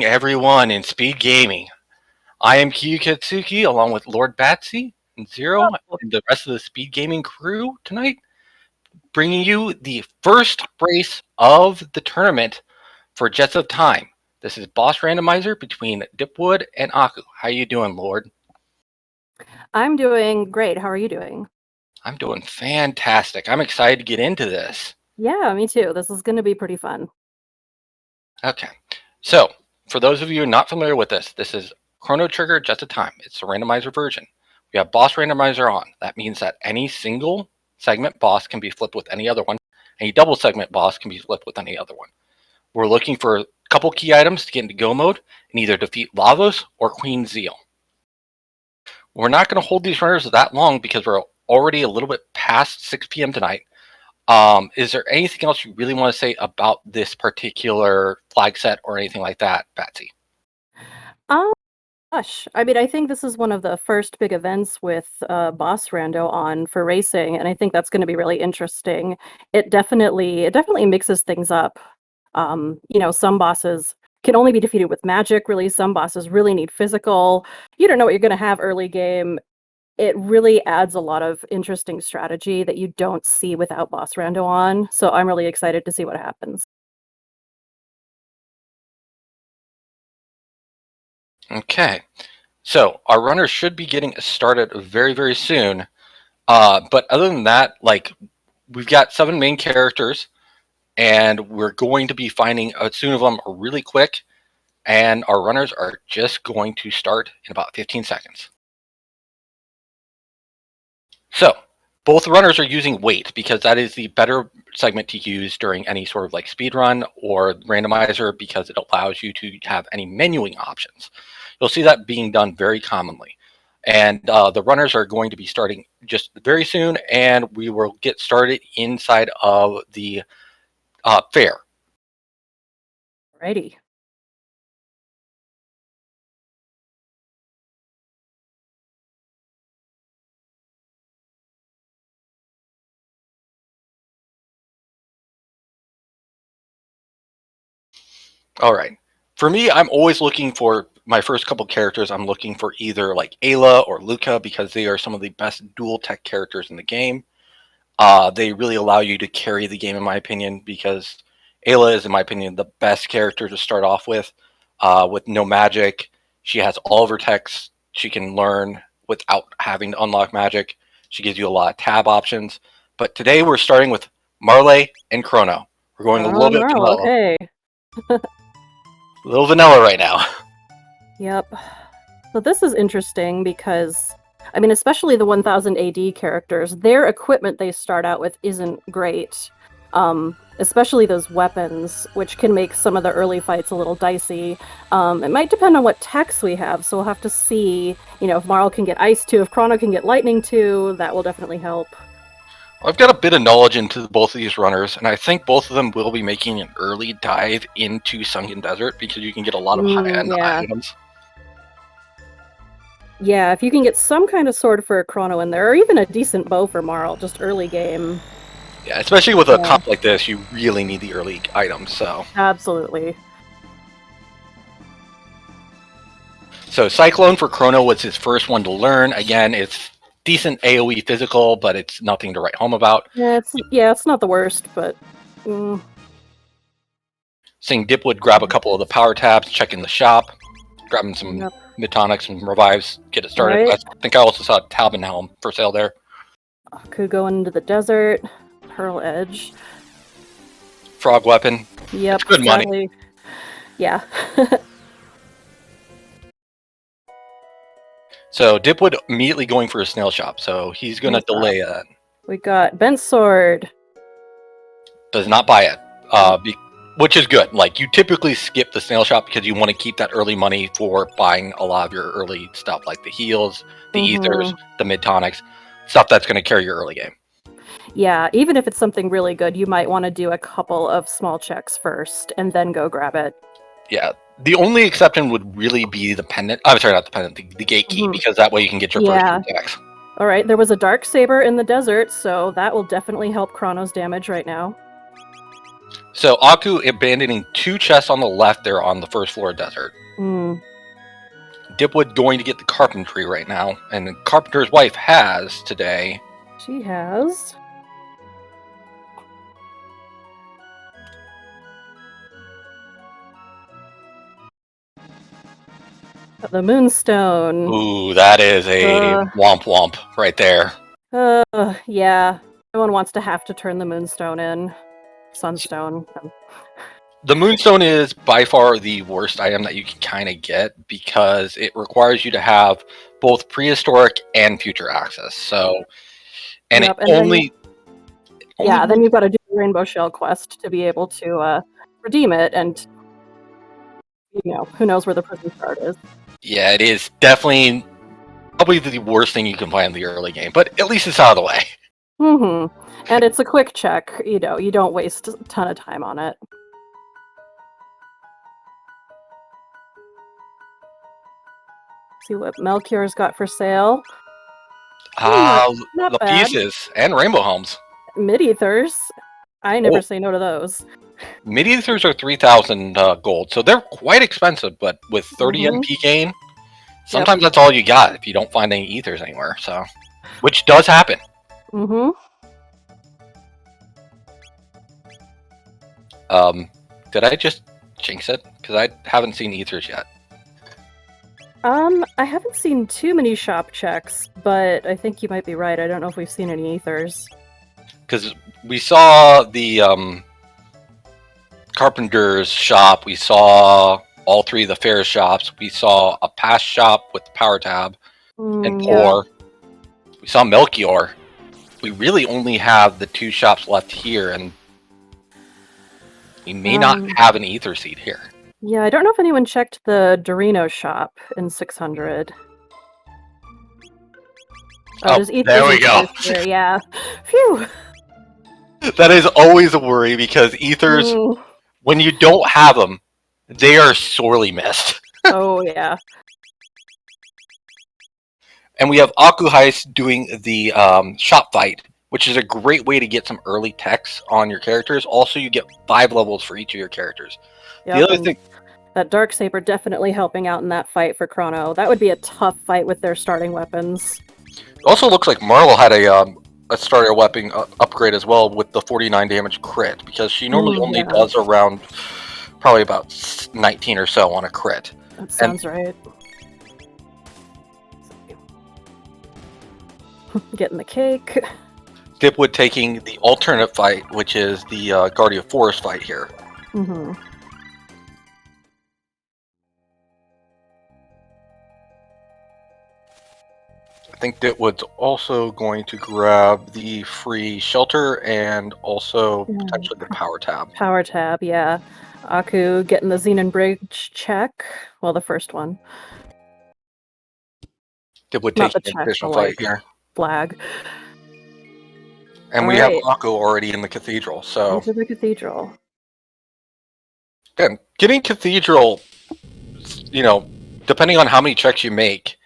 Everyone in Speed Gaming. I am Kiyu Katsuki along with Lord Batsy and Zero and the rest of the Speed Gaming crew tonight, bringing you the first race of the tournament for Jets of Time. This is boss randomizer between Dipwood and Aku. How you doing, Lord? I'm doing great. How are you doing? I'm doing fantastic. I'm excited to get into this. Yeah, me too. This is going to be pretty fun. Okay, so for those of you not familiar with this is Chrono Trigger Jets of Time. It's the randomizer version. We have boss randomizer on. That means that any single segment boss can be flipped with any other one. Any double segment boss can be flipped with any other one. We're looking for a couple key items to get into go mode and either defeat Lavos or Queen Zeal. We're not going to hold these runners that long because we're already a little bit past 6 p.m. tonight. Is there anything else you really want to say about this particular flag set or anything like that, Batsy? Gosh, I mean, I think this is one of the first big events with Boss Rando on for racing, and I think that's going to be really interesting. It definitely mixes things up. Some bosses can only be defeated with magic. Really, some bosses really need physical. You don't know what you're going to have early game. It really adds a lot of interesting strategy that you don't see without Boss Rando on. So I'm really excited to see what happens. Okay, so our runners should be getting started very, very soon. But other than that, we've got 7 main characters, and we're going to be finding 2 of them really quick, and our runners are just going to start in about 15 seconds. So both runners are using weight because that is the better segment to use during any sort of speed run or randomizer because it allows you to have any menuing options. You'll see that being done very commonly. And the runners are going to be starting just very soon, and we will get started inside of the fair. Alrighty. All right. For me, I'm always looking for my first couple characters. I'm looking for either Ayla or Luca because they are some of the best dual tech characters in the game. They really allow you to carry the game, in my opinion, because Ayla is, in my opinion, the best character to start off with no magic. She has all of her techs she can learn without having to unlock magic. She gives you a lot of tab options. But today we're starting with Marley and Chrono. We're going a little bit vanilla. Okay. A little vanilla right now. Yep. So this is interesting because, I mean, especially the 1000 AD characters, their equipment they start out with isn't great. Especially those weapons, which can make some of the early fights a little dicey. It might depend on what techs we have, so we'll have to see, if Marl can get Ice 2, if Chrono can get Lightning 2, that will definitely help. I've got a bit of knowledge into both of these runners, and I think both of them will be making an early dive into Sunken Desert because you can get a lot of high-end items. Yeah, if you can get some kind of sword for Chrono in there, or even a decent bow for Marl, just early game. Yeah, especially with a comp like this, you really need the early items, so. Absolutely. So Cyclone for Chrono was his first one to learn. Again, it's decent AoE physical, but it's nothing to write home about. Yeah, it's not the worst, but... Seeing Dipwood grab a couple of the power tabs, check in the shop, grabbing some Metonics and revives, get it started. Right. I think I also saw Talbot Helm for sale there. Could go into the desert. Pearl Edge. Frog Weapon. Yep. It's good money. Yeah. So Dipwood immediately going for a snail shop, so he's going to delay that. We got Bent Sword. Does not buy it, which is good. You typically skip the snail shop because you want to keep that early money for buying a lot of your early stuff, like the heals, the ethers, the mid-tonics, stuff that's going to carry your early game. Yeah, even if it's something really good, you might want to do a couple of small checks first and then go grab it. Yeah. The only exception would really be the pendant. I'm sorry, not the pendant, the gate key, because that way you can get your first 2 attacks. All right, there was a Dark Saber in the desert, so that will definitely help Chrono's damage right now. So Aku abandoning 2 chests on the left there on the first floor desert. Dipwood going to get the carpentry right now, and the carpenter's wife has today. She has. The moonstone. Ooh, that is a womp womp right there. Yeah. No one wants to have to turn the moonstone in. Sunstone. The moonstone is by far the worst item that you can kind of get because it requires you to have both prehistoric and future access. So, and Yep, it only then you've got to do the Rainbow Shell quest to be able to redeem it, and who knows where the prison shard is. Yeah, it is definitely probably the worst thing you can find in the early game, but at least it's out of the way. And it's a quick check, you don't waste a ton of time on it. See what Melchior's got for sale. Not the bad. pieces and rainbow helms. Mid-ethers. I never say no to those. Mid-ethers are 3,000 gold, so they're quite expensive, but with 30 MP gain, sometimes that's all you got if you don't find any ethers anywhere, so which does happen. Did I just jinx it? Because I haven't seen ethers yet. I haven't seen too many shop checks, but I think you might be right. I don't know if we've seen any ethers. Because we saw the carpenter's shop, we saw all 3 of the fair shops, we saw a pass shop with the power tab and pour. We saw Melchior. We really only have the 2 shops left here, and we may not have an ether seed here. Yeah, I don't know if anyone checked the Dorino shop in 600. Oh, there we go. Here. Yeah. Phew. That is always a worry because ethers, when you don't have them, they are sorely missed. Oh, yeah. And we have Akuheish doing the shop fight, which is a great way to get some early techs on your characters. Also, you get 5 levels for each of your characters. Yep, the other thing, that Darksaber definitely helping out in that fight for Chrono. That would be a tough fight with their starting weapons. It also looks like Marlo had a starter weapon upgrade as well with the 49 damage crit, because she normally only does around probably about 19 or so on a crit. That sounds right. Getting the cake. Dipwood taking the alternate fight, which is the Guardian Forest fight here. I think Dipwood's also going to grab the free shelter and also potentially the power tab. Power tab, yeah. Aku getting the Xenon Bridge check. Well, the first one. Dipwood taking the official fight here. Flag. And we have Aku already in the cathedral, so... Into the cathedral. Again, getting cathedral, depending on how many checks you make,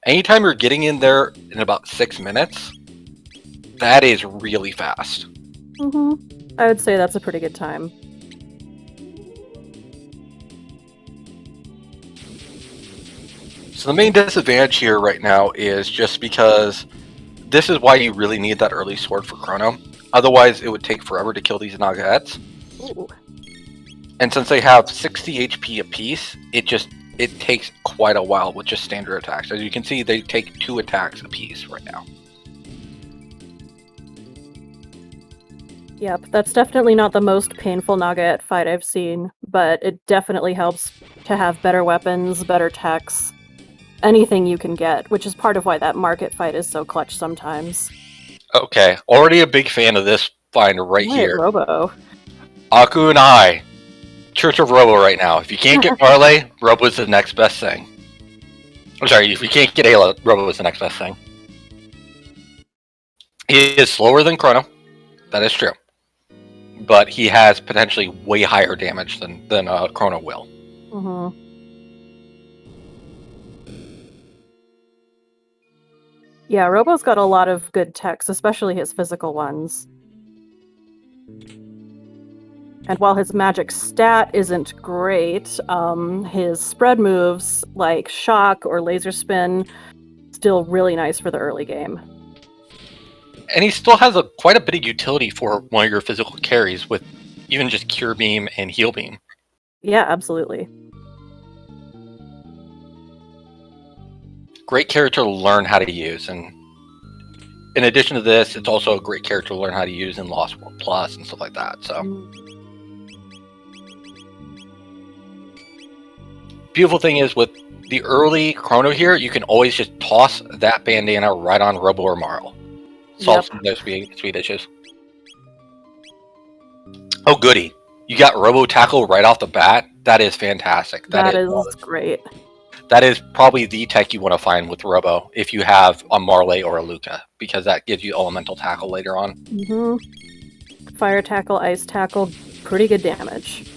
anytime you're getting in there in about 6 minutes, that is really fast. I would say that's a pretty good time. So the main disadvantage here right now is just because this is why you really need that early sword for Chrono. Otherwise, it would take forever to kill these Nagaets. And since they have 60 HP apiece, it takes quite a while with just standard attacks. As you can see, they take 2 attacks apiece right now. Yep, that's definitely not the most painful Nagaet fight I've seen, but it definitely helps to have better weapons, better techs, anything you can get, which is part of why that market fight is so clutch sometimes. Okay, already a big fan of this find right here. Robo. Aku and I, Church of Robo right now. If you can't get Parlay, Robo is the next best thing. I'm sorry, if you can't get Ayla, Robo is the next best thing. He is slower than Chrono, that is true. But he has potentially way higher damage than Chrono will. Yeah, Robo's got a lot of good techs, especially his physical ones. And while his magic stat isn't great, his spread moves like shock or laser spin still really nice for the early game. And he still has quite a bit of utility for one of your physical carries with even just Cure Beam and Heal Beam. Yeah, absolutely. Great character to learn how to use, and in addition to this, it's also a great character to learn how to use in Lost World Plus and stuff like that. So, beautiful thing is with the early Chrono here, you can always just toss that bandana right on Robo or Marl. Solve some of those speed issues. Oh, goody. You got Robo Tackle right off the bat. That is fantastic. That is great. That is probably the tech you want to find with Robo if you have a Marley or a Luca, because that gives you Elemental Tackle later on. Fire Tackle, Ice Tackle, pretty good damage.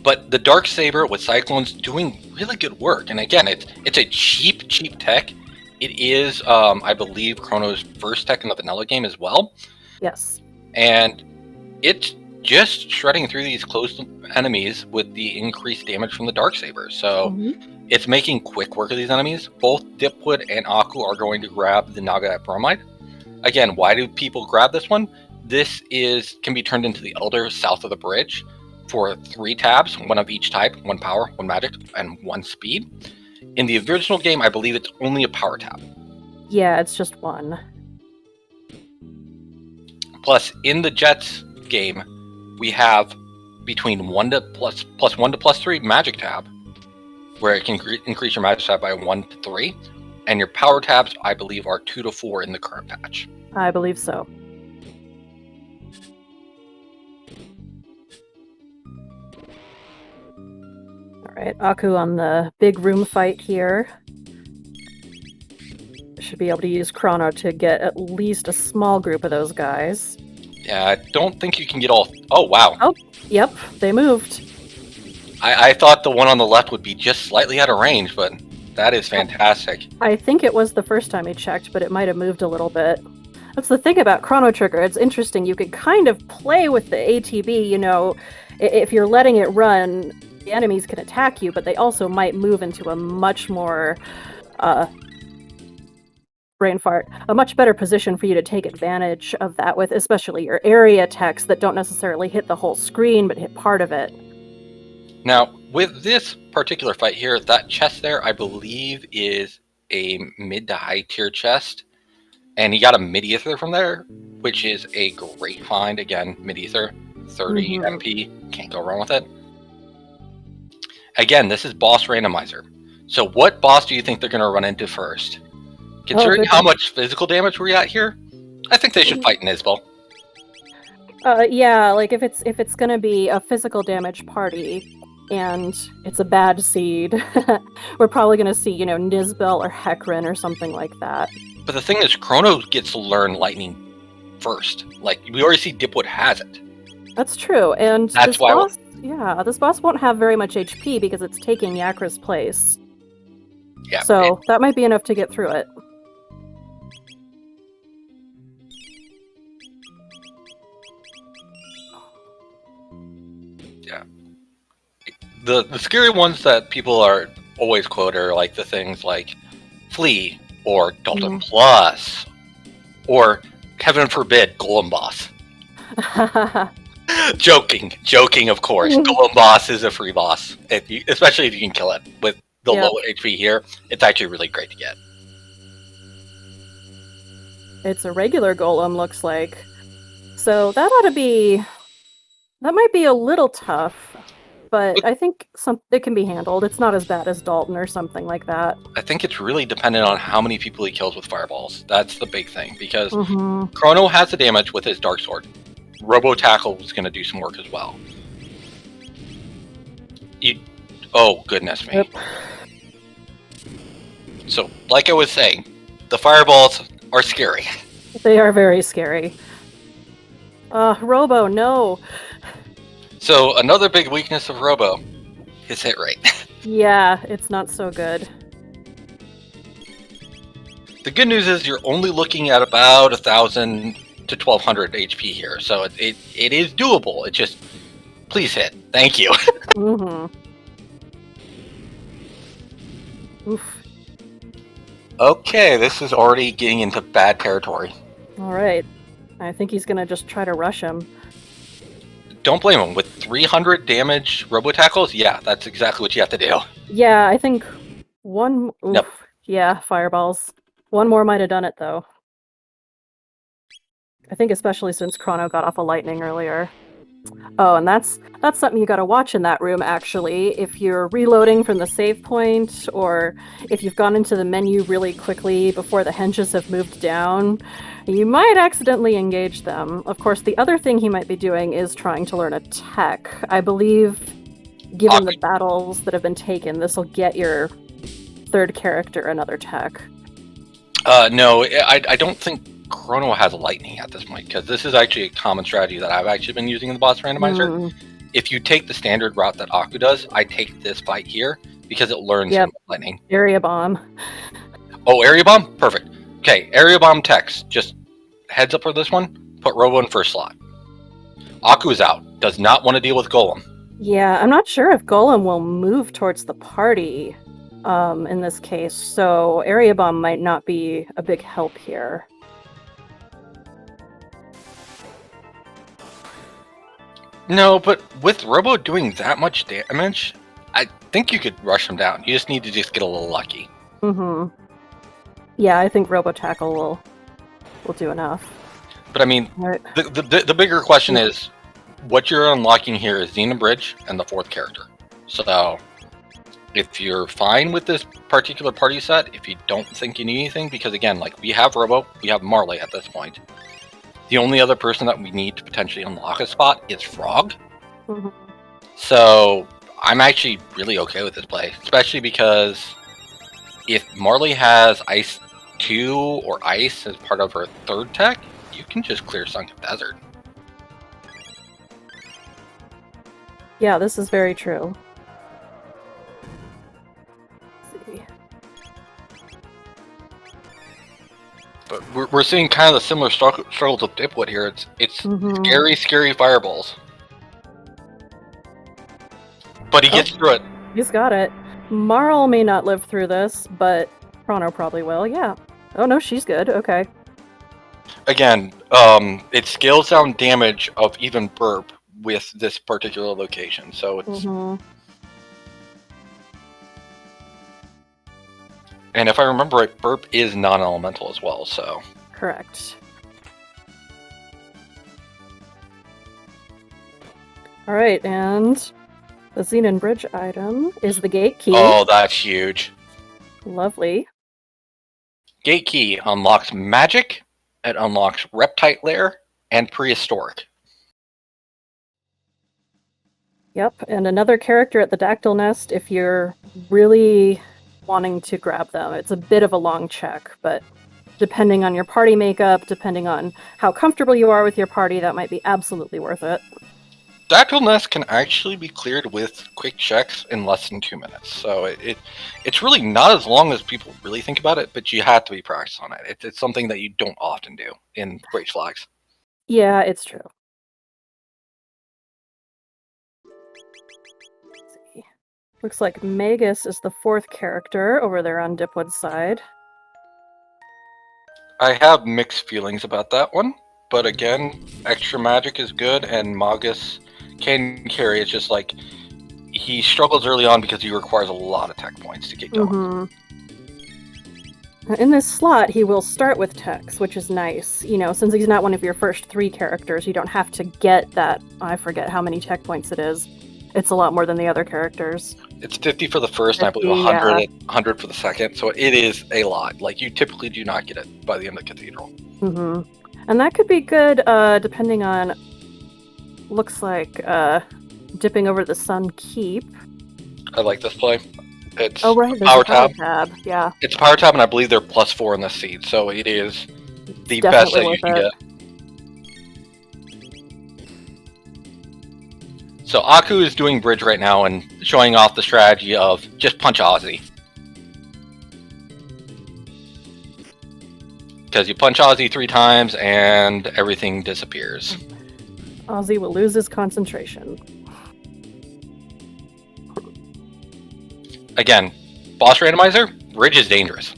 But the Dark Saber with Cyclone's doing really good work. And again, it's a cheap tech. It is, I believe, Chrono's first tech in the vanilla game as well. Yes. And it's just shredding through these close enemies with the increased damage from the Dark Saber. So it's making quick work of these enemies. Both Dipwood and Aku are going to grab the Naga Bromide. Again, why do people grab this one? This can be turned into the Elder south of the bridge for 3 tabs, 1 of each type, 1 power, 1 magic, and 1 speed. In the original game, I believe it's only a power tab. Yeah, it's just 1. Plus, in the Jets game, we have between 1 to plus 1 to plus 3 magic tab, where it can increase your magic tab by 1 to 3, and your power tabs, I believe, are 2 to 4 in the current patch. I believe so. Alright, Aku on the big room fight here. Should be able to use Chrono to get at least a small group of those guys. Yeah, I don't think you can get all... Oh, wow. Oh, yep, they moved. I thought the one on the left would be just slightly out of range, but that is fantastic. I think it was the first time I checked, but it might have moved a little bit. That's the thing about Chrono Trigger. It's interesting. You could kind of play with the ATB, you know, if you're letting it run, the enemies can attack you, but they also might move into a much more... brain fart, a much better position for you to take advantage of that with, especially your area attacks that don't necessarily hit the whole screen, but hit part of it. Now, with this particular fight here, that chest there, I believe, is a mid to high tier chest. And he got a mid-ether from there, which is a great find. Again, mid-ether, 30 MP, can't go wrong with it. Again, this is boss randomizer. So what boss do you think they're going to run into first? Considering how much physical damage we're at here, I think they should fight Nizbel. Yeah, like if it's gonna be a physical damage party and it's a bad seed, we're probably gonna see, you know, Nizbel or Hecarim or something like that. But the thing is, Chrono gets to learn lightning first. Like, we already see Dipwood has it. That's true, and that's why this boss won't have very much HP because it's taking Yakra's place. Yeah. So that might be enough to get through it. Yeah. The scary ones that people are always quote are like the things like Flea or Dalton Plus or, heaven forbid, Golem Boss. Joking, of course. Golem Boss is a free boss, especially if you can kill it with the low HP here. It's actually really great to get. It's a regular golem, looks like. So that might be a little tough, but I think it can be handled. It's not as bad as Dalton or something like that. I think it's really dependent on how many people he kills with fireballs. That's the big thing, because Chrono has the damage with his Dark Sword. Robo Tackle is going to do some work as well. Oh, goodness me. Yep. So, like I was saying, the fireballs are scary. They are very scary. Robo, no. So, another big weakness of Robo is hit rate. Yeah, it's not so good. The good news is you're only looking at about 1,000 to 1200 HP here, so it is doable. It just, please hit. Thank you. Mm-hmm. Oof. Okay, this is already getting into bad territory. All right. I think he's gonna just try to rush him. Don't blame him. With 300 damage robo tackles, yeah, that's exactly what you have to do. Yeah, I think one. Oof. Yep. Yeah, fireballs. One more might have done it though. I think especially since Chrono got off a lightning earlier. Oh, and that's something you gotta watch in that room, actually. If you're reloading from the save point, or if you've gone into the menu really quickly before the henches have moved down, you might accidentally engage them. Of course, the other thing he might be doing is trying to learn a tech. I believe, given the battles that have been taken, this will get your third character another tech. No, I don't think Chrono has lightning at this point, because this is actually a common strategy that I've actually been using in the boss randomizer. If you take the standard route that Aku does, I take this fight here because it learns him lightning. Area bomb. Oh, area bomb? Perfect. Okay, area bomb techs. Just heads up for this one. Put Robo in first slot. Aku is out. Does not want to deal with Golem. Yeah, I'm not sure if Golem will move towards the party in this case, so area bomb might not be a big help here. No, but with Robo doing that much damage, I think you could rush him down. You just need to just get a little lucky. Mm-hmm. Yeah, I think Robo Tackle will do enough. But I mean, the bigger question is, what you're unlocking here is Xena Bridge and the fourth character. So, if you're fine with this particular party set, if you don't think you need anything, because again, like, we have Robo, we have Marley at this point. The only other person that we need to potentially unlock a spot is Frog. Mm-hmm. So I'm actually really okay with this play, especially because if Marley has Ice 2 or Ice as part of her third tech, you can just clear Sunken Desert. Yeah, this is very true. Let's see. But we're seeing kind of the similar struggles with Dipwood here. It's scary fireballs. But he gets through it. He's got it. Marl may not live through this, but Chrono probably will, yeah. Oh no, she's good, okay. Again, it scales down damage of even burp with this particular location, so it's... And if I remember right, burp is non-elemental as well, so... Correct. Alright, and the Xenon Bridge item is the gate key. Oh, that's huge. Lovely. Gate key unlocks magic, it unlocks reptite lair, and prehistoric. Yep, and another character at the Dactyl nest if you're really wanting to grab them. It's a bit of a long check, but depending on your party makeup, depending on how comfortable you are with your party, that might be absolutely worth it. Dactyl nest can actually be cleared with quick checks in less than 2 minutes, so it's really not as long as people really think about it, but you have to be practiced on it. It's something that you don't often do in Great Flags. Yeah, it's true. Let's see. Looks like Magus is the fourth character over there on Dipwood's side. I have mixed feelings about that one, but again, extra magic is good, and Magus can carry. It's just like he struggles early on because he requires a lot of tech points to get going. In this slot, he will start with techs, which is nice. You know, since he's not one of your first 3 characters, you don't have to get that, I forget how many tech points it is. It's a lot more than the other characters. It's 50 for the first, and I believe 100 for the second, so it is a lot. Like, you typically do not get it by the end of Cathedral. And that could be good, depending on... Looks like dipping over the Sun Keep. I like this play. It's power tab. Yeah. It's power tab, and I believe they're +4 in the seed, so it is the best that you can get. So Aku is doing bridge right now and showing off the strategy of just punch Ozzy. because you punch Ozzy 3 times and everything disappears. Ozzy will lose his concentration. Again, boss randomizer, Ridge is dangerous.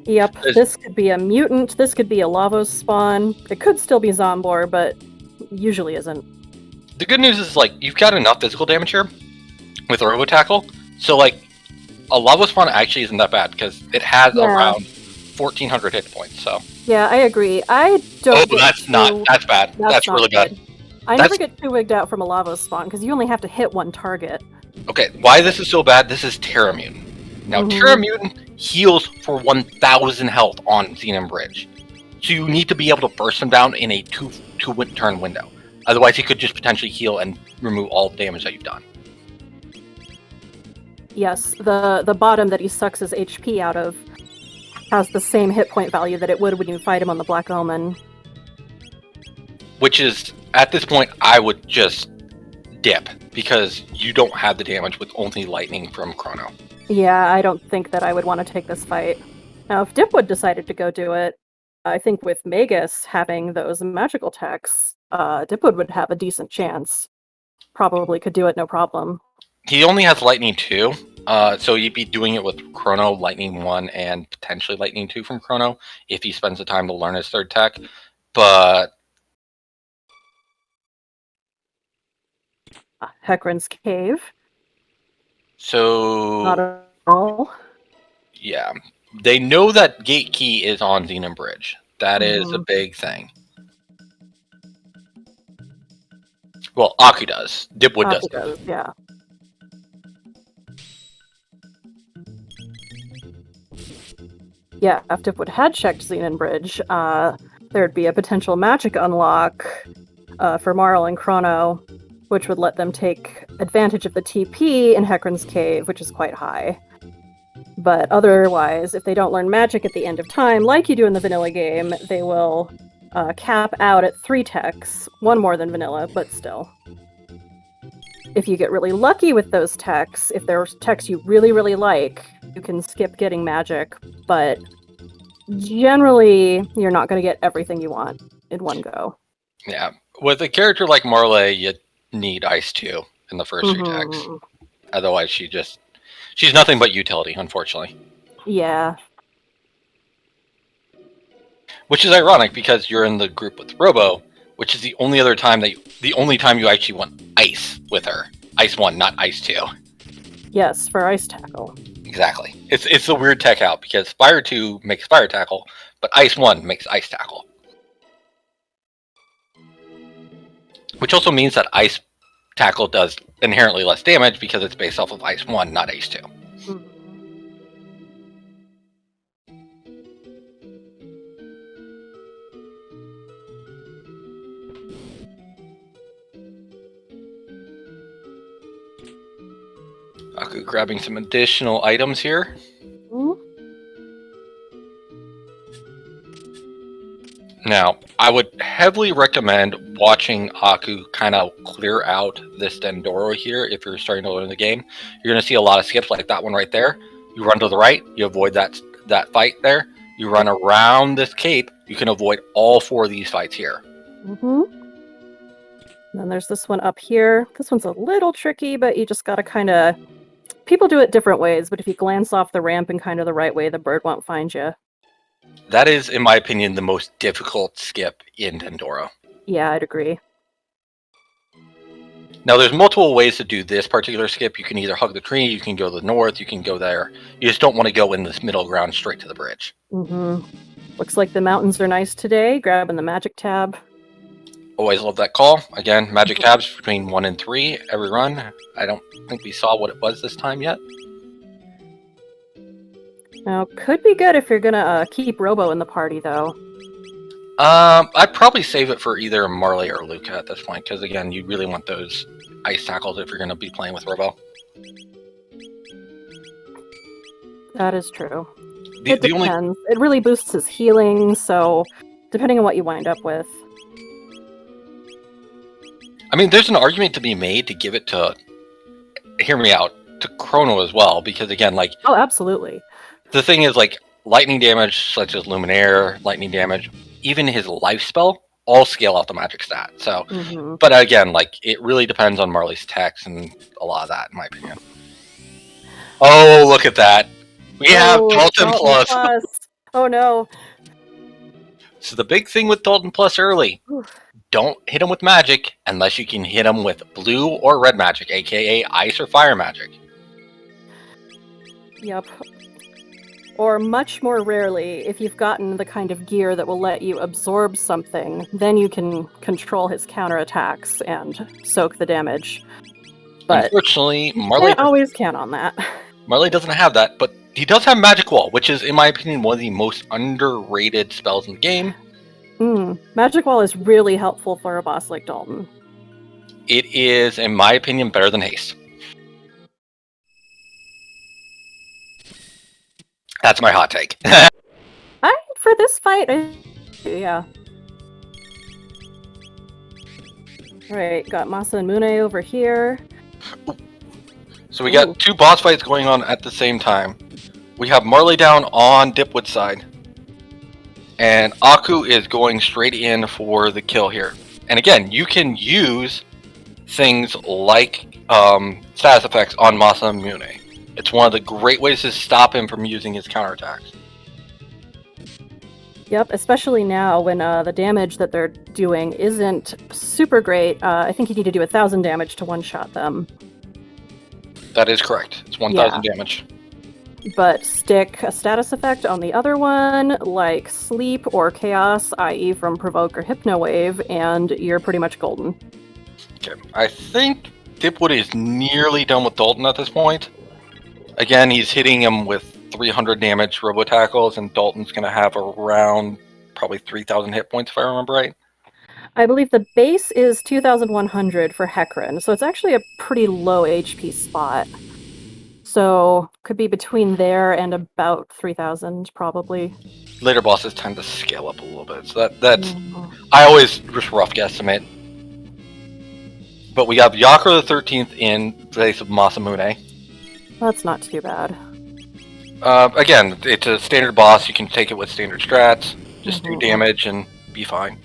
Yep, this could be a mutant, this could be a Lavos spawn, it could still be Zombor, but usually isn't. The good news is, like, you've got enough physical damage here with Robo Tackle, so, like, a Lavos spawn actually isn't that bad, because it has around 1,400 hit points, so... Yeah, I agree. I don't that's bad. That's really bad. I never get too wigged out from a Lavos spawn, because you only have to hit one target. Okay, why this is so bad, this is Terra Mutant. Now, Terra Mutant heals for 1,000 health on Xenon Bridge. So you need to be able to burst him down in a two-turn window. Otherwise, he could just potentially heal and remove all the damage that you've done. Yes, the bottom that he sucks his HP out of has the same hit point value that it would when you fight him on the Black Omen. Which is, at this point, I would just dip, because you don't have the damage with only lightning from Chrono. Yeah, I don't think that I would want to take this fight. Now, if Dipwood decided to go do it, I think with Magus having those magical techs, Dipwood would have a decent chance. Probably could do it no problem. He only has Lightning 2, so you'd be doing it with Chrono, Lightning 1, and potentially Lightning 2 from Chrono, if he spends the time to learn his third tech. But... Hecarim's Cave. So... Not at all. Yeah. They know that Gate Key is on Xenon Bridge. That is a big thing. Well, Aku does. Dipwood does. Yeah. Yeah, if Dipwood had checked Xenon Bridge, there'd be a potential magic unlock for Marl and Chrono, which would let them take advantage of the TP in Hecarim's Cave, which is quite high. But otherwise, if they don't learn magic at the end of time, like you do in the vanilla game, they will cap out at 3 techs, 1 more than vanilla, but still. If you get really lucky with those techs, if there's techs you really, really like, you can skip getting magic, but generally, you're not going to get everything you want in one go. Yeah. With a character like Marley, you need Ice 2 in the first 3 techs. Otherwise, she's nothing but utility, unfortunately. Yeah. Which is ironic, because you're in the group with Robo, which is the only time you actually want Ice with her. Ice 1, not Ice 2. Yes, for Ice Tackle. Exactly. It's a weird tech out, because Fire 2 makes Fire Tackle, but Ice 1 makes Ice Tackle. Which also means that Ice Tackle does inherently less damage, because it's based off of Ice 1, not Ice 2. Aku grabbing some additional items here. Now, I would heavily recommend watching Aku kind of clear out this Dendoro here if you're starting to learn the game. You're going to see a lot of skips like that one right there. You run to the right, you avoid that fight there. You run around this cape, you can avoid all 4 of these fights here. Then there's this one up here. This one's a little tricky, but you just got to kind of... People do it different ways, but if you glance off the ramp in kind of the right way, the bird won't find you. That is, in my opinion, the most difficult skip in Dendoro. Yeah, I'd agree. Now, there's multiple ways to do this particular skip. You can either hug the tree, you can go to the north, you can go there. You just don't want to go in this middle ground straight to the bridge. Looks like the mountains are nice today. Grabbing the magic tab. Always love that call. Again, magic tabs between 1 and 3 every run. I don't think we saw what it was this time yet. Now, could be good if you're gonna keep Robo in the party, though. I'd probably save it for either Marley or Luca at this point, because again, you really want those ice tackles if you're going to be playing with Robo. That is true. It depends. It really boosts his healing, so depending on what you wind up with. I mean, there's an argument to be made to give it to, hear me out, to Chrono as well, because again, like... Oh, absolutely. The thing is, like, lightning damage, such as Luminaire, lightning damage, even his life spell, all scale out the magic stat. So, but again, like it really depends on Marley's text and a lot of that, in my opinion. Oh, look at that! We have Dalton Plus. Oh no! So the big thing with Dalton Plus early, don't hit him with magic unless you can hit him with blue or red magic, aka ice or fire magic. Yep. Or much more rarely, if you've gotten the kind of gear that will let you absorb something, then you can control his counterattacks and soak the damage. But unfortunately, Marley can't always count on that. Marley doesn't have that, but he does have Magic Wall, which is, in my opinion, one of the most underrated spells in the game. Magic Wall is really helpful for a boss like Dalton. It is, in my opinion, better than Haste. That's my hot take. For this fight, yeah. Alright, got Masa and Mune over here. So we got two boss fights going on at the same time. We have Marley down on Dipwood's side. And Aku is going straight in for the kill here. And again, you can use things like status effects on Masa and Mune. It's one of the great ways to stop him from using his counterattacks. Yep, especially now when the damage that they're doing isn't super great. I think you need to do 1,000 damage to one-shot them. That is correct. It's 1,000 damage. But stick a status effect on the other one, like Sleep or Chaos, i.e. from Provoke or Hypno Wave, and you're pretty much golden. Okay, I think Dipwood is nearly done with Dalton at this point. Again, he's hitting him with 300 damage robo tackles, and Dalton's going to have around probably 3,000 hit points, if I remember right. I believe the base is 2,100 for Hecarim, so it's actually a pretty low HP spot. So could be between there and about 3,000, probably. Later bosses tend to scale up a little bit, so that's I always just rough guesstimate. But we have Yakura the 13th in place of Masamune. That's not too bad. Again, it's a standard boss. You can take it with standard strats. Just do damage and be fine.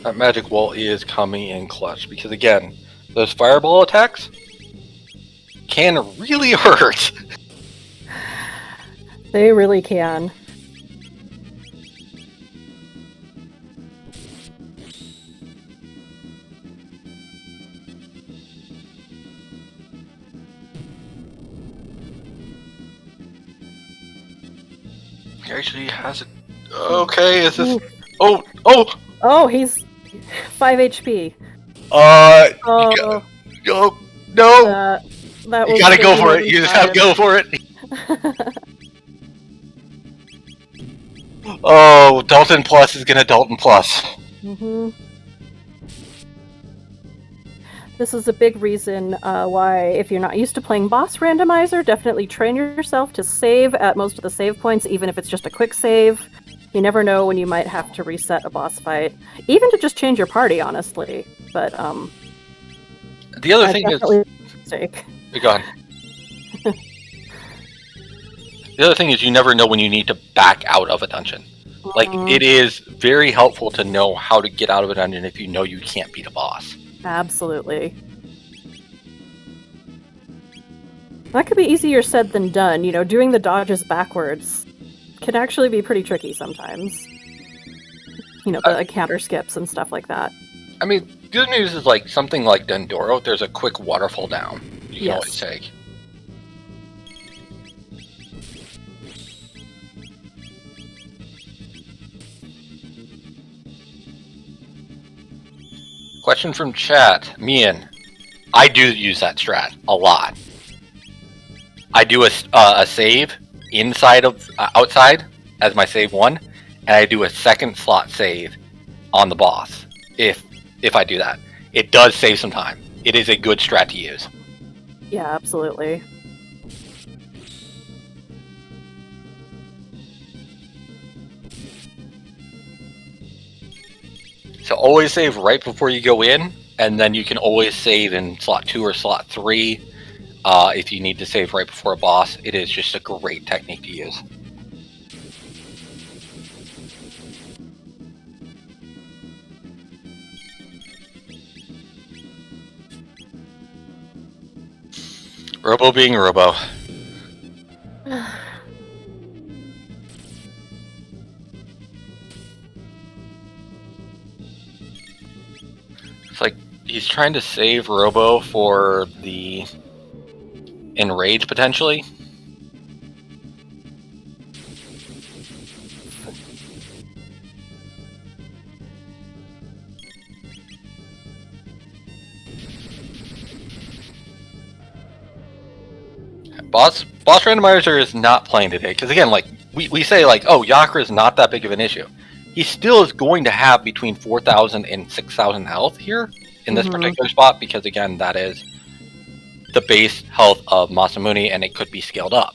That magic wall is coming in clutch because, again, those fireball attacks can really hurt. They really can. He actually has it. Okay, is this? Oh, he's 5 HP. No. That you gotta go for it. You just have to go for it. Oh, Dalton Plus is gonna Dalton Plus. This is a big reason why, if you're not used to playing Boss Randomizer, definitely train yourself to save at most of the save points, even if it's just a quick save. You never know when you might have to reset a boss fight. Even to just change your party, honestly. But, the other thing is... Go on. The other thing is you never know when you need to back out of a dungeon. Like, it is very helpful to know how to get out of a dungeon if you know you can't beat a boss. Absolutely. That could be easier said than done. You know, doing the dodges backwards can actually be pretty tricky sometimes. You know, the counter skips and stuff like that. I mean, good news is, like, something like Dendoro, there's a quick waterfall down you can always take. Question from chat. Mian, I do use that strat a lot. I do a save inside of outside as my save one, and I do a second slot save on the boss. If I do that, it does save some time. It is a good strat to use. Yeah, absolutely. always save right before you go in, and then you can always save in slot 2 or slot 3 if you need to save right before a boss. It is just a great technique to use. Robo being Robo. It's like he's trying to save Robo for the Enrage, potentially. Boss Randomizer is not playing today, because again, like, we say, like, oh, Yakra is not that big of an issue. He still is going to have between 4,000 and 6,000 health here in this particular spot, because again, that is the base health of Masamune, and it could be scaled up.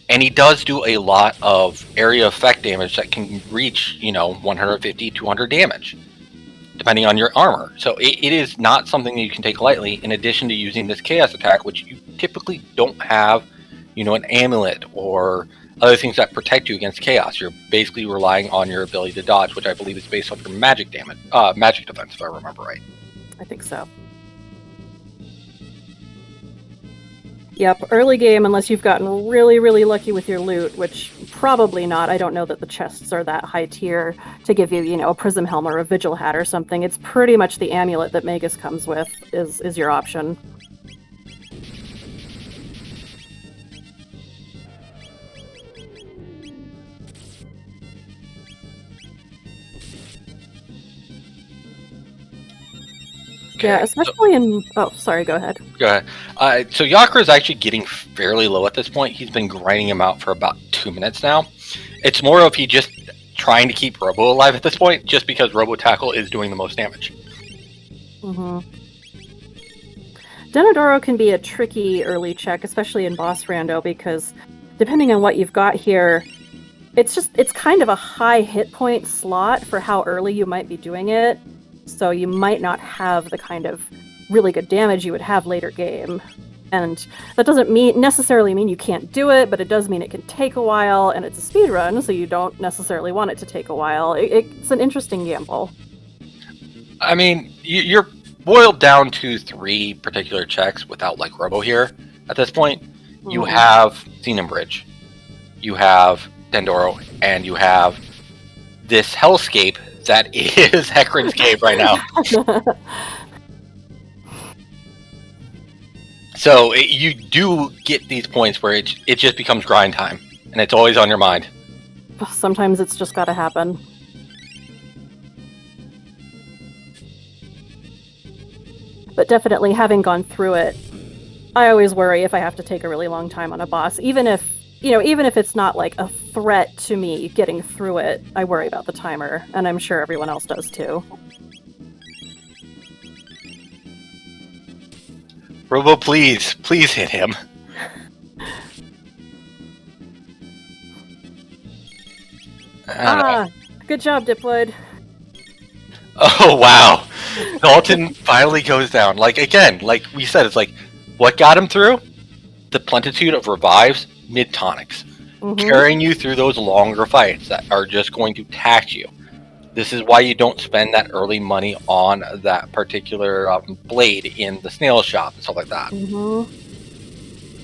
And he does do a lot of area effect damage that can reach, you know, 150, 200 damage, depending on your armor. So it is not something that you can take lightly, in addition to using this chaos attack, which you typically don't have, you know, an amulet or other things that protect you against chaos. You're basically relying on your ability to dodge, which I believe is based off your magic damage, magic defense, if I remember right. I think so. Yep, early game, unless you've gotten really, really lucky with your loot, which probably not. I don't know that the chests are that high tier to give you, you know, a prism helm or a vigil hat or something. It's pretty much the amulet that Magus comes with is your option. Okay, yeah, especially in... Oh, sorry, go ahead. Go ahead. So Yakra is actually getting fairly low at this point. He's been grinding him out for about 2 minutes now. It's more of he just trying to keep Robo alive at this point, just because Robo Tackle is doing the most damage. Denadoro can be a tricky early check, especially in boss rando, because depending on what you've got here, it's kind of a high hit point slot for how early you might be doing it. So you might not have the kind of really good damage you would have later game. And that doesn't necessarily mean you can't do it, but it does mean it can take a while, and it's a speed run, so you don't necessarily want it to take a while. It's an interesting gamble. I mean, you're boiled down to 3 particular checks without, like, Robo here at this point. You have Xenon Bridge, you have Dendoro, and you have this hellscape that is Hecarim's Cave right now. So you do get these points where it just becomes grind time, and it's always on your mind. Sometimes it's just got to happen. But definitely, having gone through it, I always worry if I have to take a really long time on a boss, even if it's not like a threat to me getting through it. I worry about the timer, and I'm sure everyone else does too. Robo, please hit him. Good job, Dipwood. Oh, wow. Dalton finally goes down. Like, again, like we said, it's like, what got him through? The plentitude of revives, mid-tonics. Carrying you through those longer fights that are just going to tax you. This is why you don't spend that early money on that particular blade in the snail shop and stuff like that.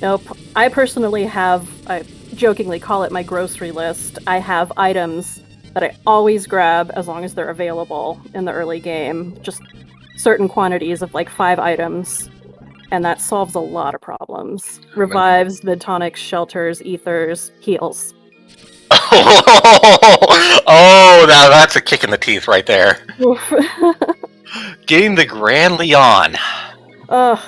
Nope. I personally have, I jokingly call it my grocery list. I have items that I always grab as long as they're available in the early game. Just certain quantities of like 5 items. And that solves a lot of problems. Revives, mid-tonics, shelters, ethers, heals. Oh, now that's a kick in the teeth right there. Getting the Grand Leon. Ugh.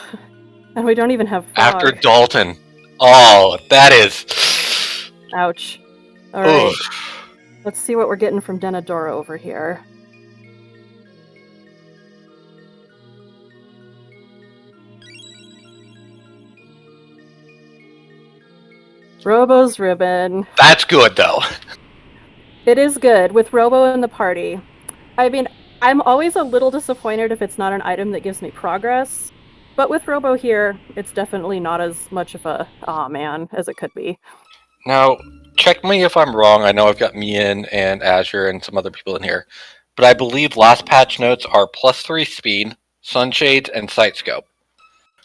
And we don't even have fog. After Dalton. Oh, that is... Ouch. Alright. Let's see what we're getting from Denadoro over here. Robo's ribbon. That's good, though. It is good with Robo in the party. I mean, I'm always a little disappointed if it's not an item that gives me progress, but with Robo here, it's definitely not as much of a aw man as it could be. Now, check me if I'm wrong. I know I've got Mian and Azure and some other people in here, but I believe last patch notes are +3 speed, sunshades, and sight scope.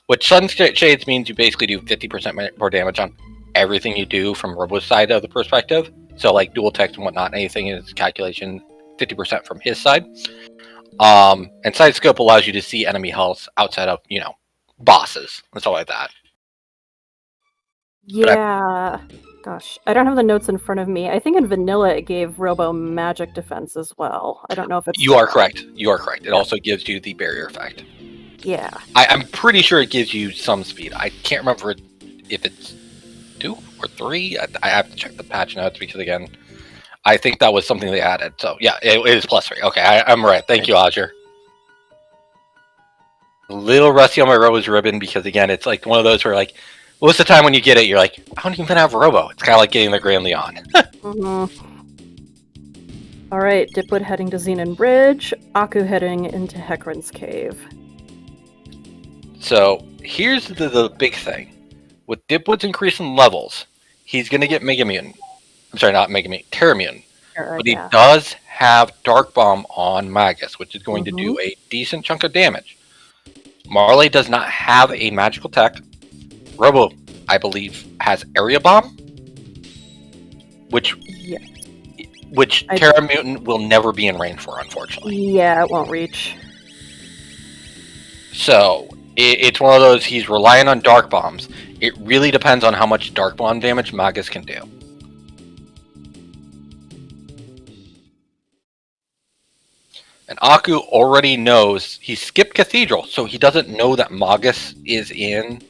Which sunshades means you basically do 50% more damage on everything you do from Robo's side of the perspective. So like dual text and whatnot, anything in his calculation, 50% from his side. And sight scope allows you to see enemy health outside of, bosses and stuff like that. Yeah. Gosh, I don't have the notes in front of me. I think in vanilla it gave Robo magic defense as well. I don't know if it's... You are correct. You are correct. It also gives you the barrier effect. Yeah. I'm pretty sure it gives you some speed. I can't remember if it's 2 or 3. I have to check the patch notes because, again, I think that was something they added. So, yeah, it is +3. Okay, I'm right. Thank you, Azure. A little rusty on my Robo's ribbon because, again, it's like one of those where, like, most of the time when you get it, you're like, I don't even have Robo. It's kind of like getting the Grand Leon. All right, Dipwood heading to Xenon Bridge, Aku heading into Hecarim's Cave. So here's the big thing. With Dipwood's increasing levels, he's going to get Mega Mutant. I'm sorry, not Mega Mutant, Terra Mutant. But he does have Dark Bomb on Magus, which is going to do a decent chunk of damage. Marley does not have a magical tech. Robo, I believe, has Area Bomb, which Terra Mutant will never be in range for, unfortunately. Yeah, it won't reach. So it's one of those, he's relying on Dark Bombs. It really depends on how much Dark Bomb damage Magus can do. And Aku already knows, he skipped Cathedral, so he doesn't know that Magus is in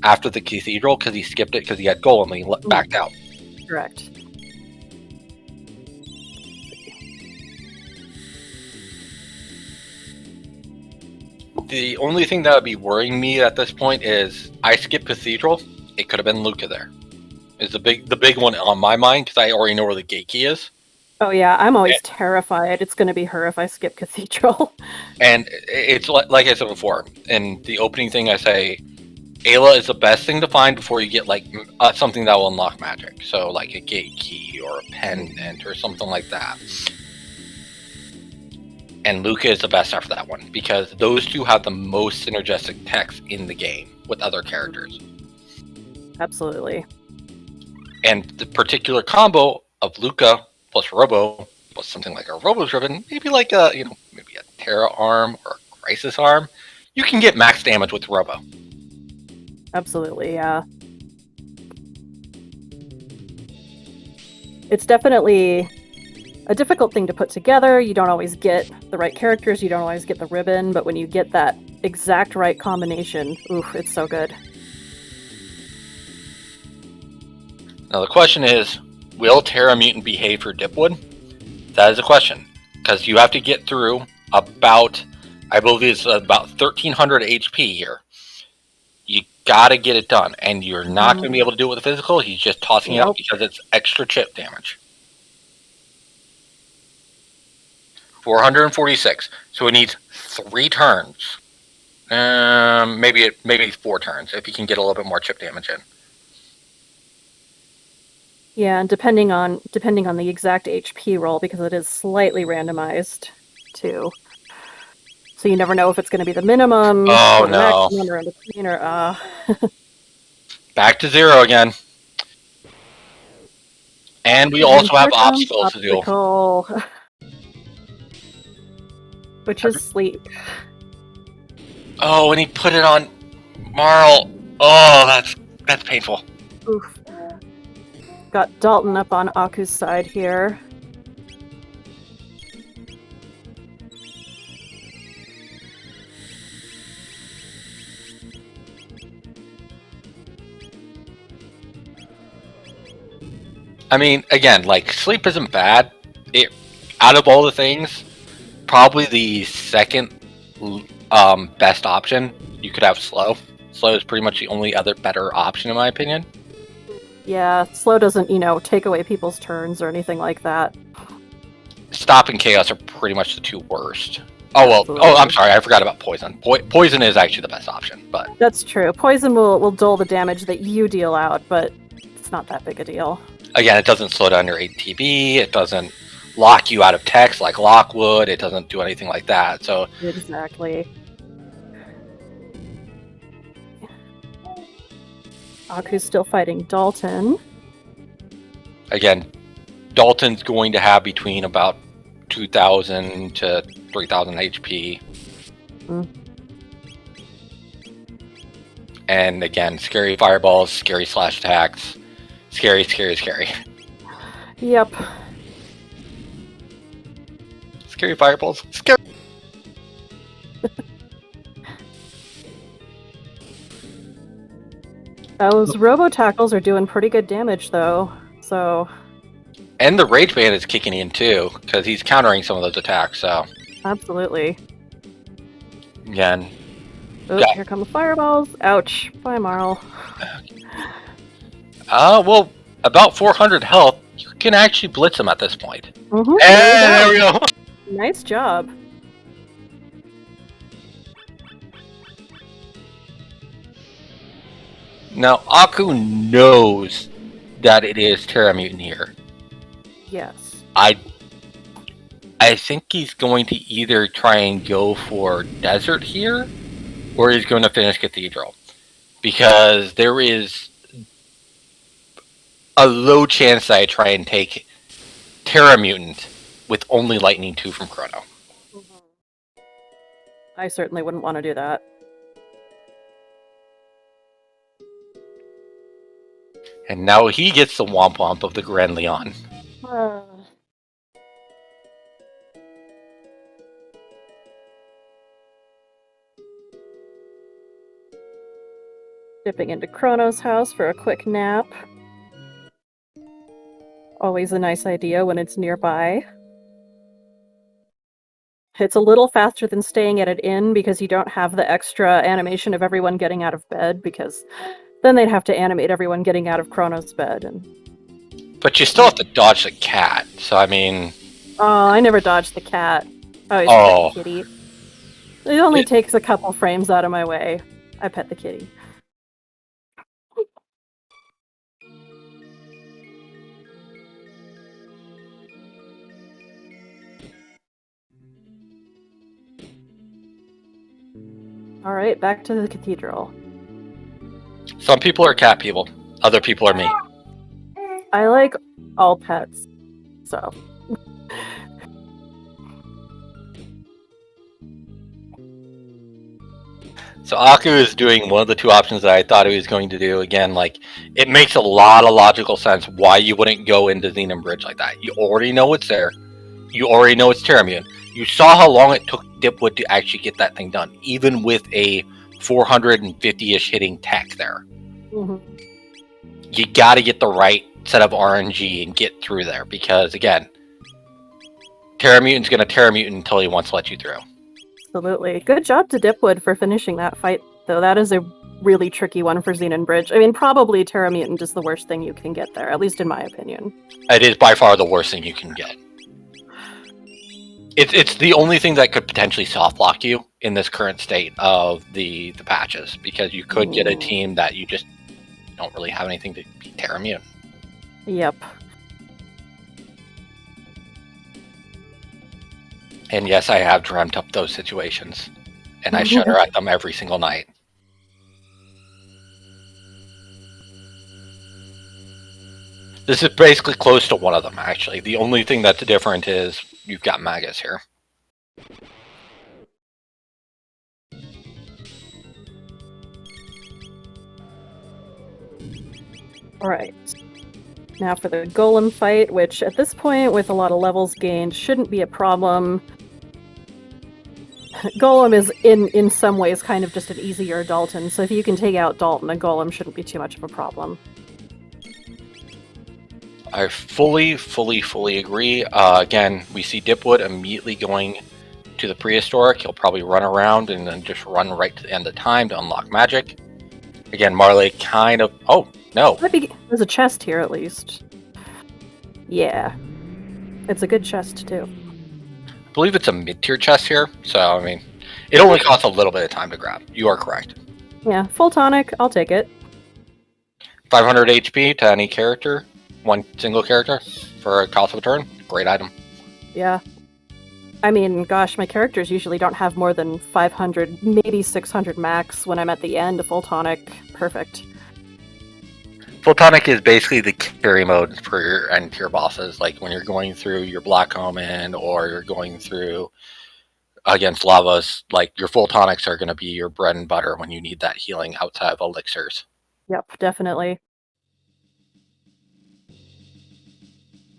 after the Cathedral because he skipped it because he had Golem and he backed out. Correct. The only thing that would be worrying me at this point is I skipped Cathedral. It could have been Luca there. Is the big one on my mind because I already know where the gate key is. Oh yeah, I'm always terrified it's going to be her if I skip Cathedral. And it's like I said before, in the opening thing I say, Ayla is the best thing to find before you get like something that will unlock magic. So like a gate key or a pendant or something like that. And Luca is the best after that one because those two have the most synergistic techs in the game with other characters. Absolutely. And the particular combo of Luca plus Robo plus something like a Robo's Ribbon, maybe like a maybe a Terra arm or a Crisis arm, you can get max damage with Robo. Absolutely, yeah. It's definitely a difficult thing to put together. You don't always get the right characters, you don't always get the ribbon, but when you get that exact right combination, oof, it's so good. Now the question is, will Terra Mutant behave for Dipwood? That is a question, because you have to get through about, I believe it's about 1300 HP here. You gotta get it done, and you're not going to be able to do it with a physical. He's just tossing it out because it's extra chip damage. 446. So it needs 3 turns. Maybe 4 turns if you can get a little bit more chip damage in. Yeah, and depending on the exact HP roll, because it is slightly randomized too. So you never know if it's going to be the minimum, or the maximum, or in between, or Back to 0 again. And we also have obstacles to do. Which is sleep. Oh, and he put it on Marl. Oh, that's painful. Oof. Got Dalton up on Aku's side here. I mean, again, like, sleep isn't bad. Out of all the things, probably the second best option. You could have slow. Slow is pretty much the only other better option, in my opinion. Yeah, slow doesn't, take away people's turns or anything like that. Stop and Chaos are pretty much the 2 worst. Oh, well, Absolutely. I'm sorry, I forgot about Poison. Poison is actually the best option, but... That's true. Poison will dull the damage that you deal out, but it's not that big a deal. Again, it doesn't slow down your ATB, it doesn't lock you out of text like Lockwood, it doesn't do anything like that, so... Exactly. Aku's still fighting Dalton. Again, Dalton's going to have between about 2,000 to 3,000 HP. And again, scary fireballs, scary slash attacks, scary, scary, scary. Yep. Scary fireballs, scary. Those robo-tackles are doing pretty good damage, though, so... And the Rage Band is kicking in, too, because he's countering some of those attacks, so... Absolutely. Again... Oh, here come the fireballs. Ouch. Bye, Marl. Well, about 400 health, you can actually blitz him at this point. Mm-hmm. There we go! Nice job. Now, Aku knows that it is Terra Mutant here. Yes. I think he's going to either try and go for Desert here, or he's going to finish Cathedral. Because there is a low chance that I try and take Terra Mutant with only Lightning 2 from Chrono. Mm-hmm. I certainly wouldn't want to do that. And now he gets the Womp Womp of the Grand Leon. Dipping into Chrono's house for a quick nap. Always a nice idea when it's nearby. It's a little faster than staying at an inn because you don't have the extra animation of everyone getting out of bed, because then they'd have to animate everyone getting out of Chrono's bed. But you still have to dodge the cat, so I mean... Oh, I never dodged the cat. I always pet the kitty. It only takes a couple frames out of my way. I pet the kitty. Alright, back to the cathedral. Some people are cat people. Other people are me. I like all pets, so... So Aku is doing one of the 2 options that I thought he was going to do. Again, like, it makes a lot of logical sense why you wouldn't go into Xenon Bridge like that. You already know it's there. You already know it's Terra Mutant. You saw how long it took Dipwood to actually get that thing done, even with a 450-ish hitting tech there. Mm-hmm. You gotta get the right set of RNG and get through there, because, again, Terra Mutant's gonna Terra Mutant until he wants to let you through. Absolutely. Good job to Dipwood for finishing that fight, though. That is a really tricky one for Xenon Bridge. I mean, probably Terra Mutant is the worst thing you can get there, at least in my opinion. It is by far the worst thing you can get. It's the only thing that could potentially soft lock you in this current state of the patches, because you could get a team that you just don't really have anything to be Terra Mutant. Yep. And yes, I have dreamt up those situations, and I shudder at them every single night. This is basically close to one of them, actually. The only thing that's different is you've got Magus here. Alright. Now for the Golem fight, which at this point, with a lot of levels gained, shouldn't be a problem. Golem is, in some ways, kind of just an easier Dalton, so if you can take out Dalton, a Golem shouldn't be too much of a problem. I fully agree. Again, we see Dipwood immediately going to the prehistoric. He'll probably run around and then just run right to the end of time to unlock magic. Again, Marley kind of... Oh, no. There's a chest here, at least. Yeah. It's a good chest, too. I believe it's a mid-tier chest here, so I mean, it only costs a little bit of time to grab. You are correct. Yeah, full tonic, I'll take it. 500 HP to any character, one single character for a cost of a turn. Great item. Yeah. I mean, gosh, my characters usually don't have more than 500, maybe 600 max when I'm at the end of full tonic. Perfect. Full tonic is basically the carry mode for your end tier bosses. Like when you're going through your Black Omen or you're going through against lavas, like your full tonics are going to be your bread and butter when you need that healing outside of elixirs. Yep, definitely.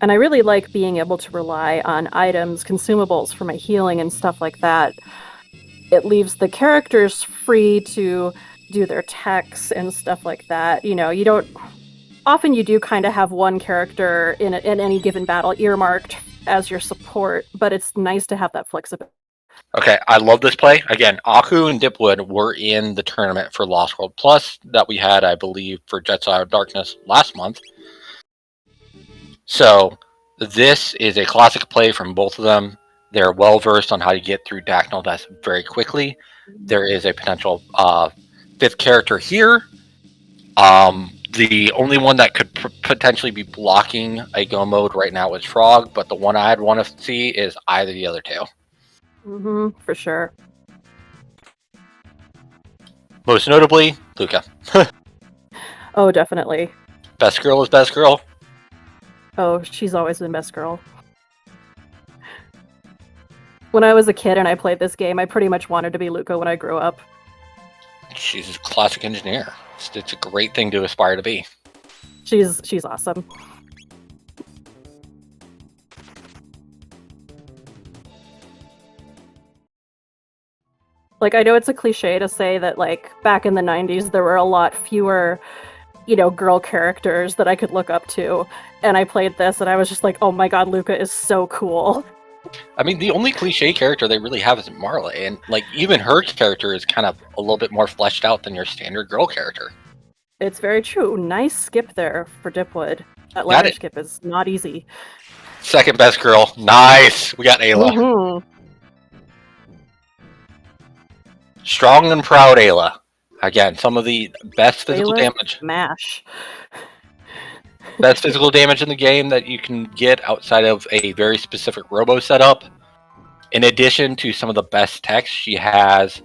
And I really like being able to rely on items, consumables for my healing and stuff like that. It leaves the characters free to do their techs and stuff like that. You know, you don't... Often you do kind of have one character in any given battle earmarked as your support, but it's nice to have that flexibility. Okay, I love this play. Again, Aku and Dipwood were in the tournament for Lost World Plus that we had, I believe, for Jets Out of Darkness last month. So this is a classic play from both of them. They're well versed on how to get through Dactyl death very quickly. There is a potential fifth character here. The only one that could potentially be blocking a go mode right now is Frog, but the one I'd want to see is either the other two. For sure. Most notably, Luca. Oh, definitely. Best girl is best girl. Oh, she's always been best girl. When I was a kid and I played this game, I pretty much wanted to be Luca when I grew up. She's a classic engineer. It's a great thing to aspire to be. She's awesome. Like, I know it's a cliche to say that, like, back in the 90s, there were a lot fewer, you know, girl characters that I could look up to. And I played this and I was just like, oh my god, Luca is so cool. I mean, the only cliche character they really have is Marla, and like even her character is kind of a little bit more fleshed out than your standard girl character. It's very true. Nice skip there for Dipwood. That ladder skip is not easy. Second best girl. Nice. We got Ayla. Strong and proud Ayla. Again, some of the best physical damage. Smash. Best physical damage in the game that you can get outside of a very specific robo setup. In addition to some of the best techs, she has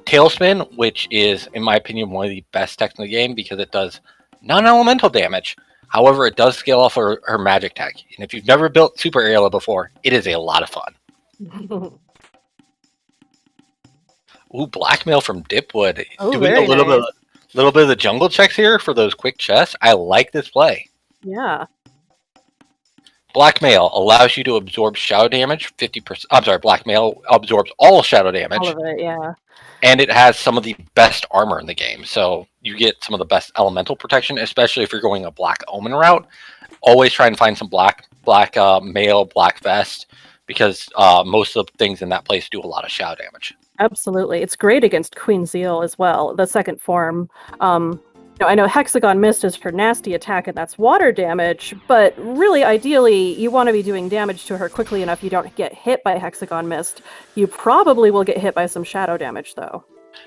Tailspin, which is, in my opinion, one of the best techs in the game because it does non-elemental damage. However, it does scale off her magic tech. And if you've never built Super Ayla before, it is a lot of fun. Ooh, blackmail from Dipwood. Doing a little bit of the jungle checks here for those quick chests. I like this play. Yeah. Blackmail allows you to absorb shadow damage 50%. I'm sorry, Blackmail absorbs all shadow damage. All of it, yeah. And it has some of the best armor in the game. So you get some of the best elemental protection, especially if you're going a Black Omen route. Always try and find some black mail, black vest, because most of the things in that place do a lot of shadow damage. Absolutely. It's great against Queen Zeal as well, the second form. I know Hexagon Mist is her nasty attack, and that's water damage, but really, ideally, you want to be doing damage to her quickly enough you don't get hit by Hexagon Mist. You probably will get hit by some shadow damage, though.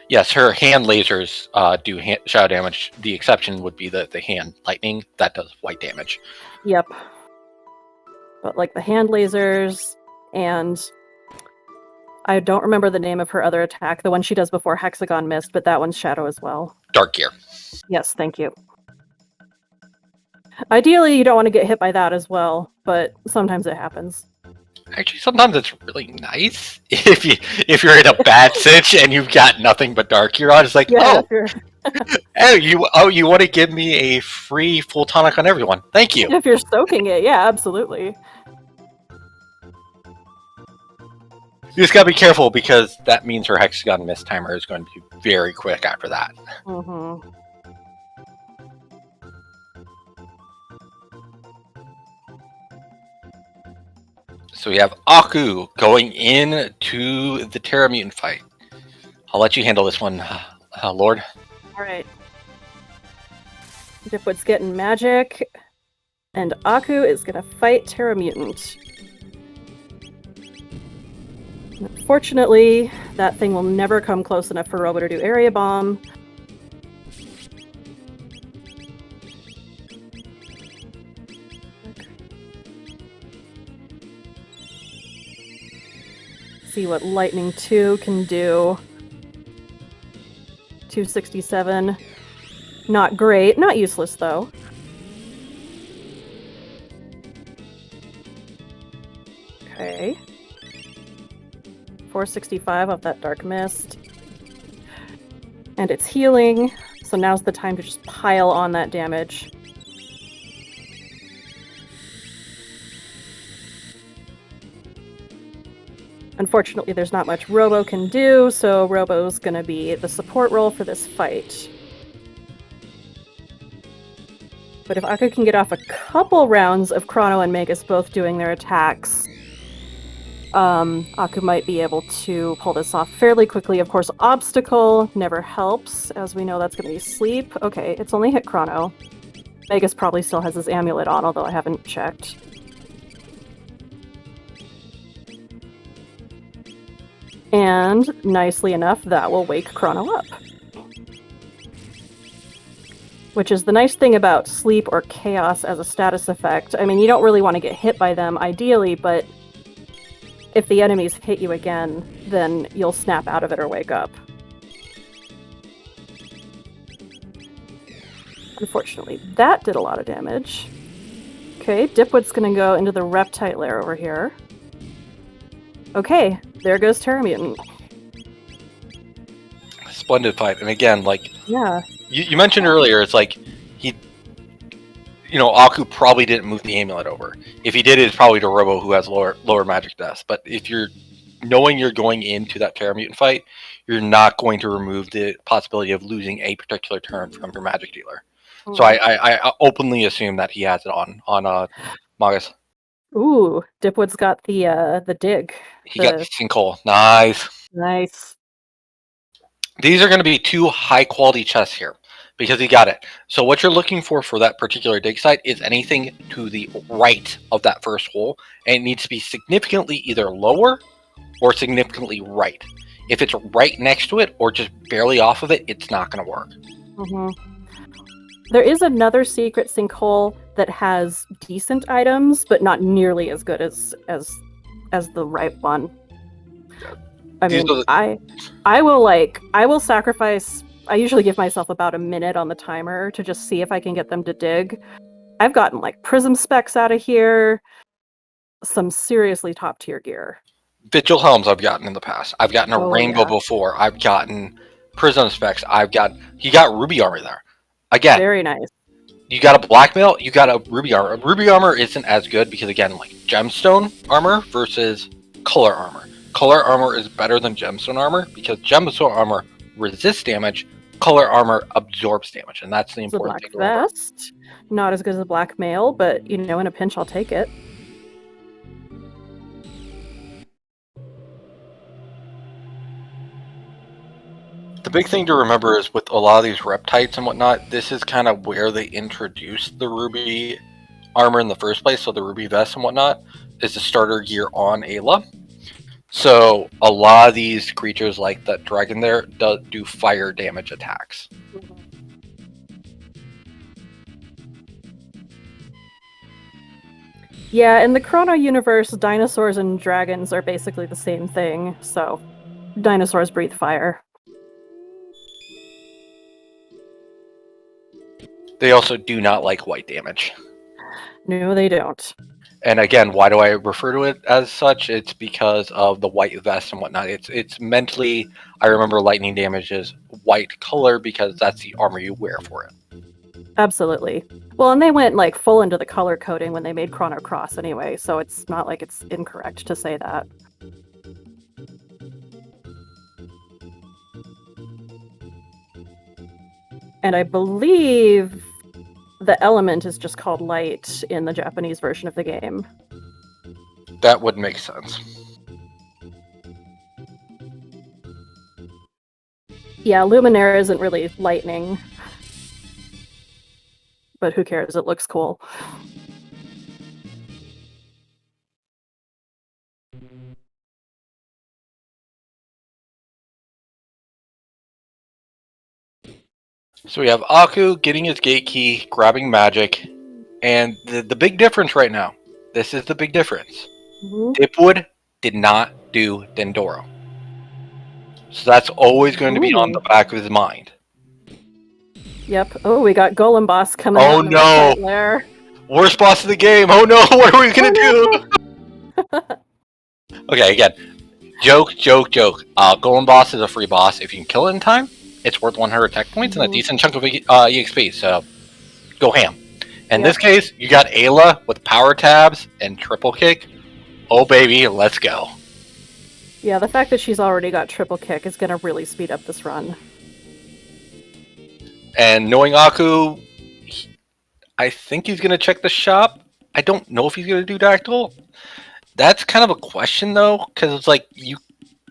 Yes, her hand lasers do shadow damage. The exception would be the hand lightning. That does white damage. Yep. But, like, the hand lasers, and I don't remember the name of her other attack, the one she does before Hexagon Mist, but that one's shadow as well. Dark Gear. Yes, thank you. Ideally, you don't want to get hit by that as well, but sometimes it happens. Actually, sometimes it's really nice if you're in a bad sitch and you've got nothing but Dark Gear on. It's like, yeah, you want to give me a free full tonic on everyone? Thank you. If you're soaking it, yeah, absolutely. You just gotta be careful because that means her Hexagon Mist timer is going to be very quick after that. So we have Aku going into the Terra Mutant fight. I'll let you handle this one, Lord. Alright. Dipwood's getting magic, and Aku is gonna fight Terra Mutant. Unfortunately, that thing will never come close enough for Robo to do area bomb. See what Lightning 2 can do. 267. Not great. Not useless, though. Okay. 465 off that Dark Mist. And it's healing, so now's the time to just pile on that damage. Unfortunately, there's not much Robo can do, so Robo's gonna be the support role for this fight. But if Aku can get off a couple rounds of Chrono and Magus both doing their attacks, Aku might be able to pull this off fairly quickly. Of course, Obstacle never helps, as we know that's going to be Sleep. Okay, it's only hit Chrono. Magus probably still has his amulet on, although I haven't checked. And, nicely enough, that will wake Chrono up. Which is the nice thing about Sleep or Chaos as a status effect. I mean, you don't really want to get hit by them, ideally, but if the enemies hit you again, then you'll snap out of it or wake up. Unfortunately, that did a lot of damage. Okay, Dipwood's gonna go into the Reptite lair over here. Okay, there goes Terra Mutant. Splendid fight. And again, like, Yeah. you mentioned earlier, it's like Aku probably didn't move the amulet over. If he did, it's probably to Robo, who has lower magic deaths. But if you're knowing you're going into that Terra Mutant fight, you're not going to remove the possibility of losing a particular turn from your magic dealer. So I openly assume that he has it on Magus. Ooh, Dipwood's got the dig. He got Sinkhole. Nice. Nice. These are going to be 2 high-quality chests here, because he got it. So what you're looking for that particular dig site is anything to the right of that first hole, and it needs to be significantly either lower or significantly right. If it's right next to it or just barely off of it, it's not going to work. Mm-hmm. There is another secret sinkhole that has decent items, but not nearly as good as the right one. I mean, I will sacrifice. I usually give myself about a minute on the timer to just see if I can get them to dig. I've gotten like prism specs out of here, some seriously top tier gear. Vigil helms I've gotten in the past. I've gotten a rainbow before. I've gotten prism specs. He got ruby armor there. Again, very nice. You got a blackmail, you got a ruby armor. Ruby armor isn't as good because, again, like gemstone armor versus color armor. Color armor is better than gemstone armor because gemstone armor resists damage, color armor absorbs damage, and that's the important thing to remember. Vest, not as good as a blackmail, but in a pinch I'll take it. The big thing to remember is with a lot of these reptites and whatnot, this is kind of where they introduced the ruby armor in the first place, so the ruby vest and whatnot is the starter gear on Ayla. So a lot of these creatures like that dragon there do fire damage attacks. Yeah, in the Chrono universe, dinosaurs and dragons are basically the same thing, so dinosaurs breathe fire. They also do not like white damage. No, they don't. And again, why do I refer to it as such? It's because of the white vest and whatnot. It's mentally, I remember lightning damage is white color because that's the armor you wear for it. Absolutely. Well, and they went like full into the color coding when they made Chrono Cross anyway, so it's not like it's incorrect to say that. And I believe the element is just called light in the Japanese version of the game. That would make sense. Yeah, Luminaire isn't really lightning. But who cares? It looks cool. So we have Aku getting his gate key, grabbing magic, and the big difference right now. This is the big difference. Mhm. Dipwood did not do Dendoro. So that's always going to be on the Ooh. back of his mind. Yep. Oh, we got Golem Boss coming Oh out in the no! Reptite lair. Worst boss of the game! Oh no! What are we gonna do? Oh, Okay, again, joke. Golem boss is a free boss. If you can kill it in time, it's worth 100 tech points and a Mhm. decent chunk of EXP. So go ham. In this Yep. case, you got Ayla with power tabs and triple kick. Oh baby, let's go. Yeah, the fact that she's already got triple kick is going to really speed up this run. And knowing Aku, I think he's gonna check the shop. I don't know if he's gonna do Dactyl. That's kind of a question though, because it's like you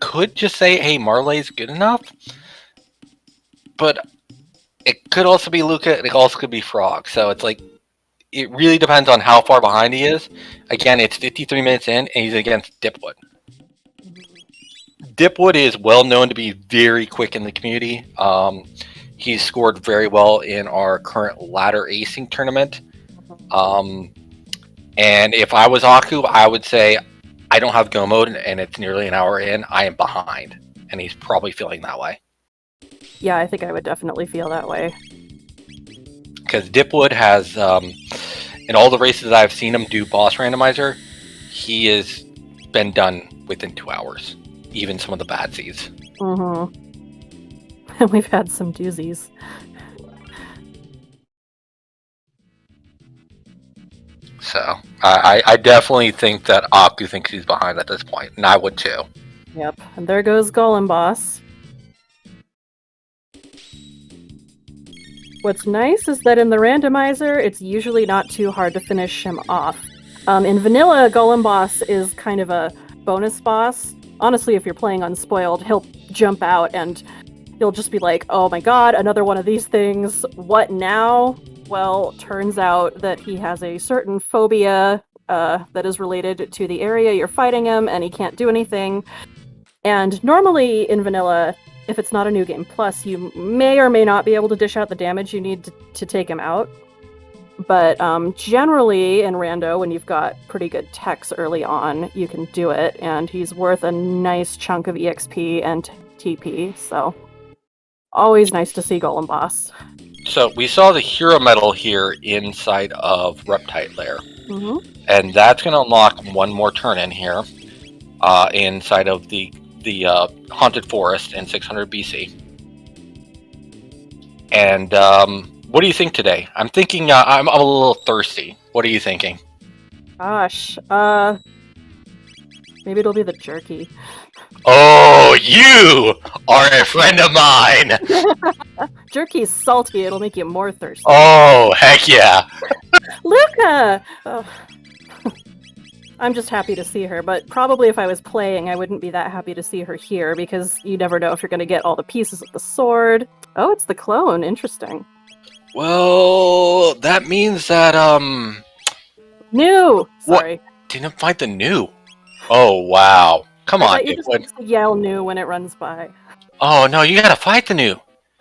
could just say, "Hey, Marley's good enough," but it could also be Luca. It also could be Frog. So it's like it really depends on how far behind he is. Again, it's 53 minutes in, and he's against Dipwood. Dipwood is well known to be very quick in the community. He's scored very well in our current ladder acing tournament. And if I was Aku, I would say I don't have go mode, and it's nearly an hour in. I am behind, and he's probably feeling that way. Yeah, I think I would definitely feel that way. Because Dipwood has, in all the races that I've seen him do boss randomizer, he has been done within 2 hours. Even some of the bad seeds. Mm-hmm. We've had some doozies. So I definitely think that Aku thinks he's behind at this point, and I would too. Yep, and there goes Golem Boss. What's nice is that in the randomizer, it's usually not too hard to finish him off. In vanilla, Golem Boss is kind of a bonus boss. Honestly, if you're playing Unspoiled, he'll jump out and you'll just be like, oh my god, another one of these things. What now? Well, turns out that he has a certain phobia that is related to the area you're fighting him, and he can't do anything. And normally in vanilla, if it's not a new game plus, you may or may not be able to dish out the damage you need to take him out. But generally in rando, when you've got pretty good techs early on, you can do it, and he's worth a nice chunk of EXP and TP, so always nice to see Golem Boss. So we saw the hero medal here inside of Reptite Lair. Mm-hmm. And that's going to unlock one more turn in here inside of the Haunted Forest in 600 BC. And what do you think today? I'm thinking I'm a little thirsty. What are you thinking? Gosh, maybe it'll be the jerky. Oh, you are a friend of mine! Jerky's salty, it'll make you more thirsty. Oh, heck yeah! Luca! Oh. I'm just happy to see her, but probably if I was playing, I wouldn't be that happy to see her here, because you never know if you're going to get all the pieces of the sword. Oh, it's the clone. Interesting. Well, that means that, New! Sorry. What? Didn't find the new. Oh, wow. Come on, you just yell new when it runs by. Oh, no, you gotta fight the new.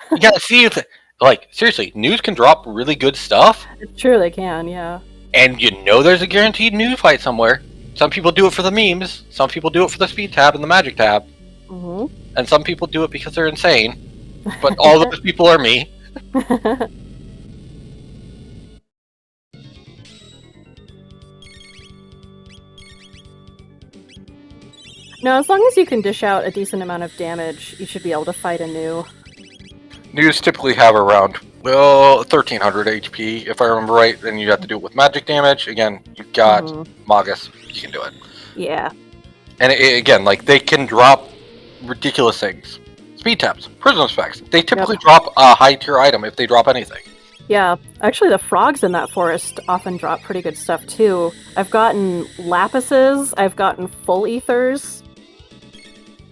You gotta see if, like, seriously, news can drop really good stuff. It's true, they can, yeah. And you know there's a guaranteed new fight somewhere. Some people do it for the memes. Some people do it for the speed tab and the magic tab. Mm-hmm. And some people do it because they're insane. But all those people are me. No, as long as you can dish out a decent amount of damage, you should be able to fight a new. News typically have around, well, 1300 HP, if I remember right. Then you have to do it with magic damage. Again, you've got Magus. You can do it. Yeah. And again, like, they can drop ridiculous things. Speed tabs, prism specs. They typically drop a high tier item if they drop anything. Yeah, actually the frogs in that forest often drop pretty good stuff too. I've gotten lapises, I've gotten full ethers.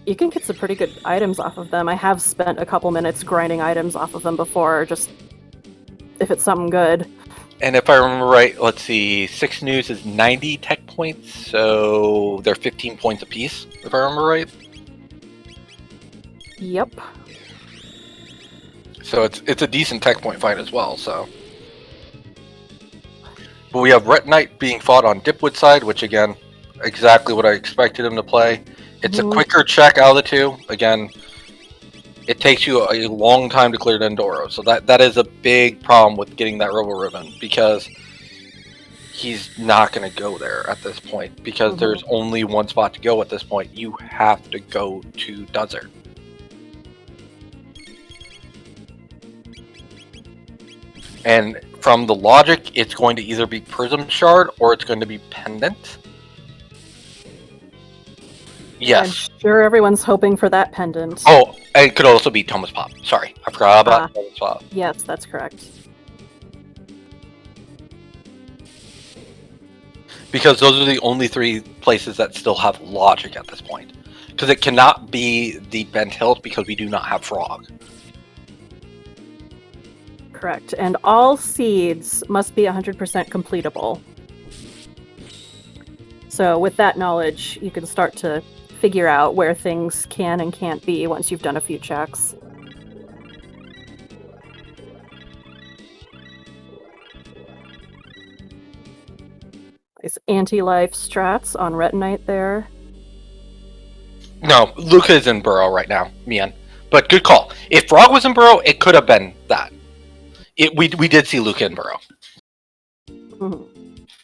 You can get some pretty good items off of them. I have spent a couple minutes grinding items off of them before, just if it's something good. And if I remember right, let's see, 6 news is 90 tech points, so they're 15 points apiece, if I remember right. Yep. So it's a decent tech point fight as well. So, but we have Retinite being fought on Dipwood side, which again, exactly what I expected him to play. It's a quicker check out of the two. Again, it takes you a long time to clear Dendoro, so that is a big problem with getting that Robo Ribbon, because he's not going to go there at this point, because there's only one spot to go at this point. You have to go to Desert. And from the logic, it's going to either be Prism Shard or it's going to be Pendant. Yes. I'm sure everyone's hoping for that pendant. Oh, and it could also be Thomas Pop. Sorry, I forgot about Thomas Pop. Yes, that's correct. Because those are the only three places that still have logic at this point. Because it cannot be the Bent Hills because we do not have Frog. Correct. And all seeds must be 100% completable. So with that knowledge, you can start to figure out where things can and can't be once you've done a few checks. Nice anti-life strats on Retinite there. No, Luca is in Burrow right now, Mian. But good call. If Frog was in Burrow, it could have been that. We did see Luca in Burrow.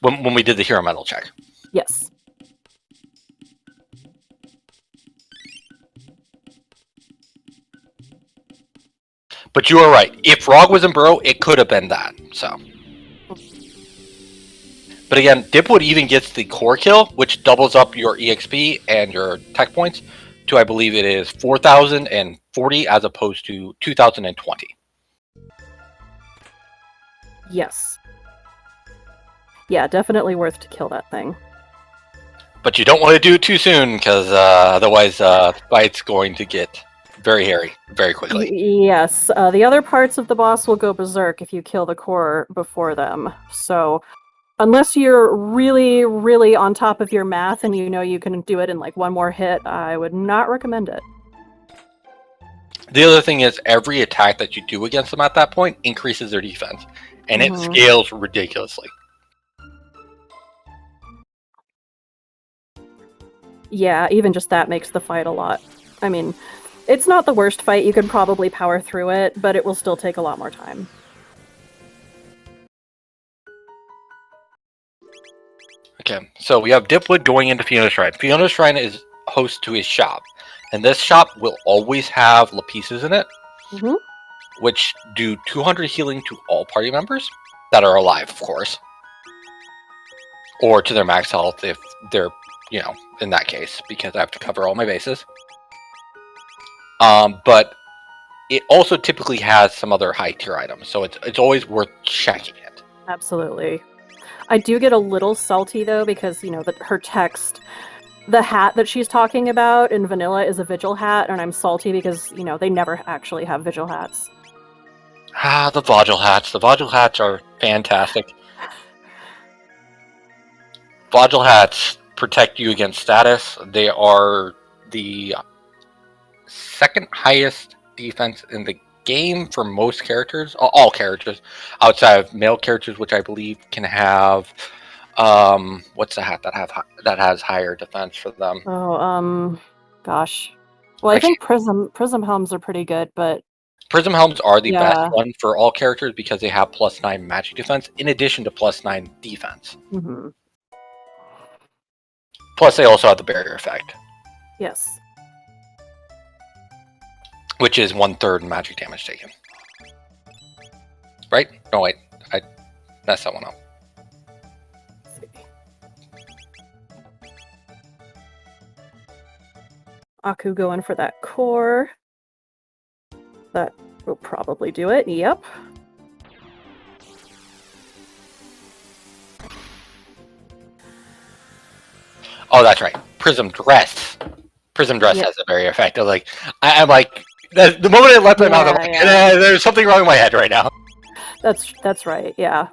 When we did the Hero Metal check. Yes. But you are right. If Frog was in Burrow, it could have been that. So. But again, Dipwood even gets the core kill, which doubles up your EXP and your tech points to, I believe it is 4,040 as opposed to 2,020. Yes. Yeah, definitely worth to kill that thing. But you don't want to do it too soon, because otherwise the fight's going to get very hairy very quickly. Yes, the other parts of the boss will go berserk if you kill the core before them. So unless you're really, really on top of your math and you know you can do it in like one more hit, I would not recommend it. The other thing is every attack that you do against them at that point increases their defense, and it scales ridiculously. Yeah, even just that makes the fight a lot. I mean, it's not the worst fight. You can probably power through it, but it will still take a lot more time. Okay, so we have Dipwood going into Fiona Shrine. Fiona Shrine is host to his shop, and this shop will always have Lapices in it, which do 200 healing to all party members that are alive, of course, or to their max health if they're, you know, in that case, because I have to cover all my bases. But it also typically has some other high tier items, so it's always worth checking it. Absolutely. I do get a little salty though, because, you know, her text, the hat that she's talking about in vanilla is a vigil hat, and I'm salty because, you know, they never actually have vigil hats. The Vigil hats. The Vigil hats are fantastic. Vigil hats protect you against status. They are the second highest defense in the game for most characters, all characters, outside of male characters, which I believe can have, what's the hat that has higher defense for them? Oh, gosh. Well, I think Prism Helms are pretty good, but Prism Helms are the best one for all characters because they have +9 magic defense in addition to +9 defense. Plus, they also have the barrier effect. Yes. Which is 1/3 magic damage taken. Right? No, wait. I messed that one up. Aku going for that core. That will probably do it. Yep. Oh, that's right. Prism Dress. Prism Dress has a barrier effect. I'm like, the moment it left my mouth, I'm like, there's something wrong with my head right now. That's right. Yeah.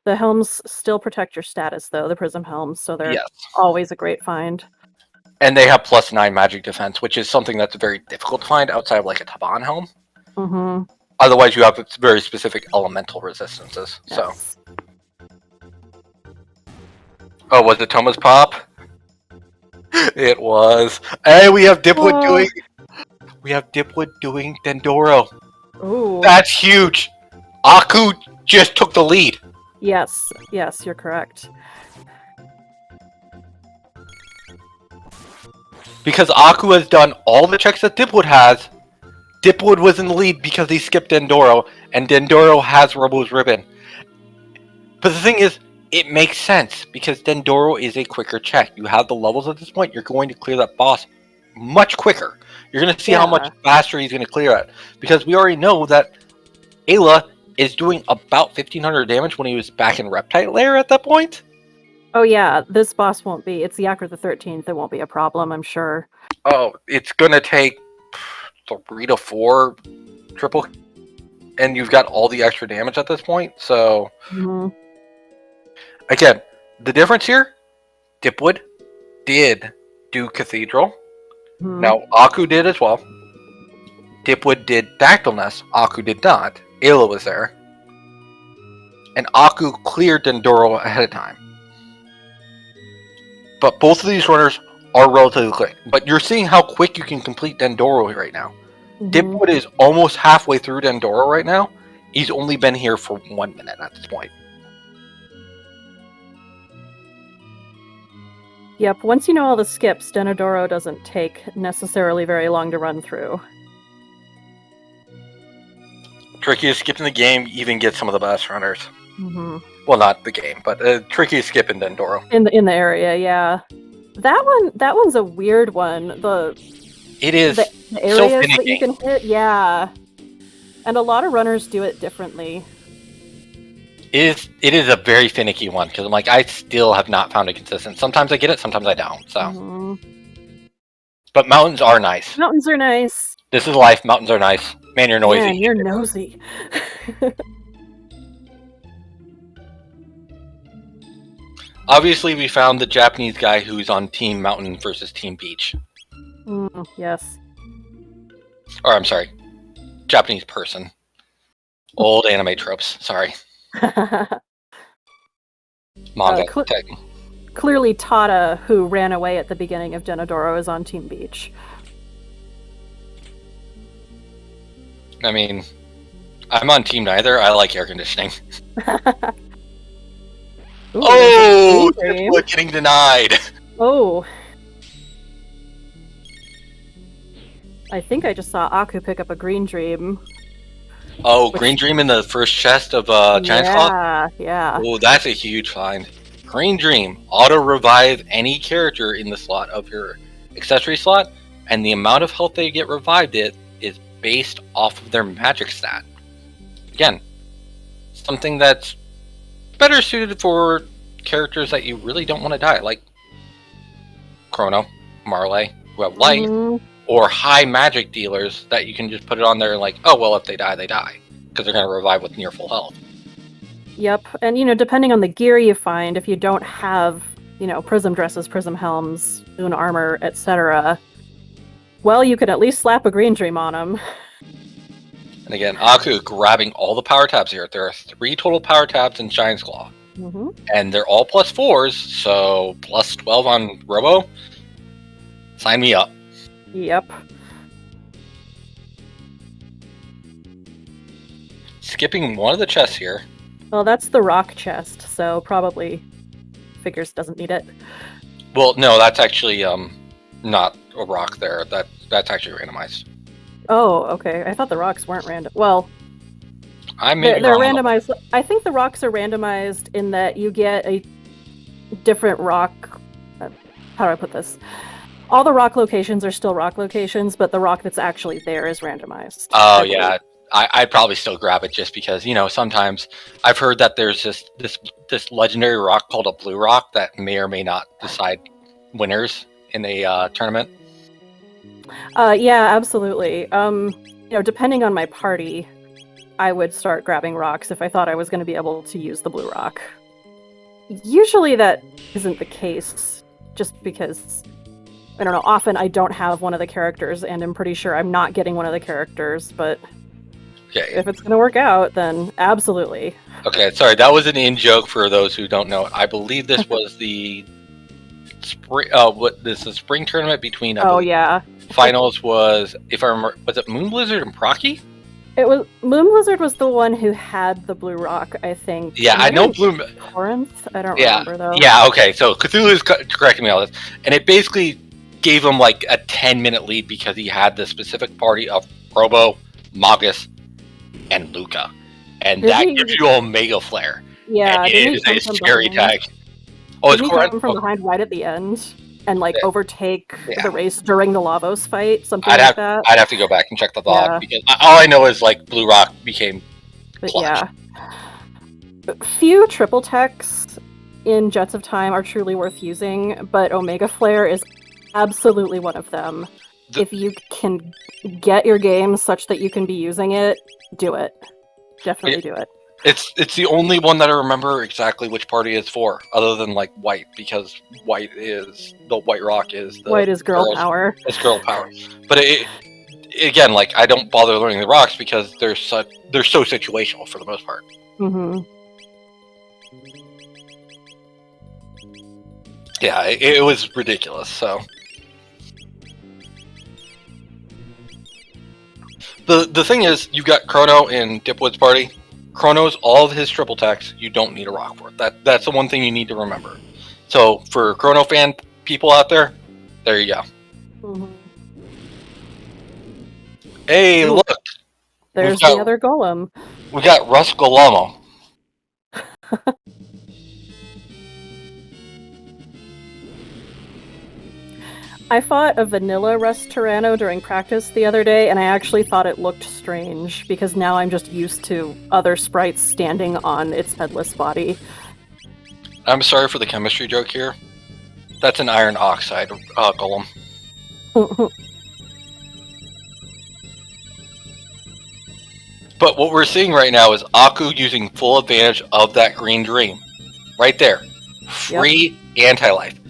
The helms still protect your status, though, the Prism helms, so they're always a great find. And they have +9 magic defense, which is something that's very difficult to find outside of like a Taban helm. Mm-hmm. Otherwise, you have very specific elemental resistances. Yes. So. Oh, was it Thomas Pop? It was. Hey, we have Dipwood doing. We have Dipwood doing Dendoro. Ooh. That's huge. Aku just took the lead. Yes, you're correct. Because Aku has done all the checks that Dipwood has. Dipwood was in the lead because he skipped Dendoro, and Dendoro has Robo's Ribbon. But the thing is, it makes sense because Dendoro is a quicker check. You have the levels at this point, you're going to clear that boss much quicker. You're going to see how much faster he's going to clear it. Because we already know that Ayla is doing about 1500 damage when he was back in Reptile Lair at that point. Oh yeah, this boss won't be. It's the Yakra the 13th. It won't be a problem, I'm sure. Oh, it's going to take 3 to 4 triple, and you've got all the extra damage at this point. So, again, the difference here, Dipwood did do Cathedral. Now, Aku did as well. Dipwood did Dactylness. Aku did not. Ayla was there. And Aku cleared Dendoro ahead of time. But both of these runners are relatively quick. But you're seeing how quick you can complete Dendoro right now. Dipwood is almost halfway through Dendoro right now. He's only been here for 1 minute at this point. Yep, once you know all the skips, Dendoro doesn't take necessarily very long to run through. Trickiest skip in the game, even gets some of the best runners. Well, not the game, but trickiest skip in Dendoro. In the area, yeah. That one's a weird one. It is the areas so finicky. that you can hit, yeah. And a lot of runners do it differently. It is a very finicky one because I'm like, I still have not found it consistent. Sometimes I get it, sometimes I don't. So, but mountains are nice. Mountains are nice. This is life. Mountains are nice. Man, you're noisy. Man, you're nosy. Obviously, we found the Japanese guy who's on Team Mountain versus Team Beach. Yes. Or, I'm sorry, Japanese person. Old anime tropes. Sorry. Manga. Clearly, Tada, who ran away at the beginning of Dendoro, is on Team Beach. I mean, I'm on Team Neither. I like air conditioning. Ooh, oh, Dipwood getting denied. Oh. I think I just saw Aku pick up a green dream. Oh, Green Dream in the first chest of Giant Slot? Yeah. Oh, that's a huge find. Green Dream, auto-revive any character in the slot of your accessory slot, and the amount of health they get revived is based off of their magic stat. Again, something that's better suited for characters that you really don't want to die, like Chrono, Marley, who have life, or high magic dealers that you can just put it on there like, oh, well, if they die, they die. Because they're going to revive with near full health. Yep, and depending on the gear you find, if you don't have, prism dresses, prism helms, moon armor, etc., well, you could at least slap a green dream on them. And again, Aku grabbing all the power tabs here. There are 3 total power tabs in Giant's Claw. And they're all +4s, so +12 on Robo. Sign me up. Yep. Skipping one of the chests here. Well, that's the rock chest, so probably Figures doesn't need it. Well, no, that's actually not a rock there. That's actually randomized. Oh, okay. I thought the rocks weren't random. Well, they're randomized. I think the rocks are randomized in that you get a different rock. How do I put this? All the rock locations are still rock locations, but the rock that's actually there is randomized. Oh, yeah. I'd probably still grab it just because, sometimes I've heard that there's this legendary rock called a blue rock that may or may not decide winners in a tournament. Yeah, absolutely. Depending on my party, I would start grabbing rocks if I thought I was going to be able to use the blue rock. Usually that isn't the case, just because I don't know, often I don't have one of the characters, and I'm pretty sure I'm not getting one of the characters, but Okay. if it's gonna work out, then absolutely. Okay, sorry, that was an in-joke for those who don't know. I believe this was the spring. This is spring tournament between. I believe, yeah. finals was, if I remember, was it Moon Blizzard and Procky? It was Moon Blizzard was the one who had the blue rock, I think. Yeah, I know Blue. Corinth? I don't Yeah, remember though. yeah. Okay, so Cthulhu is correcting me on this, and it basically gave him like a 10-minute lead because he had the specific party of Probo, Magus, and Luca, and that gives you Omega Flare. Yeah, and it is a scary tag. Oh, didn't he come from behind right at the end and like overtake the race during the Lavos fight? Something like that. I'd have to go back and check the log because all I know is like Blue Rock became clutch. Few triple techs in Jets of Time are truly worth using, but Omega Flare is absolutely one of them. If you can get your game such that you can be using it, do it. Definitely do it. It's the only one that I remember exactly which party it's for, other than like white, because white is the White Rock is the white is girl power. It's girl power. But again, like I don't bother learning the rocks because they're so situational for the most part. Mm-hmm. Yeah, it was ridiculous. So the thing is, you've got Chrono in Dipwood's party. Chrono's all of his triple techs. You don't need a rock for it. That's the one thing you need to remember. So for Chrono fan people out there you go. Mm-hmm. Hey, look! There's the other golem. We got Russ Golemo. I fought a vanilla Rust Tyranno during practice the other day, and I actually thought it looked strange, because now I'm just used to other sprites standing on its headless body. I'm sorry for the chemistry joke here. That's an iron oxide golem. But what we're seeing right now is Aku using full advantage of that green dream. Right there. Free anti-life.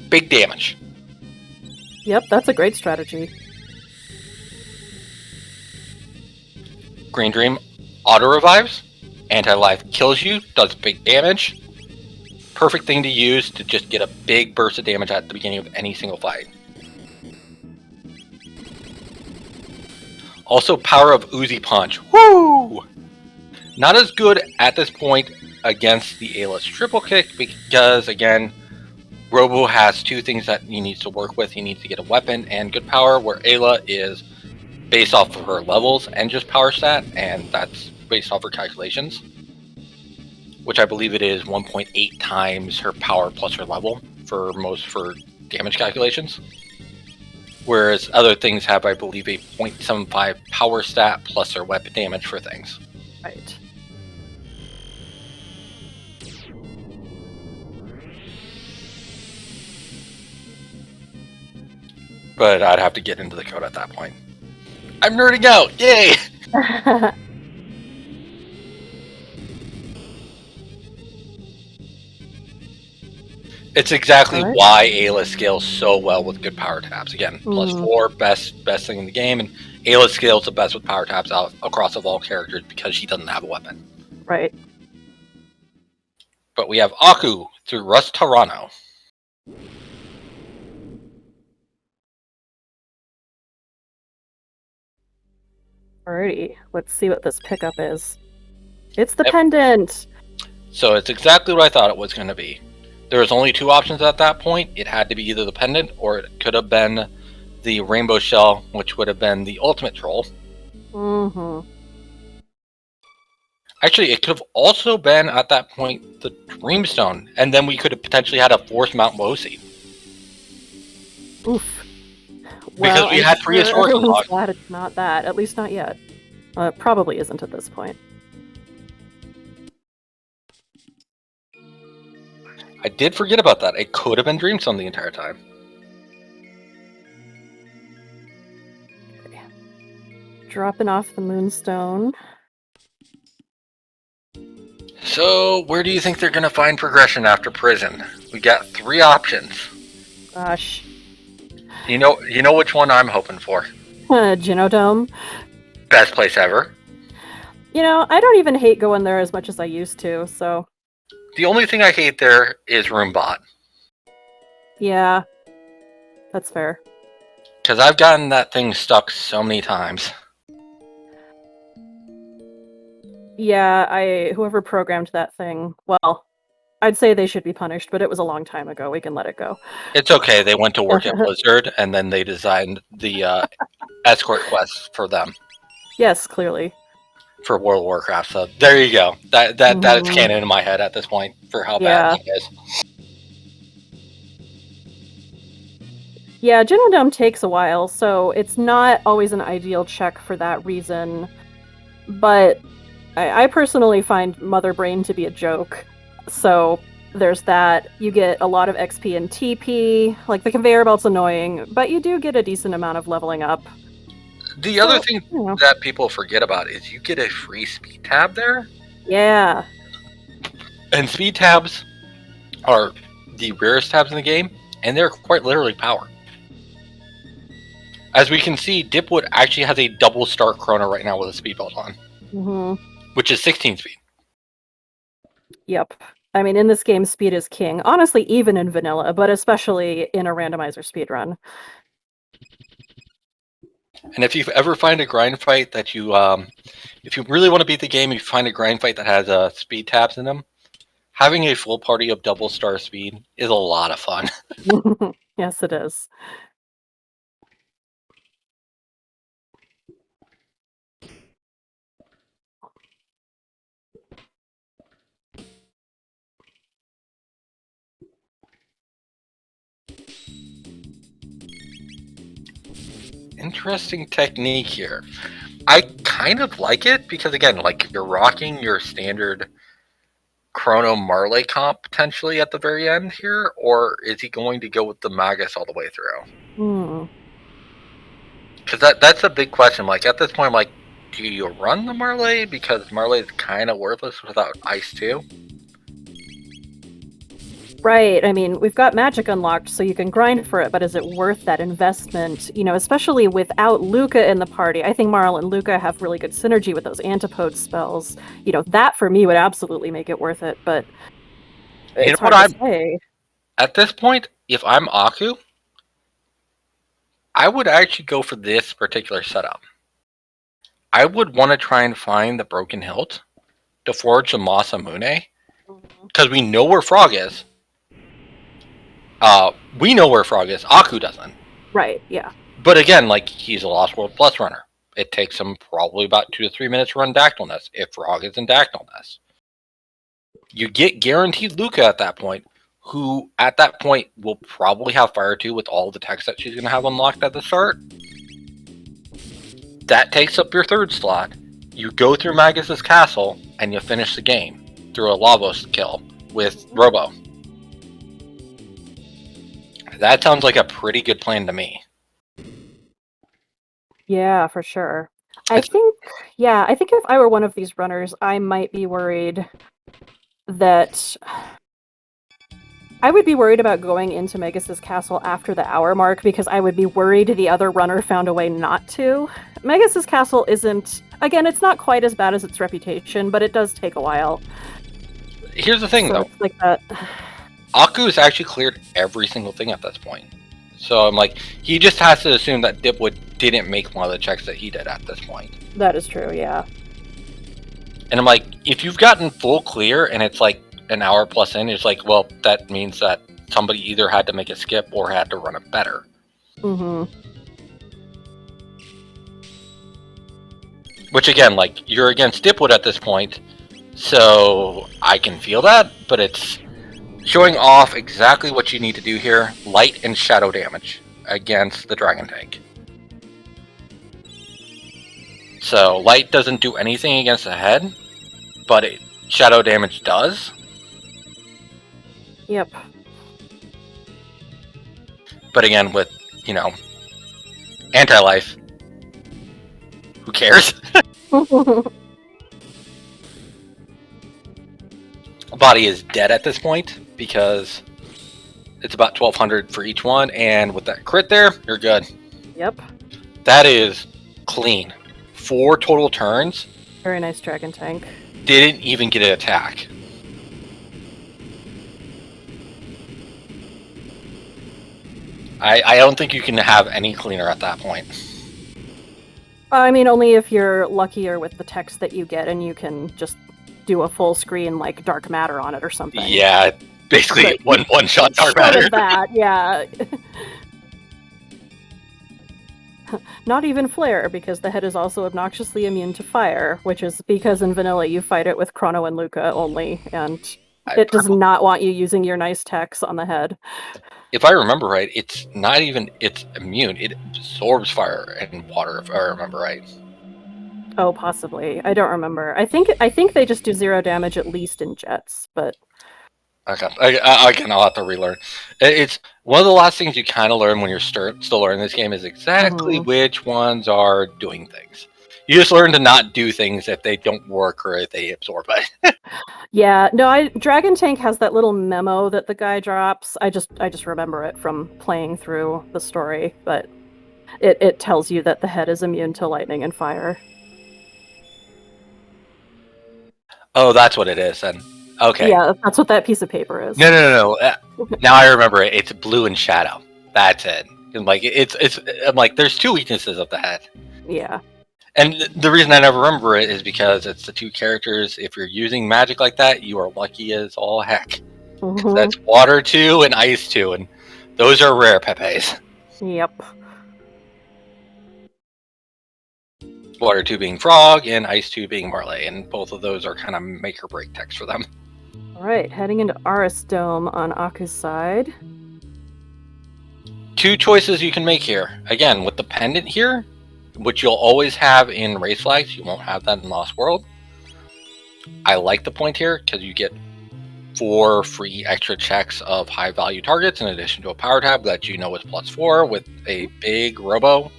Big damage. Yep, that's a great strategy. Green Dream auto revives, anti-life kills you, does big damage. Perfect thing to use to just get a big burst of damage at the beginning of any single fight. Also, power of Uzi Punch. Woo! Not as good at this point against the Ayla's triple kick because, again, Robo has two things that he needs to work with. He needs to get a weapon and good power, where Ayla is based off of her levels and just power stat, and that's based off her calculations, which I believe it is 1.8 times her power plus her level for damage calculations. Whereas other things have, I believe, a 0.75 power stat plus their weapon damage for things. Right. But I'd have to get into the code at that point. I'm nerding out! Yay! It's exactly why Ayla scales so well with good power taps. Again, +4, best thing in the game, and Ayla scales the best with power taps across of all characters because she doesn't have a weapon. Right. But we have Aku through Rust Tyranno. Alrighty, let's see what this pickup is. It's the pendant! So it's exactly what I thought it was going to be. There was only two options at that point. It had to be either the pendant or it could have been the rainbow shell, which would have been the ultimate troll. Mm-hmm. Actually, it could have also been at that point the Dreamstone, and then we could have potentially had a Force Mount Wosi. Oof. Because we had prehistoric logs. Glad it's not that. At least not yet. It probably isn't at this point. I did forget about that. It could have been Dreamstone the entire time. Okay. Dropping off the Moonstone. So, where do you think they're going to find progression after prison? We got three options. Gosh. You know which one I'm hoping for. Genodome. Best place ever. I don't even hate going there as much as I used to, so... The only thing I hate there is Roombot. Yeah. That's fair. Because I've gotten that thing stuck so many times. Yeah, whoever programmed that thing, well, I'd say they should be punished, but it was a long time ago. We can let it go. It's okay. They went to work at Blizzard, and then they designed the escort quests for them. Yes, clearly. For World of Warcraft. So there you go. That is canon in my head at this point for how bad it is. Yeah, Genodome takes a while, so it's not always an ideal check for that reason. But I personally find Mother Brain to be a joke. So there's that. You get a lot of XP and TP. Like, the conveyor belt's annoying, but you do get a decent amount of leveling up. The other thing that people forget about is you get a free speed tab there. Yeah. And speed tabs are the rarest tabs in the game, and they're quite literally power. As we can see, Dipwood actually has a double start chrono right now with a speed belt on. Which is 16 speed. Yep. I mean, in this game, speed is king. Honestly, even in vanilla, but especially in a randomizer speedrun. And if you ever find a grind fight that you, if you really want to beat the game, you find a grind fight that has speed tabs in them, having a full party of double star speed is a lot of fun. Yes, it is. Interesting technique here. I kind of like it because, again, like, you're rocking your standard Chrono Marley comp potentially at the very end here, or is he going to go with the Magus all the way through? Because that's a big question. Like, at this point, like, do you run the Marley because Marley is kind of worthless without Ice too? Right. I mean, we've got magic unlocked, so you can grind for it, but is it worth that investment? Especially without Luca in the party. I think Marl and Luca have really good synergy with those antipode spells. That for me would absolutely make it worth it, but it's hard to say. At this point, if I'm Aku, I would actually go for this particular setup. I would want to try and find the Broken Hilt to forge the Masamune, because we know where Frog is. We know where Frog is. Aku doesn't. Right, yeah. But again, like, he's a Lost World Plus runner. It takes him probably about 2 to 3 minutes to run Dactyl Nest if Frog is in Dactyl Nest. You get guaranteed Luca at that point, who at that point will probably have Fire 2 with all the techs that she's going to have unlocked at the start. That takes up your third slot. You go through Magus's castle, and you finish the game through a Lavos kill with Robo. That sounds like a pretty good plan to me. Yeah, for sure. I think if I were one of these runners, I might be worried that... I would be worried about going into Magus's castle after the hour mark, because I would be worried the other runner found a way not to. Magus's castle isn't... Again, it's not quite as bad as its reputation, but it does take a while. Here's the thing, though. It's like that. Aku's actually cleared every single thing at this point. So I'm like, he just has to assume that Dipwood didn't make one of the checks that he did at this point. That is true, yeah. And I'm like, if you've gotten full clear and it's like an hour plus in, it's like, well, that means that somebody either had to make a skip or had to run it better. Which, again, like, you're against Dipwood at this point, so I can feel that, but it's showing off exactly what you need to do here: light and shadow damage against the Dragon Tank. So light doesn't do anything against the head, but shadow damage does. Yep. But again, with, anti-life, who cares? Body is dead at this point because It's about 1,200 for each one, and with that crit there, you're good. Yep. That is clean. 4 total turns. Very nice dragon tank. Didn't even get an attack. I don't think you can have any cleaner at that point. I mean, only if you're luckier with the text that you get and you can just do a full screen like dark matter on it or something. Yeah, basically one shot dark matter. Of that, yeah. Not even flare, because the head is also obnoxiously immune to fire, which is because in vanilla you fight it with Chrono and Luca only, and it does not want you using your nice techs on the head. If I remember right, it's not even it's immune. It absorbs fire and water, if I remember right. Oh, possibly. I don't remember. I think they just do 0 damage at least in jets, but okay. Again, I'll have to relearn. It's one of the last things you kind of learn when you're still learning this game is exactly which ones are doing things. You just learn to not do things if they don't work or if they absorb it. Yeah, no, Dragon Tank has that little memo that the guy drops. I just remember it from playing through the story, but it tells you that the head is immune to lightning and fire. Oh, that's what it is then. Okay. Yeah, that's what that piece of paper is. No. Now I remember it. It's blue and shadow. That's it. And like I'm like, there's 2 weaknesses of the head. Yeah. And the reason I never remember it is because it's the 2 characters. If you're using magic like that, you are lucky as all heck. That's water 2 and ice 2, and those are rare Pepes. Yep. Water 2 being Frog, and ice 2 being Marley, and both of those are kind of make or break text for them. Alright, heading into Aris Dome on Aku's side. 2 choices you can make here. Again, with the pendant here, which you'll always have in race flags, you won't have that in Lost World. I like the point here because you get 4 free extra checks of high value targets in addition to a power tab that you know is +4 with a big robo.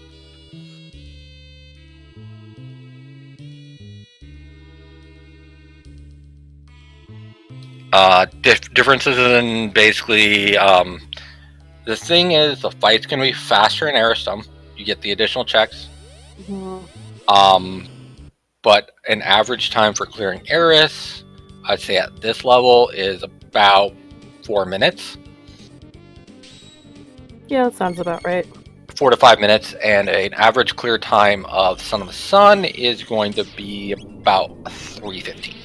Differences in basically the thing is the fight's gonna be faster in Aristom. You get the additional checks. But an average time for clearing Eris, I'd say at this level, is about 4 minutes. Yeah, that sounds about right. 4 to 5 minutes, and an average clear time of Son of the Sun is going to be about 3:15.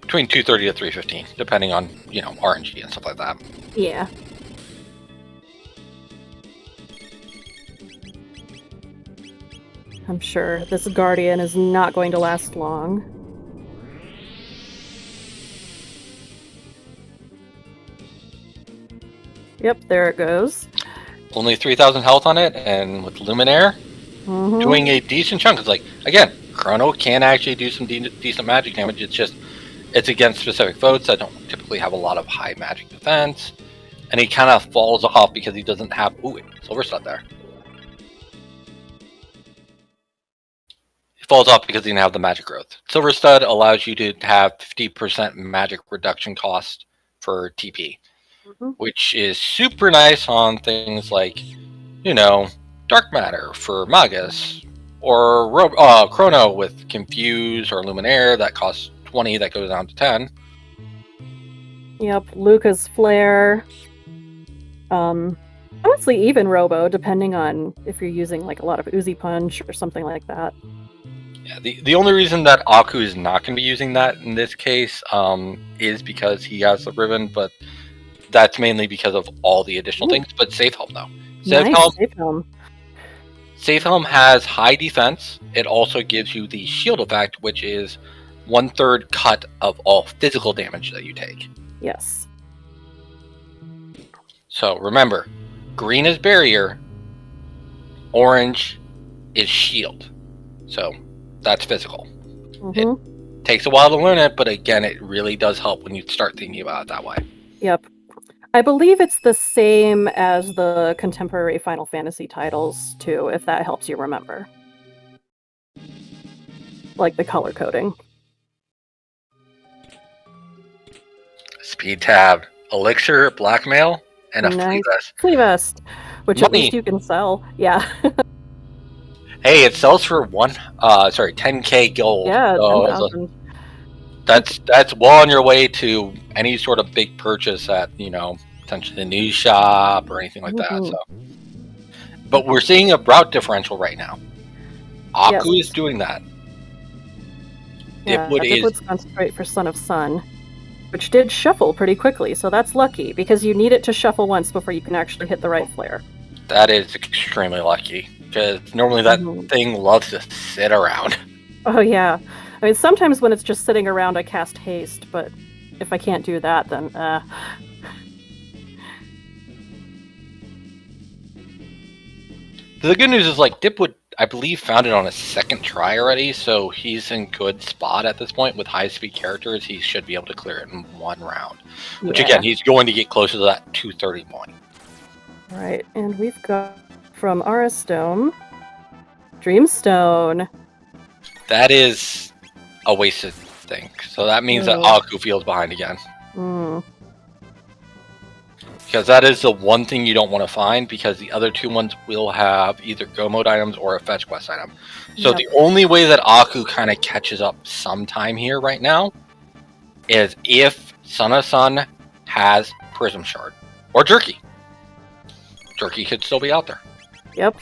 Between 2:30 to 3:15, depending on, RNG and stuff like that. Yeah. I'm sure this Guardian is not going to last long. Yep, there it goes. Only 3,000 health on it, and with Luminaire, doing a decent chunk. It's like, again, Chrono can actually do some decent magic damage. It's against specific foes that don't typically have a lot of high magic defense, and he kind of falls off because he doesn't have Silver Stud there. He falls off because he didn't have the magic growth. Silver Stud allows you to have 50% magic reduction cost for TP, which is super nice on things like, Dark Matter for Magus, or Chrono with Confuse or Luminaire that costs 20 that goes down to 10. Yep, Luca's Flare. Honestly, even Robo, depending on if you're using like a lot of Uzi Punch or something like that. Yeah, the only reason that Aku is not going to be using that in this case is because he has the ribbon, but that's mainly because of all the additional things. But Safe Helm, though. Safe Helm has high defense. It also gives you the shield effect, which is 1/3 cut of all physical damage that you take. Yes. So remember, green is barrier, orange is shield. So that's physical. It takes a while to learn it, but again, it really does help when you start thinking about it that way. Yep. I believe it's the same as the contemporary Final Fantasy titles, too, if that helps you remember. Like the color coding. Speed tab, elixir, blackmail, and a flea vest. Flea vest, which Money. at least you can sell. Yeah. Hey, it sells for 10k gold. Yeah, so 10,000. that's well on your way to any sort of big purchase at potentially the news shop or anything like that. So, but we're seeing a route differential right now. Aku is doing that. Yeah, Dipwood's gone straight for Son of Sun, which did shuffle pretty quickly, so that's lucky, because you need it to shuffle once before you can actually hit the right flare. That is extremely lucky, because normally that thing loves to sit around. Oh yeah. I mean, sometimes when it's just sitting around, I cast haste, but if I can't do that, then The good news is, like, Dipwood, I believe, found it on his second try already, so he's in good spot at this point. With high-speed characters, he should be able to clear it in one round. Which, again, he's going to get closer to that 230 point. All right, and we've got from Arisdome, Dreamstone. That is a wasted thing. So that means that Aku feels behind again. Because that is the one thing you don't want to find, because the other two ones will have either go mode items or a fetch quest item. So the only way that Aku kind of catches up sometime here right now is if Son of Sun has Prism Shard. Or Jerky. Jerky could still be out there. Yep.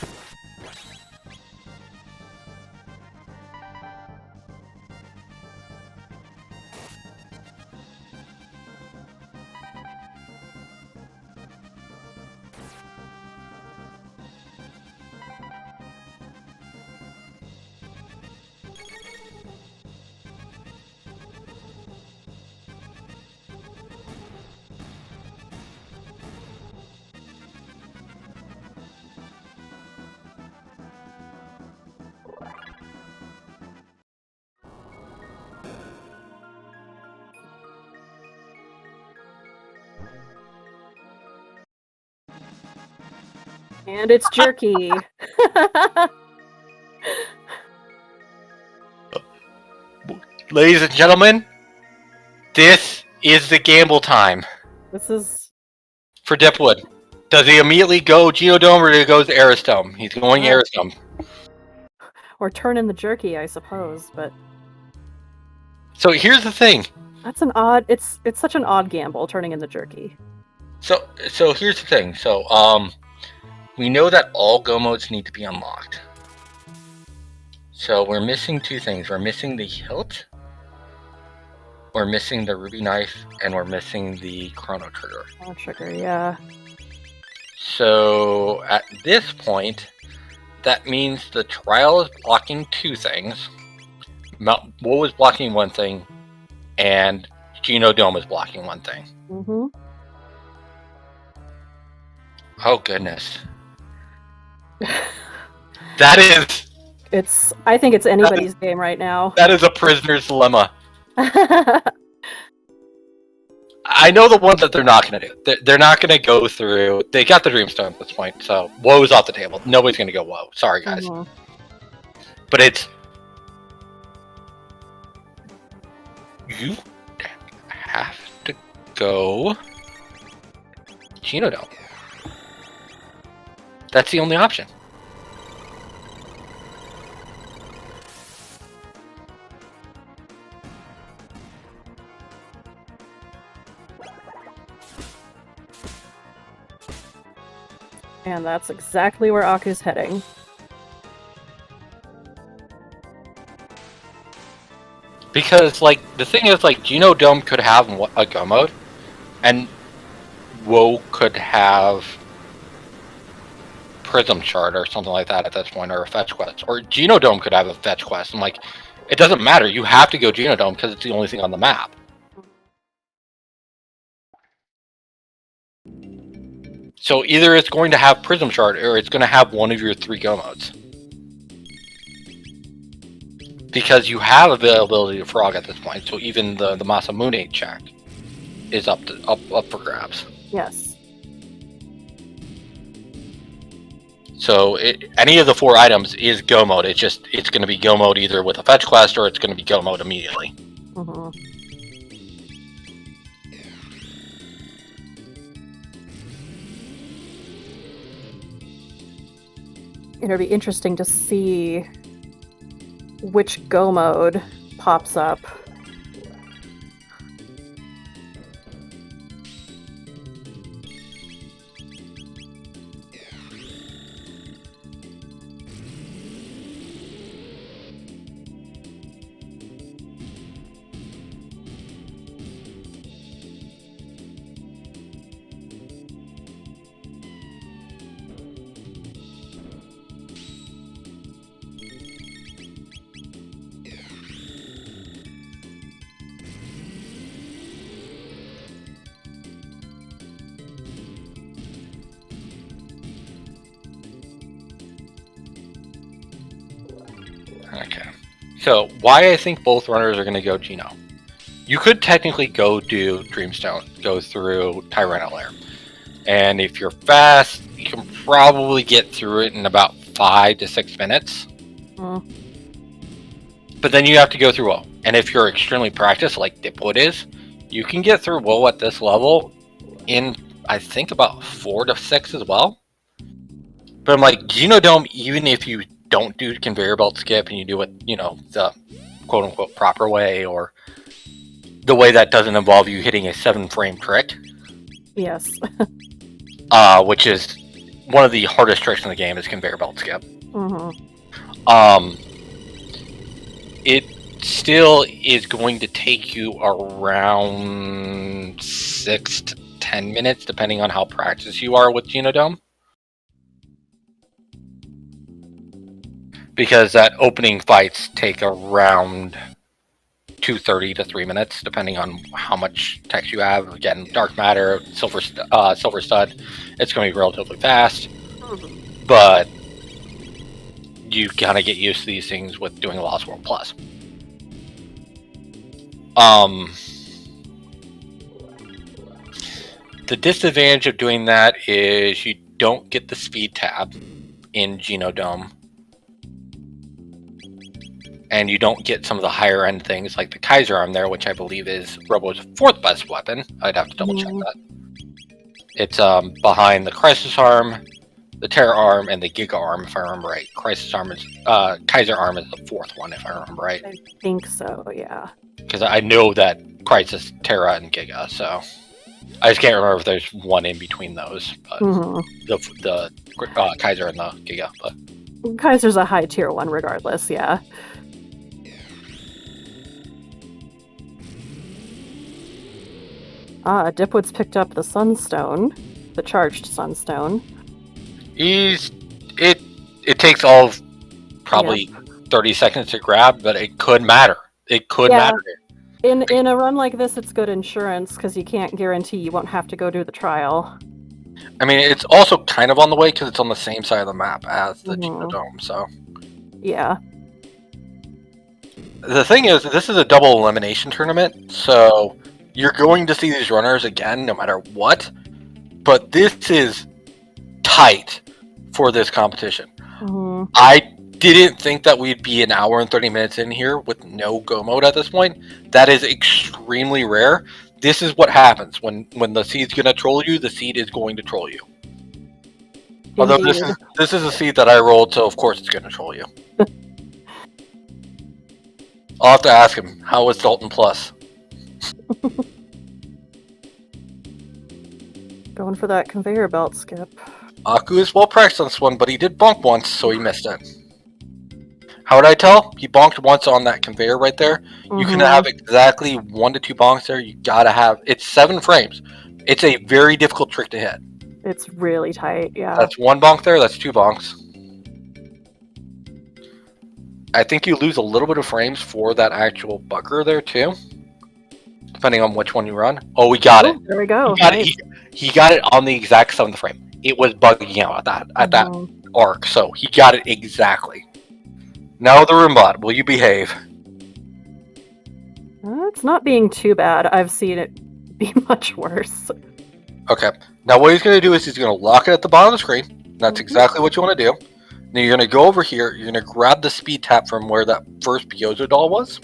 And it's Jerky. Ladies and gentlemen, this is the gamble time. This is... For Dipwood. Does he immediately go Genodome or does he go to Aristome? He's going Aristome. Or turn in the Jerky, I suppose, but... So here's the thing. That's an odd... It's such an odd gamble, turning in the Jerky. So here's the thing. So, we know that all go modes need to be unlocked. So we're missing two things. We're missing the hilt, we're missing the ruby knife, and we're missing the Chrono Trigger. Chrono Trigger, yeah. So at this point, that means the trial is blocking two things. Mount Woe is blocking one thing, and Genodome is blocking one thing. Oh goodness. That is... I think it's anybody's game right now. That is a prisoner's dilemma. I know the one that they're not going to do. They're not going to go through... They got the Dreamstone at this point, so Woe's off the table. Nobody's going to go Woe. Sorry, guys. But it's... You have to go Genodome. That's the only option. And that's exactly where Aku's heading. Because, like, the thing is, like, Genodome could have a go mode, and Woe could have Prism Shard or something like that at this point, or a fetch quest. Or Genodome could have a fetch quest. I'm like, it doesn't matter. You have to go Genodome because it's the only thing on the map. So either it's going to have Prism Shard or it's going to have one of your three go modes. Because you have availability to frog at this point, so even the Masamune check is up for grabs. Yes. So any of the 4 items is go mode. It's going to be go mode either with a fetch quest or it's going to be go mode immediately. Mm-hmm. It'll be interesting to see which go mode pops up. Okay. So why I think both runners are going to go Geno. You could technically go do Dreamstone, go through Time Randomizer. And if you're fast, you can probably get through it in about 5 to 6 minutes. Mm. But then you have to go through WoW. And if you're extremely practiced, like Dipwood is, you can get through WoW at this level in, I think, about 4 to 6 as well. But I'm like, Genodome, even if you don't do conveyor belt skip and you do it, the quote-unquote proper way, or the way that doesn't involve you hitting a 7-frame trick. Yes. Which is one of the hardest tricks in the game is conveyor belt skip. Mm-hmm. It still is going to take you around 6 to 10 minutes, depending on how practiced you are with Genodome. Because that opening fights take around 2:30 to 3 minutes, depending on how much text you have. Again, Dark Matter, Silver Stud, it's going to be relatively fast. Mm-hmm. But you kind of get used to these things with doing Lost World Plus. The disadvantage of doing that is you don't get the speed tab in Genodome. And you don't get some of the higher end things like the Kaiser Arm there, which I believe is Robo's 4th best weapon. I'd have to double check that. It's behind the Crisis Arm, the Terror Arm, and the Giga Arm, if I remember right. Kaiser Arm is the 4th one, if I remember right. I think so, yeah. Because I know that Crisis, Terra, and Giga, so I just can't remember if there's one in between those. But the Kaiser and the Giga. But Kaiser's a high tier one, regardless. Yeah. Dipwood's picked up the Sunstone, the charged Sunstone. It takes all of probably 30 seconds to grab, but it could matter. It could matter. In a run like this, it's good insurance because you can't guarantee you won't have to go do the trial. I mean, it's also kind of on the way because it's on the same side of the map as the Genodome, so. Yeah. The thing is, this is a double elimination tournament, so you're going to see these runners again no matter what, but this is tight for this competition. Mm-hmm. I didn't think that we'd be an hour and 30 minutes in here with no go mode at this point. That is extremely rare. This is what happens when the seed's going to troll you. The seed is going to troll you. Indeed. Although this is a seed that I rolled, so of course it's going to troll you. I'll have to ask him, how was Dalton Plus? Going for that conveyor belt skip. Aku is well practiced on this one, but he did bonk once, so he missed it. How would I tell? He bonked once on that conveyor right there. Mm-hmm. You can have exactly 1 to 2 bonks there. You gotta have... It's 7 frames. It's a very difficult trick to hit. It's really tight, yeah. That's 1 bonk there. That's 2 bonks. I think you lose a little bit of frames for that actual bugger there, too. Depending on which one you run. Oh, we got it. There we go. He got it on the exact 7th frame. It was bugging out at that arc, so he got it exactly. Now the Roombot, will you behave? It's not being too bad. I've seen it be much worse. Okay. Now what he's going to do is he's going to lock it at the bottom of the screen. That's exactly what you want to do. Now you're going to go over here. You're going to grab the speed tap from where that first Piezo doll was.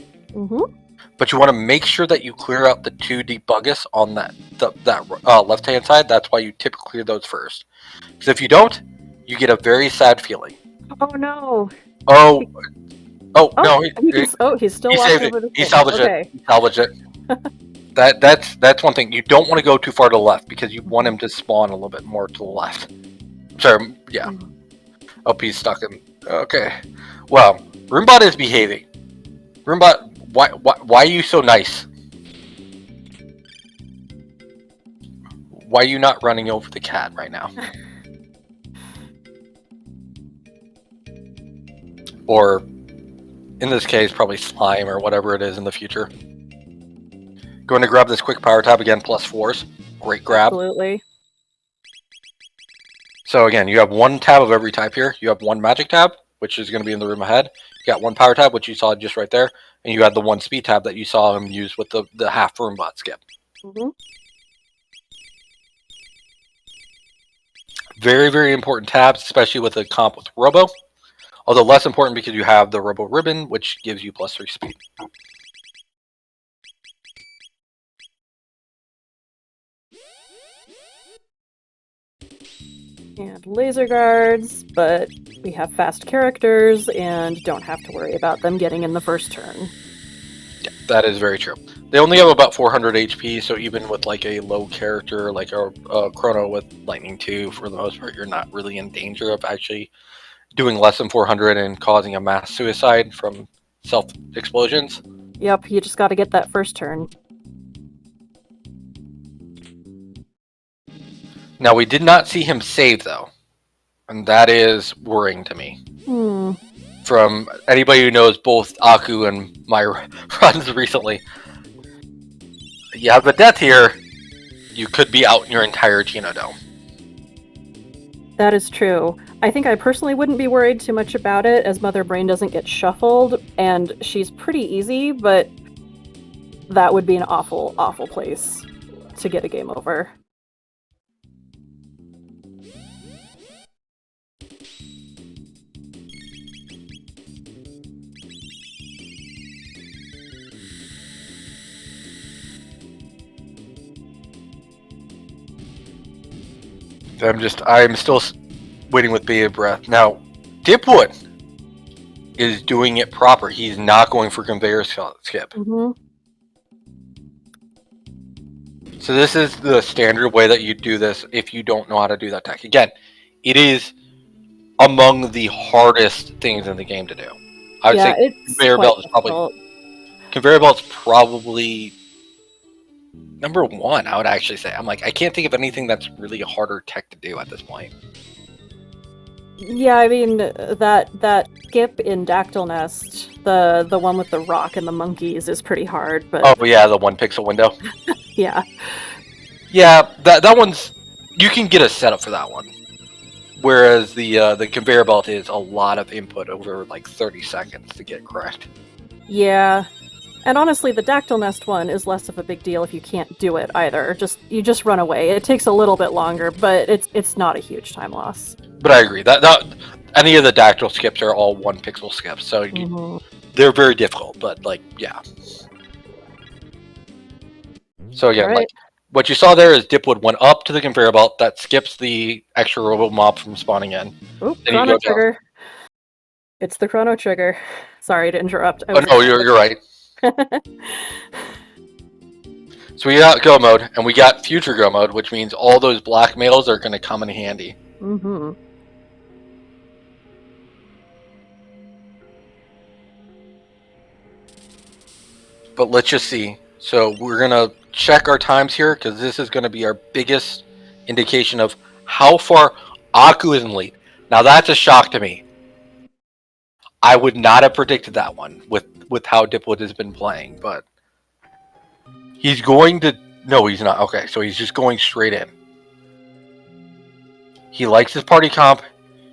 But you want to make sure that you clear out the 2 debuggus on that left-hand side. That's why you typically clear those first. Because if you don't, you get a very sad feeling. Oh no! Oh no! He's still He walking saved over it. the He salvaged it. He salvaged it. That's one thing. You don't want to go too far to the left because you want him to spawn a little bit more to the left. Sorry, yeah. Oh, he's stuck in. Okay. Well, Roombot is behaving. Roombot, why are you so nice? Why are you not running over the cat right now? Or, in this case, probably slime or whatever it is in the future. Going to grab this quick power tab again, +4s. Great grab. Absolutely. So again, you have 1 tab of every type here. You have 1 magic tab, which is going to be in the room ahead. You got 1 power tab, which you saw just right there. And you had the 1 speed tab that you saw him use with the half Roombot skip. Very, very important tabs, especially with a comp with Robo. Although less important because you have the Robo Ribbon, which gives you +3 speed. And laser guards, but we have fast characters and don't have to worry about them getting in the first turn. Yeah, that is very true. They only have about 400 HP, so even with like a low character, like a Chrono with Lightning 2, for the most part, you're not really in danger of actually doing less than 400 and causing a mass suicide from self-explosions. Yep, you just got to get that first turn. Now, we did not see him save, though. And that is worrying to me. From anybody who knows both Aku and my runs recently. You have the death here, you could be out in your entire Genodome. That is true. I think I personally wouldn't be worried too much about it, as Mother Brain doesn't get shuffled, and she's pretty easy, but that would be an awful, awful place to get a game over. I'm still waiting with bated breath. Now, Dipwood is doing it proper. He's not going for conveyor skip. So this is the standard way that you do this if you don't know how to do that tech. Again, it is among the hardest things in the game to do. I would say conveyor belt's probably number 1, I would actually say. I'm like, I can't think of anything that's really a harder tech to do at this point. Yeah, I mean, that skip in Dactyl Nest, the one with the rock and the monkeys, is pretty hard, but... Oh yeah, the 1 pixel window. Yeah. Yeah, that one's... You can get a setup for that one. Whereas the conveyor belt is a lot of input over like 30 seconds to get correct. Yeah. And honestly, the Dactyl Nest one is less of a big deal if you can't do it either. You just run away. It takes a little bit longer, but it's not a huge time loss. But I agree that any of the Dactyl skips are all 1 pixel skips, so they're very difficult. But like, yeah. So again, like what you saw there is Dipwood went up to the conveyor belt that skips the extra Robo Mob from spawning in. Ooh, Chrono Trigger. It's the Chrono Trigger. Sorry to interrupt. Oh no, you're right. So we got go mode, and we got future go mode, which means all those blackmails are going to come in handy. But let's just see. So we're going to check our times here, because this is going to be our biggest indication of how far Aku is in lead. Now that's a shock to me. I would not have predicted that one with how Dipwood has been playing, but he's going to... No, he's not. Okay, so he's just going straight in. He likes his party comp.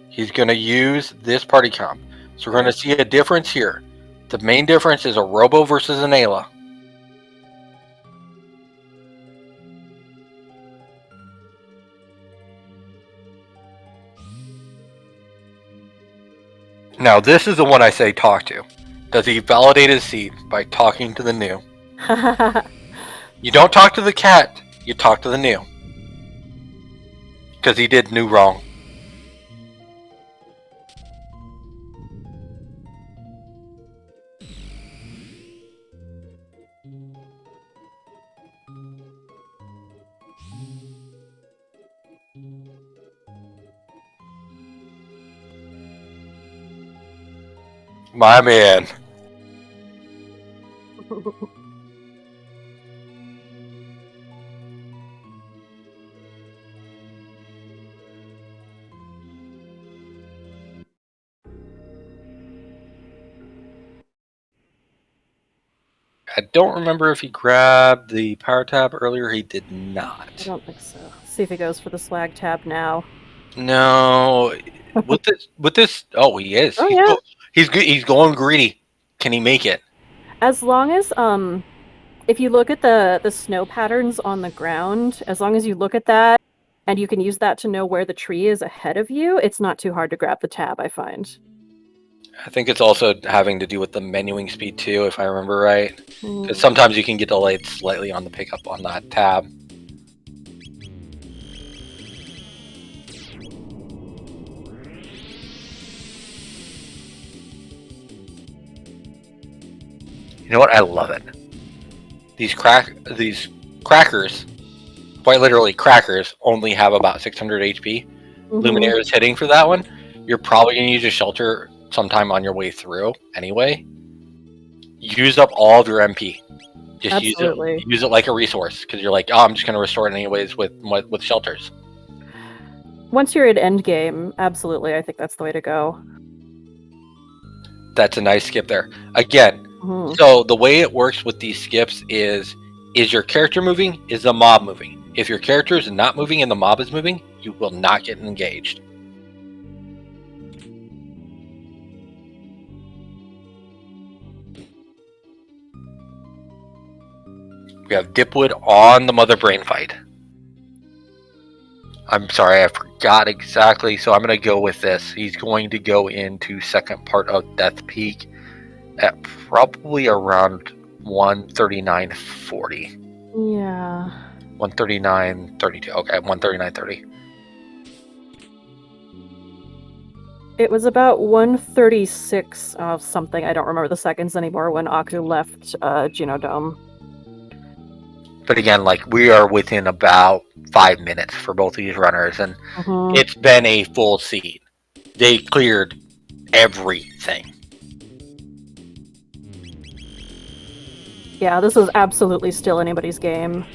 He's going to use this party comp. So we're going to see a difference here. The main difference is a Robo versus an Ayla. Now, this is the one I say talk to. Does he validate his seed by talking to the new? You don't talk to the cat, you talk to the new. Because he did new wrong. My man. I don't remember if he grabbed the power tab earlier. He did not. I don't think so. See if he goes for the swag tab now. No. With this. Oh, he is. Oh, yeah. He's going greedy. Can he make it? As long as if you look at the snow patterns on the ground, as long as you look at that and you can use that to know where the tree is ahead of you, it's not too hard to grab the tab, I find. I think it's also having to do with the menuing speed too, if I remember right. Because sometimes you can get delayed slightly on the pickup on that tab. You know what? I love it. These crackers, quite literally crackers, only have about 600 HP. Luminaire is hitting for that one. You're probably going to use a shelter sometime on your way through anyway. Use up all of your MP. Just use it like a resource, because you're like, oh, I'm just going to restore it anyways with shelters. Once you're at endgame, absolutely, I think that's the way to go. That's a nice skip there. Again, so the way it works with these skips is your character moving? Is the mob moving? If your character is not moving and the mob is moving, you will not get engaged. We have dipwood on the mother brain fight. I'm sorry, I forgot exactly, so I'm going to go with this. He's going to go into second part of Death Peak at probably around 139.40. Yeah. 139.32. Okay, 139.30. It was about 136 of something. I don't remember the seconds anymore when Aku left Genodome. But again, like, we are within about 5 minutes for both of these runners, and it's been a full seed. They cleared everything. Yeah, this is absolutely still anybody's game.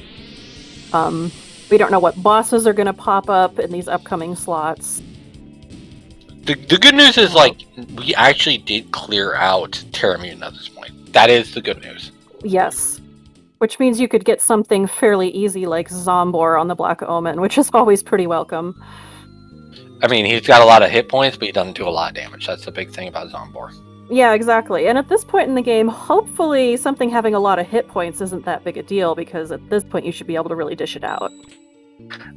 We don't know what bosses are going to pop up in these upcoming slots. The good news is, like, we actually did clear out Terramutant at this point. That is the good news. Yes. Which means you could get something fairly easy like Zombor on the Black Omen, which is always pretty welcome. I mean, he's got a lot of hit points, but he doesn't do a lot of damage. That's the big thing about Zombor. Yeah, exactly. And at this point in the game, hopefully something having a lot of hit points isn't that big a deal, because at this point you should be able to really dish it out.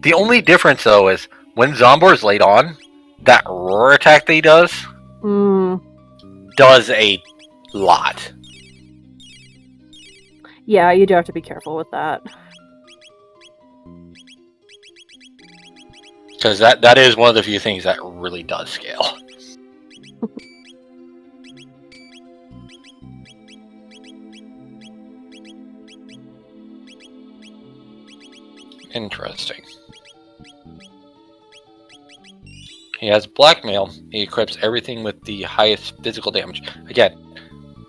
The only difference, though, is when Zombor is laid on, that roar attack that he does does a lot. Yeah, you do have to be careful with that. Because that is one of the few things that really does scale. Interesting. He has blackmail. He equips everything with the highest physical damage. Again,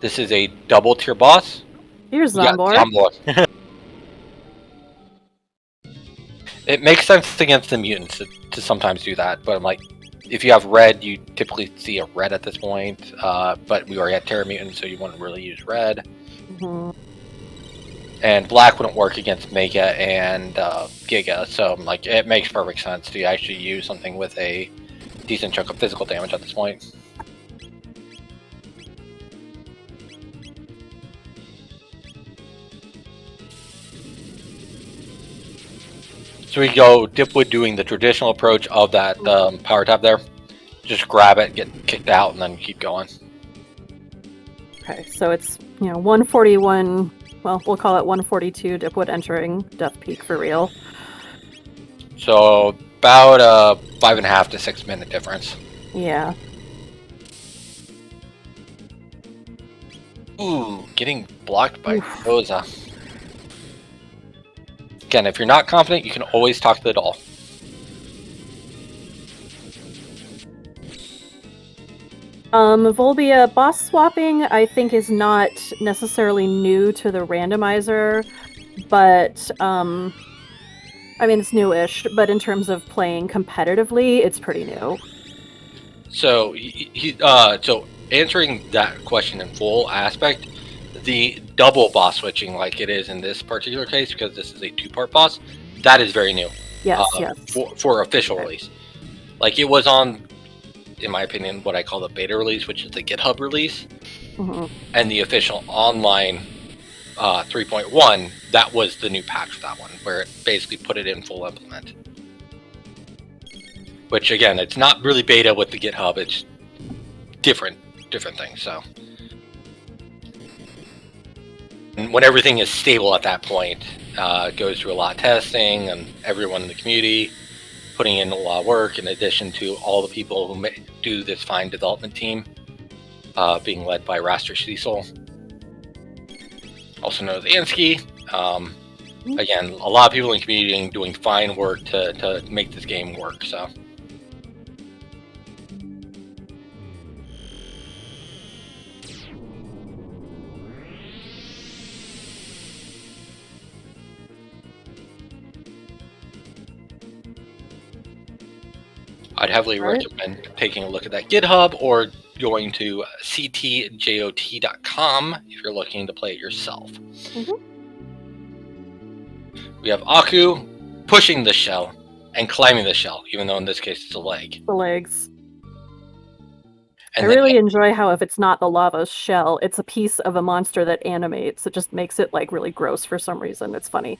this is a double tier boss. Here's Zombor. It makes sense against the mutants to sometimes do that, but I'm like, if you have red, you typically see a red at this point, but we already had Terra Mutant, so you wouldn't really use red. And black wouldn't work against Mega and Giga, so like, it makes perfect sense to actually use something with a decent chunk of physical damage at this point. So we go Dipwood doing the traditional approach of that power tab there. just grab it, get kicked out, and then keep going. Okay, so it's 141. Well, we'll call it 142 dipwood entering Death Peak for real. So about a 5.5 to 6 minute difference. Yeah. Ooh, getting blocked by Rosa. Again, if you're not confident, you can always talk to the doll. Volbia, boss swapping, I think, is not necessarily new to the randomizer, but, I mean, it's newish, but in terms of playing competitively, it's pretty new. So, so answering that question in full aspect, the double boss switching, like it is in this particular case, because this is a 2-part boss, that is very new. Yes, yes. For official release. Like, it was on, in my opinion, what I call the beta release, which is the GitHub release, and the official online 3.1, that was the new patch for that one, where it basically put it in full implement. Which, again, it's not really beta with the GitHub, it's different things, so. And when everything is stable at that point, it goes through a lot of testing, and everyone in the community putting in a lot of work, in addition to all the people who do this fine development team, being led by Raster Cecil, also known as Ansky. Again, a lot of people in the community doing fine work to make this game work, so. I'd heavily recommend taking a look at that GitHub or going to ctjot.com if you're looking to play it yourself. We have Aku pushing the shell and climbing the shell, even though in this case it's a leg. The legs. And I really enjoy how if it's not the lava shell, it's a piece of a monster that animates. It just makes it like really gross for some reason. It's funny.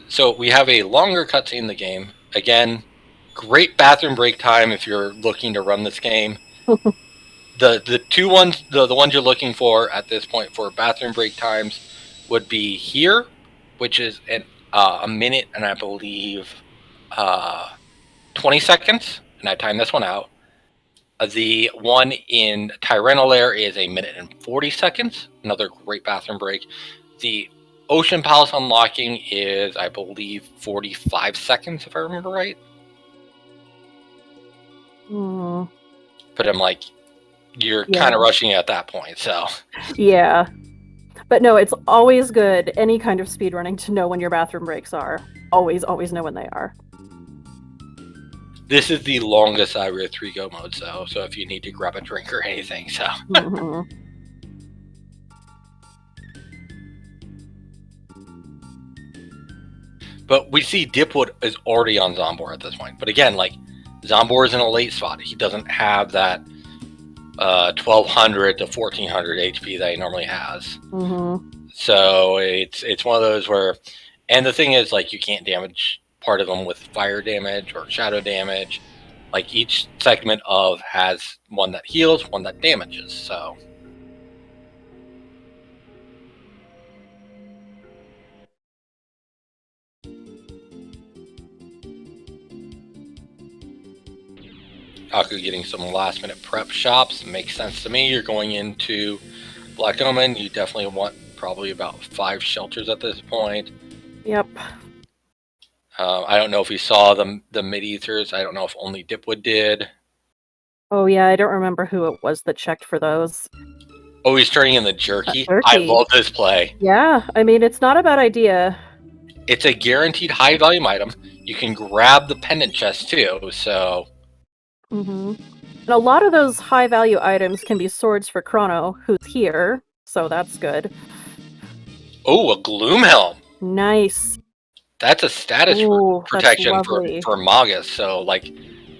So we have a longer cutscene in the game. Again, great bathroom break time if you're looking to run this game. The two ones, the ones you're looking for at this point for bathroom break times would be here, which is a minute and I believe 20 seconds, and I timed this one out. The one in Tyrannal Lair is a minute and 40 seconds, another great bathroom break. The Ocean Palace unlocking is, I believe, 45 seconds, if I remember right. But I'm like, you're kind of rushing at that point, so. Yeah. But no, it's always good, any kind of speedrunning, to know when your bathroom breaks are. Always know when they are. This is the longest Iria 3 go mode, so if you need to grab a drink or anything, so. But we see Dipwood is already on Zombor at this point. But again, like, Zombor is in a late spot. He doesn't have that 1200 to 1400 HP that he normally has. So it's one of those where, and the thing is, like, you can't damage part of them with fire damage or shadow damage. Like, each segment has one that heals, one that damages, so. Aku getting some last minute prep shops makes sense to me. You're going into Black Omen, you definitely want probably about 5 shelters at this point. Yep. I don't know if we saw the mid-ethers. I don't know if only Dipwood did. Oh yeah, I don't remember who it was that checked for those. Oh, he's turning in the jerky? I love this play. Yeah, I mean, it's not a bad idea. It's a guaranteed high volume item. You can grab the pendant chest too, so. And a lot of those high value items can be swords for Chrono, who's here, so that's good. Oh, a Gloom Helm. Nice. That's a status protection for Magus, so like,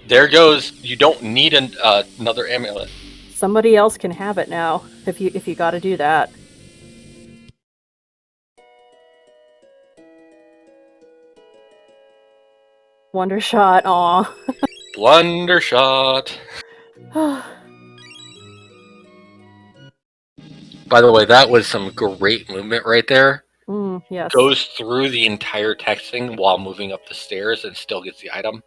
there goes, you don't need another amulet. Somebody else can have it now, if you gotta do that. Wonder shot, aw. Blunder shot. By the way, that was some great movement right there. Yes. Goes through the entire texting while moving up the stairs and still gets the item.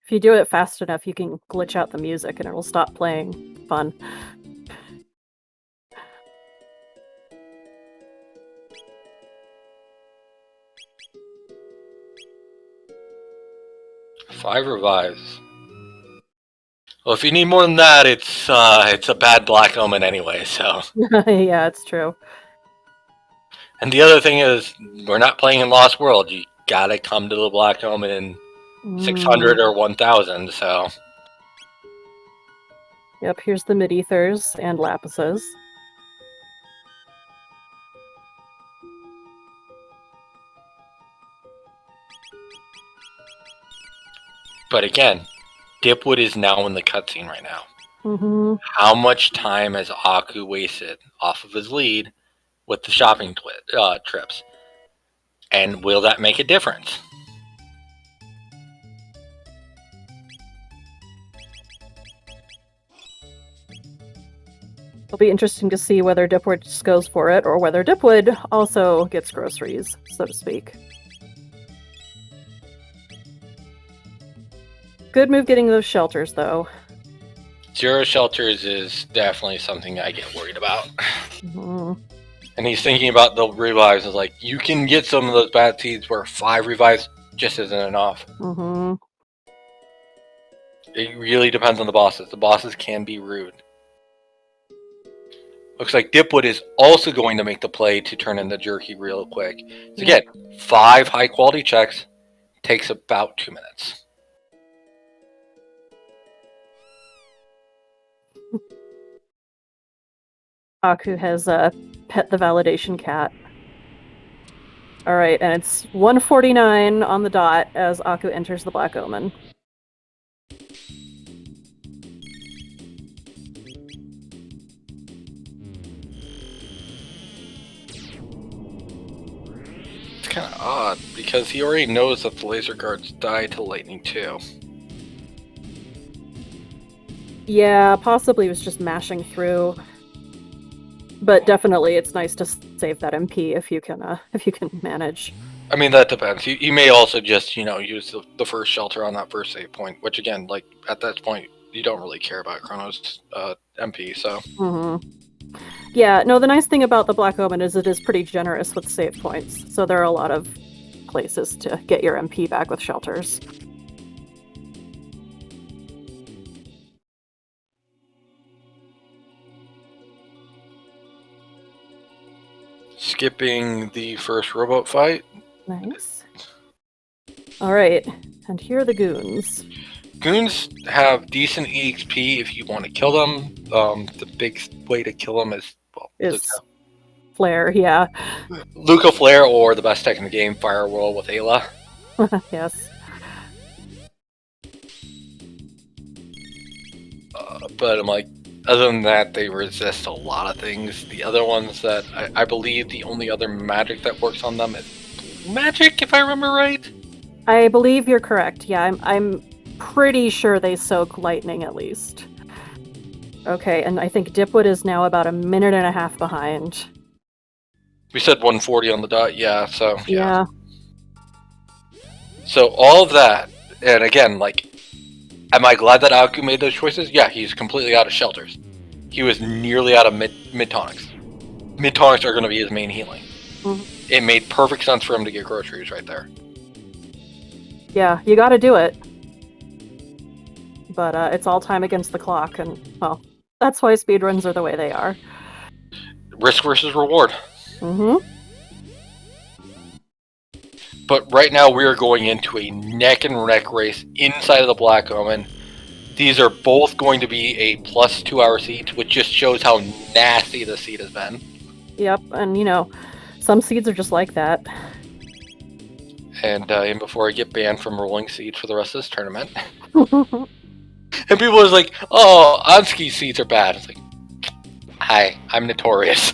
If you do it fast enough, you can glitch out the music and it'll stop playing. Fun. Five revives. Well, if you need more than that, it's a bad Black Omen anyway, so. Yeah, it's true. And the other thing is, we're not playing in Lost World. You gotta come to the Black Omen in 600 or 1000, so. Yep, here's the mid-ethers and lapises. But again, Dipwood is now in the cutscene right now. How much time has Aku wasted off of his lead with the shopping trips? And will that make a difference? It'll be interesting to see whether Dipwood just goes for it or whether Dipwood also gets groceries, so to speak. Good move getting those shelters, though. 0 shelters is definitely something I get worried about. And he's thinking about the revives. It's like, you can get some of those bad seeds where 5 revives just isn't enough. It really depends on the bosses. The bosses can be rude. Looks like Dipwood is also going to make the play to turn in the jerky real quick. So again, 5 high quality checks takes about 2 minutes. Aku has pet the validation cat. Alright, and it's 1:49 on the dot as Aku enters the Black Omen. It's kind of odd, because he already knows that the laser guards die to lightning too. Yeah, possibly he was just mashing through. But definitely, it's nice to save that MP if you can manage. I mean, that depends. You may also just, use the first shelter on that first save point, which again, like, at that point, you don't really care about Chrono's MP, so. Yeah, no, the nice thing about the Black Omen is it is pretty generous with save points, so there are a lot of places to get your MP back with shelters. Skipping the first rowboat fight. Nice. Alright, and here are the goons. Goons have decent EXP if you want to kill them. The big way to kill them is, Flare, yeah. Luca Flare, or the best tech in the game, Firewall with Ayla. Yes. But I'm like, other than that, they resist a lot of things. The other ones that I believe the only other magic that works on them is magic, if I remember right. I believe you're correct. Yeah, I'm pretty sure they soak lightning at least. Okay, and I think Dipwood is now about 1.5 minutes behind. We said 1:40 on the dot, yeah, so yeah. So all of that, and again, like, am I glad that Aku made those choices? Yeah, he's completely out of shelters. He was nearly out of mid tonics. Mid tonics are going to be his main healing. It made perfect sense for him to get groceries right there. Yeah, you got to do it. But it's all time against the clock, and well, that's why speedruns are the way they are. Risk versus reward. But right now we are going into a neck and neck race inside of the Black Omen. These are both going to be a plus 2 hour seeds, which just shows how nasty the seed has been. Yep, and some seeds are just like that. And before I get banned from rolling seeds for the rest of this tournament. And people was like, oh, Anski seeds are bad. It's like, hi, I'm notorious.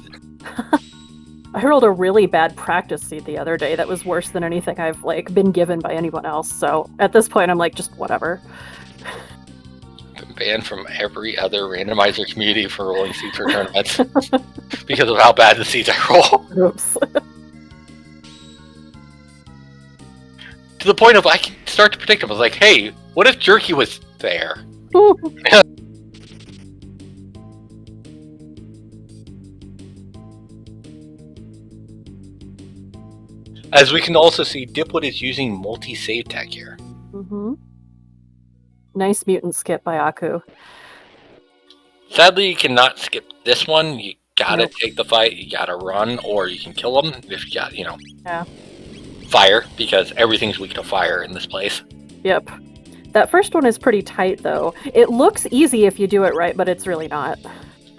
I rolled a really bad practice seed the other day that was worse than anything I've been given by anyone else. So at this point, I'm like, just whatever. banned from every other randomizer community for rolling seeds for tournaments because of how bad the seeds I roll. Oops. To the point of I can start to predict them. I was like, hey, what if Jerky was there? As we can also see, Dipwood is using multi-save tech here. Mm-hmm. Nice mutant skip by Aku. Sadly, you cannot skip this one. You gotta take the fight, you gotta run, or you can kill them if you got, Yeah. fire, because everything's weak to fire in this place. Yep. That first one is pretty tight, though. It looks easy if you do it right, but it's really not.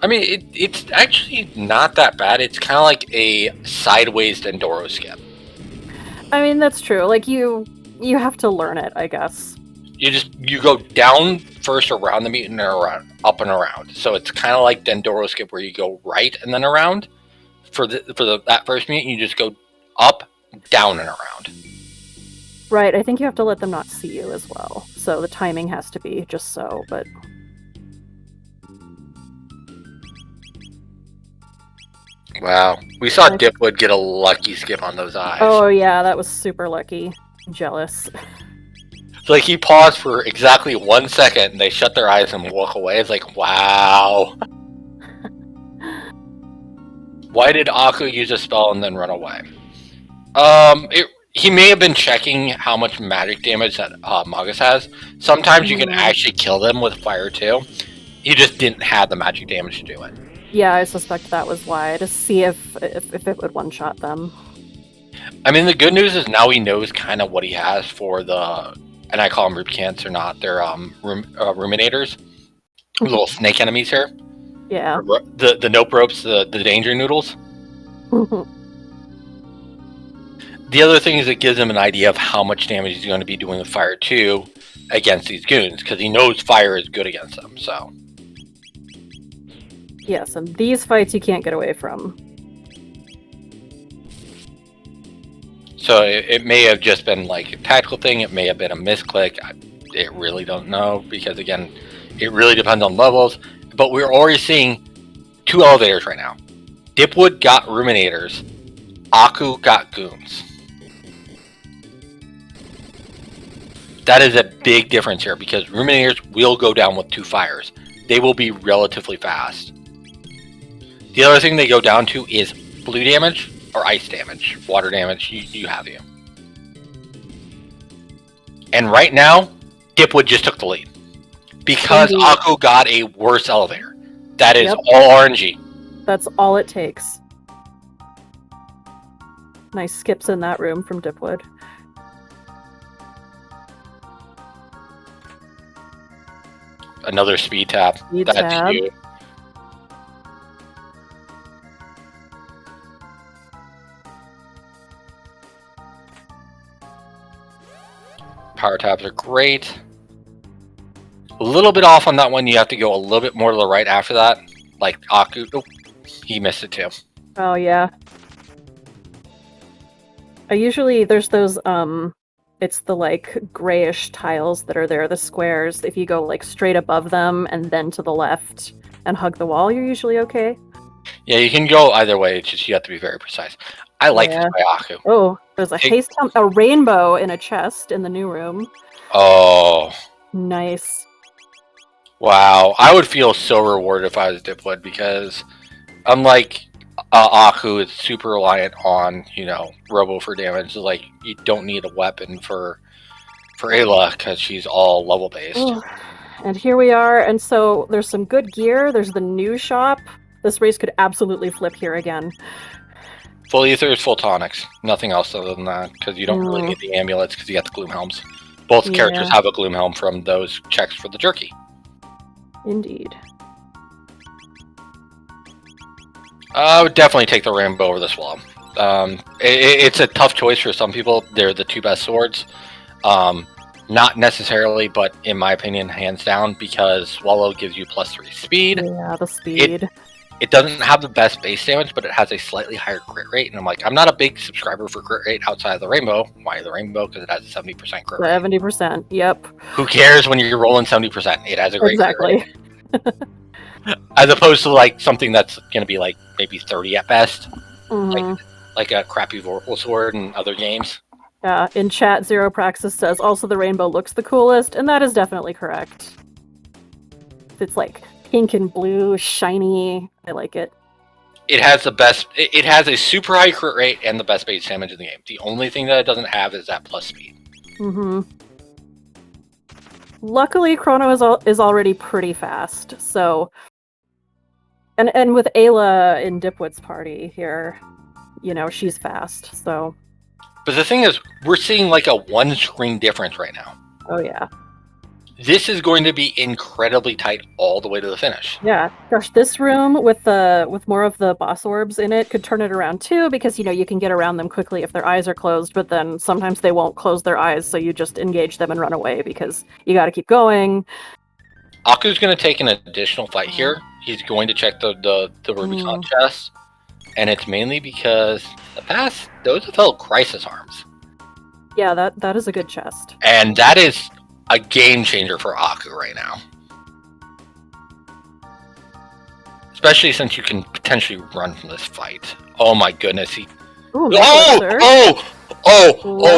I mean, it's actually not that bad. It's kind of like a sideways Dendoro skip. I mean, that's true. Like, you have to learn it, I guess. You go down first around the mutant and around, up and around. So it's kind of like Dendoro skip where you go right and then around. For that first mutant, you just go up, down, and around. Right, I think you have to let them not see you as well. So the timing has to be just so, but... Wow. We saw Dipwood get a lucky skip on those eyes. Oh yeah, that was super lucky. Jealous. It's like he paused for exactly 1 second and they shut their eyes and walk away. It's like, wow. Why did Aku use a spell and then run away? He may have been checking how much magic damage that Magus has. Sometimes you can actually kill them with fire too. He just didn't have the magic damage to do it. Yeah, I suspect that was why, to see if it would one-shot them. I mean, the good news is now he knows kind of what he has for the, and I call them rupcants or not, they're ruminators, little snake enemies here. Yeah. The nope ropes, the danger noodles. The other thing is it gives him an idea of how much damage he's going to be doing with fire too against these goons, because he knows fire is good against them, so. Yes, and these fights you can't get away from. So it may have just been like a tactical thing, it may have been a misclick, I really don't know, because again, it really depends on levels, but we're already seeing 2 elevators right now. Dipwood got ruminators, Aku got goons. That is a big difference here, because ruminators will go down with 2 fires. They will be relatively fast. The other thing they go down to is blue damage or ice damage, water damage, you have you. And right now, Dipwood just took the lead. Because Aku got a worse elevator. That is all RNG. That's all it takes. Nice skips in that room from Dipwood. Another speed tap. That's you. Power taps are great. A little bit off on that one. You have to go a little bit more to the right after that. Like Aku. Oh, he missed it too. Oh, yeah. There's those, it's the, like, grayish tiles that are there, the squares. If you go, like, straight above them and then to the left and hug the wall, you're usually okay. Yeah, you can go either way. It's just you have to be very precise. I like this by Aku. Oh, there's a rainbow in a chest in the new room. Oh. Nice. Wow. I would feel so rewarded if I was Dipwood, because unlike Aku is super reliant on, Robo for damage. Like, you don't need a weapon for Ayla because she's all level based. Oh. And here we are, and so there's some good gear. There's the new shop. This race could absolutely flip here again. Full ethers, full tonics. Nothing else other than that, because you don't really need the amulets because you got the gloom helms. Both characters have a gloom helm from those checks for the jerky. Indeed. I would definitely take the rainbow over the swallow. It's a tough choice for some people. They're the 2 best swords. Not necessarily, but in my opinion, hands down, because swallow gives you +3 speed. Yeah, the speed. It doesn't have the best base damage, but it has a slightly higher crit rate. And I'm like, I'm not a big subscriber for crit rate outside of the rainbow. Why the rainbow? Because it has a 70% crit rate. 70%. Yep. Who cares when you're rolling 70%? It has a great crit rate. Exactly. As opposed to like something that's going to be like maybe 30 at best. Mhm. Like a crappy Vorpal sword in other games. Yeah, in chat, Zero Praxis says also the rainbow looks the coolest, and that is definitely correct. It's like pink and blue, shiny. I like it. It has the best. It has a super high crit rate and the best base damage in the game. The only thing that it doesn't have is that plus speed. Mm-hmm. Luckily, Chrono is already pretty fast, so... And with Ayla in Dipwood's party here, you know, she's fast, so... But the thing is, we're seeing like a one-screen difference right now. Oh, yeah. This is going to be incredibly tight all the way to the finish. Yeah, gosh, this room with more of the boss orbs in it could turn it around too, because, you know, you can get around them quickly if their eyes are closed, but then sometimes they won't close their eyes, so you just engage them and run away, because you gotta keep going. Aku's going to take an additional fight here. He's going to check the Rubicon chest, and it's mainly because the past, those have held crisis arms. Yeah, that is a good chest. And that is a game changer for Aku right now. Especially since you can potentially run from this fight. Oh my goodness, Ooh,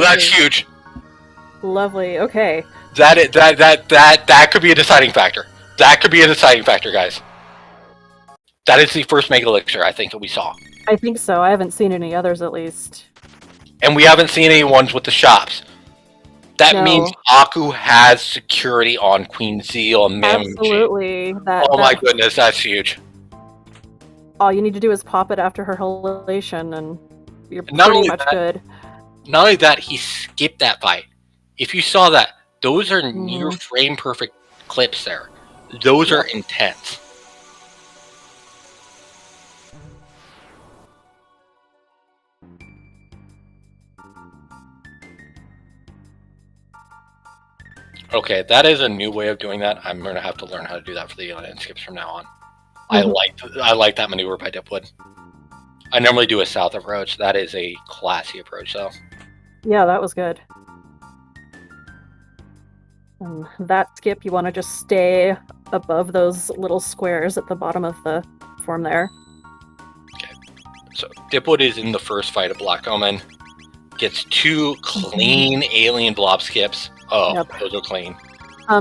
that's huge. Lovely. Okay. That could be a deciding factor. That could be a deciding factor, guys. That is the first Mega Elixir I think that we saw. I think so. I haven't seen any others, at least. And we haven't seen any ones with the shops. That means Aku has security on Queen Zeal and Mamuchi. Absolutely. Oh my goodness, that's huge. All you need to do is pop it after her halation, and you're pretty much good. Not only that, he skipped that fight. If you saw that, those are near frame perfect clips there. Those are intense. Okay, that is a new way of doing that. I'm going to have to learn how to do that for the alien skips from now on. I like that maneuver by Dipwood. I normally do a south approach. That is a classy approach, though. Yeah, that was good. That skip, you want to just stay above those little squares at the bottom of the form there. Okay, so Dipwood is in the first fight of Black Omen. Gets 2 clean alien blob skips. Oh, those are clean.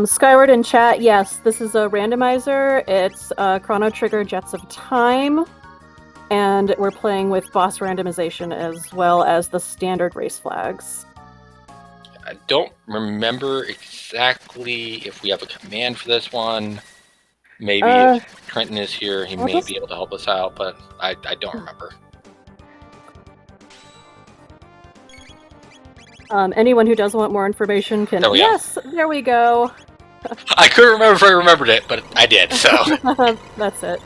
Skyward in chat, yes, this is a randomizer. It's Chrono Trigger Jets of Time. And we're playing with boss randomization as well as the standard race flags. I don't remember exactly if we have a command for this one. Maybe if Trenton is here, he may be able to help us out, but I don't remember. Anyone who does want more information can... Yes, there we go. I couldn't remember if I remembered it, but I did, so... That's it.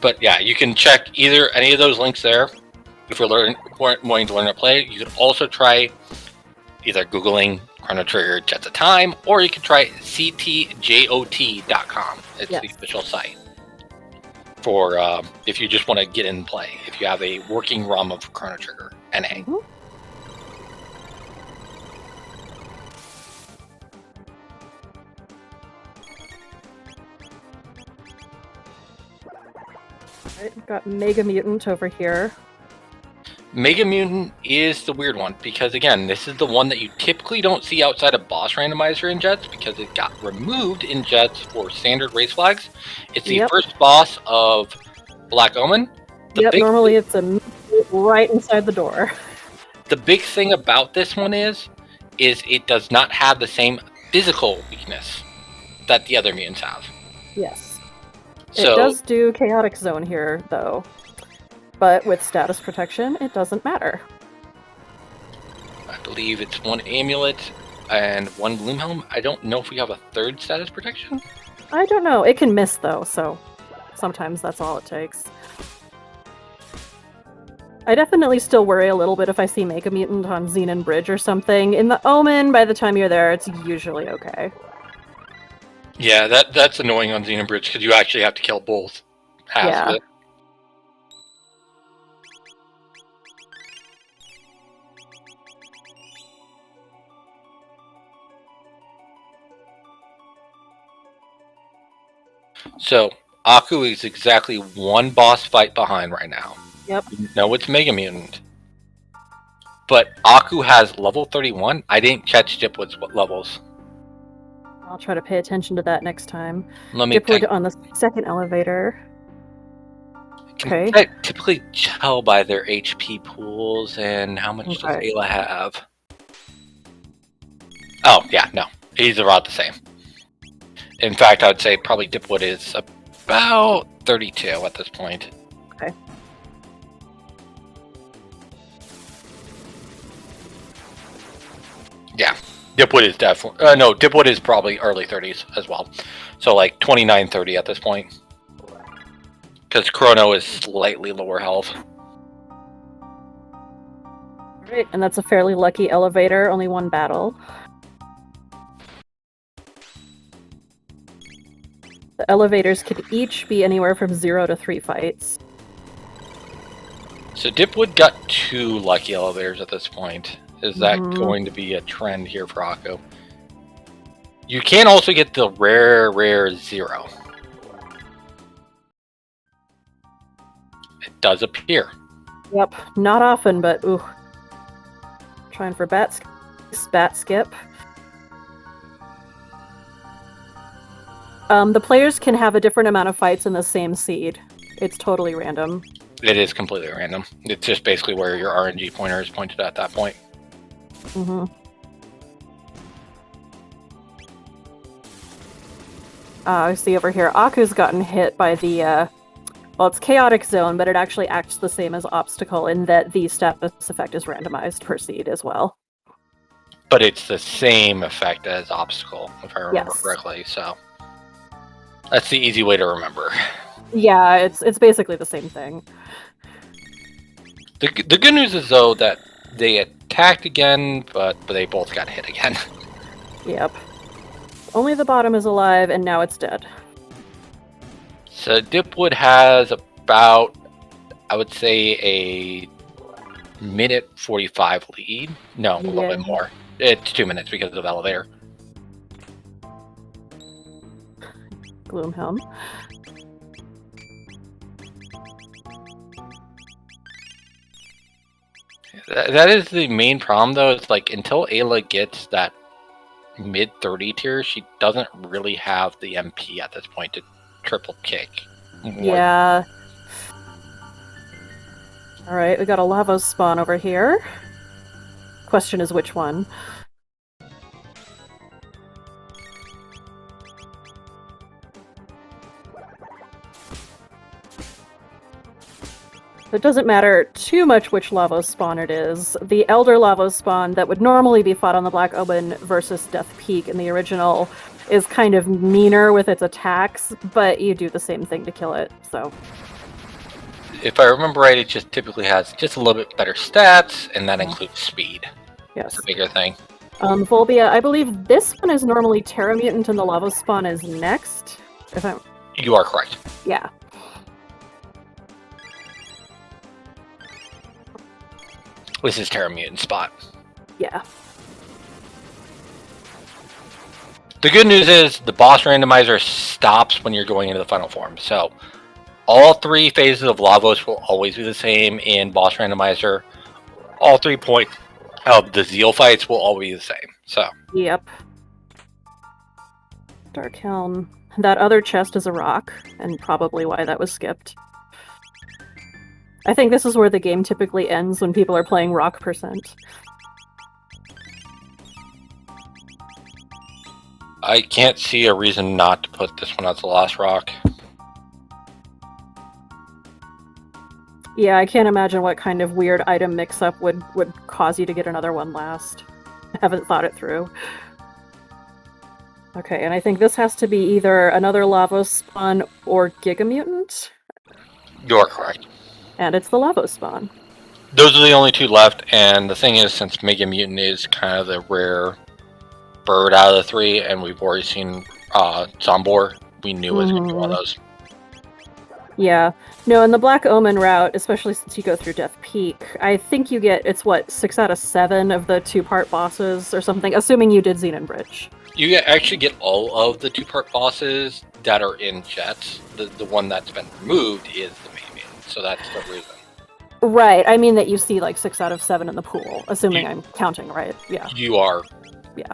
But yeah, you can check either any of those links there if you're wanting to learn to play. You could also try either Googling Chrono Trigger Jets of Time, or you can try ctjot.com. It's the official site for if you just want to get in and play, if you have a working ROM of Chrono Trigger NA. We've got Mega Mutant over here. Mega Mutant is the weird one, because again, this is the one that you typically don't see outside of Boss Randomizer in Jets, because it got removed in Jets for standard race flags. It's the first boss of Black Omen. Normally it's right inside the door. The big thing about this one is it does not have the same physical weakness that the other mutants have. Yes. So, it does do Chaotic Zone here, though. But with status protection, it doesn't matter. I believe it's 1 amulet and 1 Gloomhelm. I don't know if we have a 3rd status protection. I don't know. It can miss, though, so sometimes that's all it takes. I definitely still worry a little bit if I see Mega Mutant on Xenon Bridge or something. In the Omen, by the time you're there, it's usually okay. Yeah, that's annoying on Xenon Bridge, because you actually have to kill both. Half of Yeah. it. So Aku is exactly one boss fight behind right now. Yep. No, it's Mega Mutant. But Aku has level 31. I didn't catch Dipwood's levels. I'll try to pay attention to that next time. Let me Dipwood on the second elevator. Okay. I typically tell by their HP pools and how much does Ayla have. Oh, yeah, no. He's about the same. In fact, I would say probably Dipwood is about 32 at this point. Okay. Yeah, Dipwood is definitely... no, Dipwood is probably early 30s as well. So like 29, 30 at this point. Because Chrono is slightly lower health. Right, and that's a fairly lucky elevator, only one battle. The elevators could each be anywhere from 0 to 3 fights. So Dipwood got 2 lucky elevators at this point. Is that going to be a trend here for Aku? You can also get the rare 0. It does appear. Yep, not often, but ooh. Trying for bat skip. The players can have a different amount of fights in the same seed. It's totally random. It is completely random. It's just basically where your RNG pointer is pointed at that point. I see over here, Aku's gotten hit by the, well, it's Chaotic Zone, but it actually acts the same as Obstacle in that the status effect is randomized per seed as well. But it's the same effect as Obstacle, if I remember correctly, so... That's the easy way to remember. Yeah, it's basically the same thing. The good news is, though, that they attacked again, but they both got hit again. Yep. Only the bottom is alive, and now it's dead. So Dipwood has about, I would say, a minute 45 lead. No, a little bit more. It's 2 minutes because of elevator. Gloomhelm. That is the main problem, though. It's like until Ayla gets that mid 30 tier, she doesn't really have the MP at this point to triple kick. Yeah. Alright, we got a lava spawn over here. Question is which one? It doesn't matter too much which lava spawn it is. The Elder lava spawn that would normally be fought on the Black Omen versus Death Peak in the original is kind of meaner with its attacks, but you do the same thing to kill it, so... If I remember right, it just typically has just a little bit better stats, and that includes speed. Yes. That's a bigger thing. Volbia, I believe this one is normally Terra Mutant and the lava spawn is next. If I'm... You are correct. Yeah. This is Terra Mutant spot. Yeah. The good news is the boss randomizer stops when you're going into the final form. So all 3 phases of Lavos will always be the same in boss randomizer. All 3 points of the Zeal fights will always be the same. So. Yep. Dark Helm. That other chest is a rock, and probably why that was skipped. I think this is where the game typically ends when people are playing rock percent. I can't see a reason not to put this one as the last rock. Yeah, I can't imagine what kind of weird item mix-up would cause you to get another one last. I haven't thought it through. Okay, and I think this has to be either another Lavos spawn or Giga Mutant. You're correct. And it's the Lavos spawn. Those are the only 2 left, and the thing is, since Mega Mutant is kind of the rare bird out of the 3, and we've already seen Zombor, we knew it was going to be one of those. Yeah. No, in the Black Omen route, especially since you go through Death Peak, I think you get, it's what, 6 out of 7 of the 2-part bosses or something, assuming you did Xenonbridge. You actually get all of the 2-part bosses that are in Jets. The one that's been removed is the main, so that's the reason. Right. I mean that you see like 6 out of 7 in the pool, assuming I'm counting right. Yeah. You are. Yeah.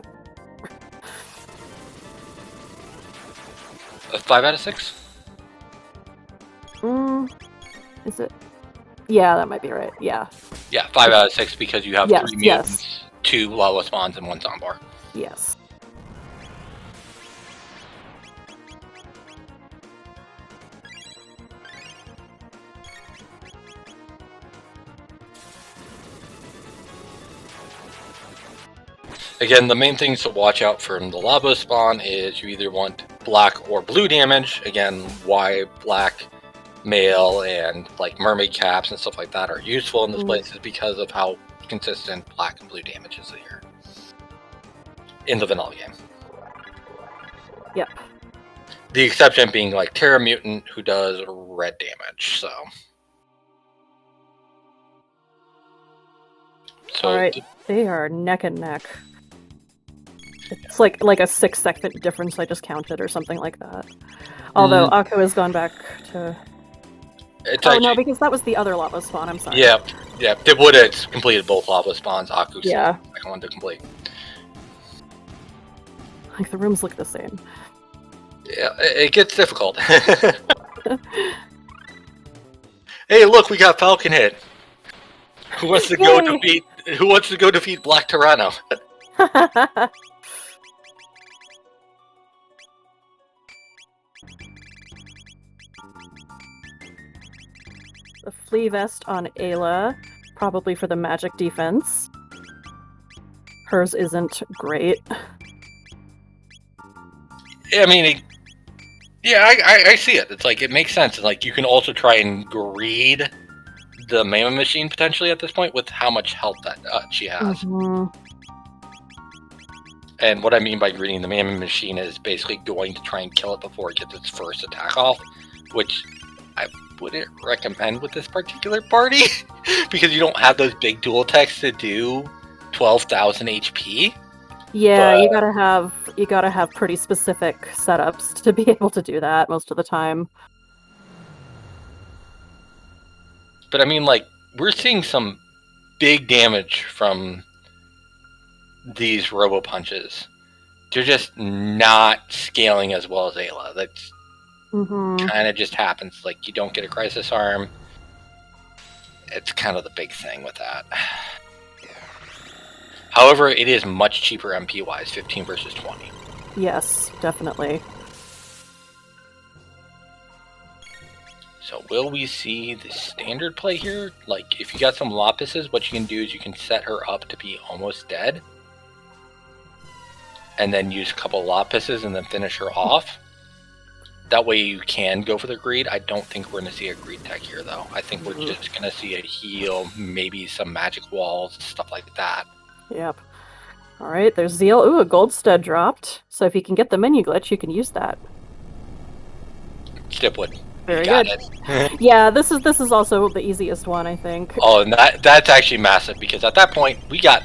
A 5 out of 6? Is it? Yeah, that might be right. Yeah. Yeah, 5 out of 6 because you have Yes, 3 mutants, 2 lava spawns, and 1 Zombar. Yes. Again, the main things to watch out from the lava spawn is you either want black or blue damage. Again, why black mail and like mermaid caps and stuff like that are useful in this place is because of how consistent black and blue damage is here in the vanilla game. Yep. The exception being like Terra Mutant, who does red damage. So All right, they are neck and neck. It's like a 6-second difference I just counted or something like that. Although Aku has gone back to... no, because that was the other lava spawn, I'm sorry. Yeah, dipwood has completed both lava spawns. Aku's the second one to complete. Like, the rooms look the same. Yeah, it gets difficult. Hey, look, we got Falcon hit. Who wants to go defeat? Who wants to go defeat Black Tyranno? The flea vest on Ayla, probably for the magic defense. Hers isn't great. I mean, I see it. It's like, it makes sense. It's like, you can also try and greed the Mammoth Machine potentially at this point with how much health that she has. And what I mean by greeting the Mammoth Machine is basically going to try and kill it before it gets its first attack off, which I wouldn't recommend with this particular party because you don't have those big dual attacks to do 12,000 HP. Yeah, you gotta have pretty specific setups to be able to do that most of the time. But I mean, like, we're seeing some big damage from these robo punches. They're just not scaling as well as Ayla. That's kind of just happens. Like, you don't get a crisis arm. It's kind of the big thing with that. However, it is much cheaper MP wise, 15 versus 20. Yes, definitely. So will we see the standard play here? Like, if you got some Lapises, what you can do is you can set her up to be almost dead. And then use a couple Lapises and then finish her off. That way you can go for the greed. I don't think we're going to see a greed tech here, though. I think we're just going to see a heal, maybe some magic walls, stuff like that. Yep. All right, there's Zeal. Ooh, a gold stud dropped. So if you can get the menu glitch, you can use that. Dipwood. Very good. Yeah, this is also the easiest one, I think. Oh, and that's actually massive because at that point we got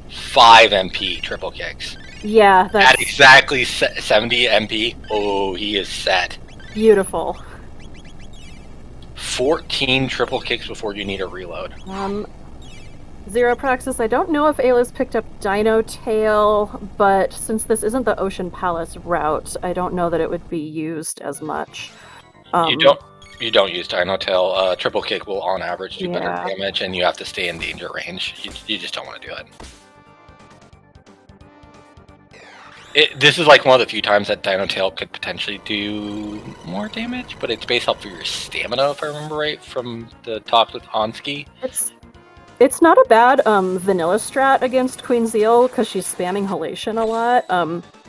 5 MP triple kicks. Yeah, that's... At exactly 70 MP. Oh, he is set. Beautiful. 14 triple kicks before you need a reload. Zero Praxis, I don't know if Ayla's picked up Dino Tail, but since this isn't the Ocean Palace route, I don't know that it would be used as much. You don't use Dino Tail. Triple kick will, on average, do better damage, and you have to stay in danger range. You just don't want to do it. This is like one of the few times that Dino Tail could potentially do more damage, but it's based off of your stamina, if I remember right, from the talk with Onski. It's not a bad vanilla strat against Queen Zeal, because she's spamming Halation a lot.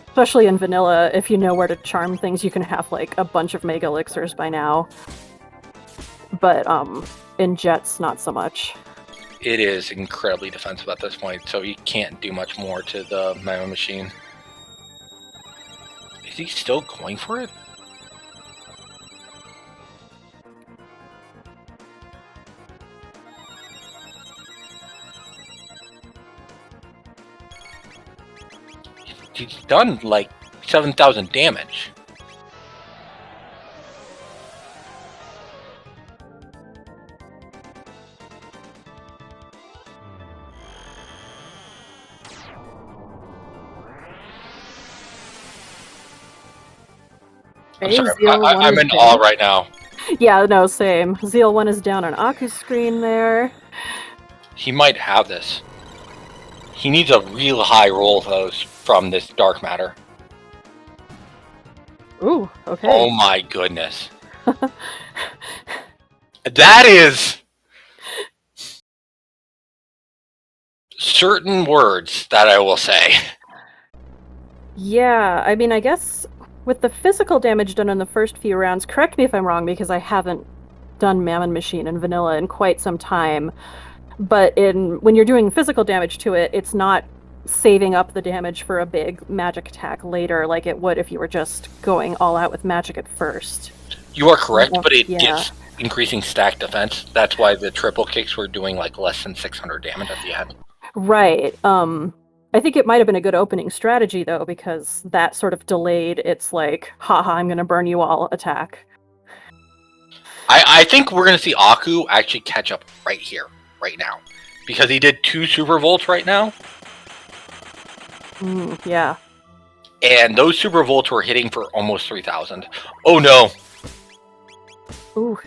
Especially in vanilla, if you know where to charm things, you can have like a bunch of Mega Elixirs by now. But in Jets, not so much. It is incredibly defensive at this point, so you can't do much more to the Mammoth Machine. Is he still going for it? he's done like 7,000 damage. I'm sorry, I'm in awe right now. Yeah, no, same. Zeal 1 is down on Aku's screen there. He might have this. He needs a real high roll though from this dark matter. Ooh, okay. Oh my goodness. That is certain words that I will say. Yeah, I mean, I guess with the physical damage done in the first few rounds, correct me if I'm wrong because I haven't done Mammon Machine in vanilla in quite some time, but when you're doing physical damage to it, it's not saving up the damage for a big magic attack later like it would if you were just going all out with magic at first. You are correct, but it gets increasing stack defense. That's why the triple kicks were doing like less than 600 damage at the end. Right. I think it might have been a good opening strategy, though, because that sort of delayed its, like, haha, I'm gonna burn you all attack. I think we're going to see Aku actually catch up right here, right now. Because he did 2 Super Volts right now. Yeah. And those Super Volts were hitting for almost 3,000. Oh, no. Ooh.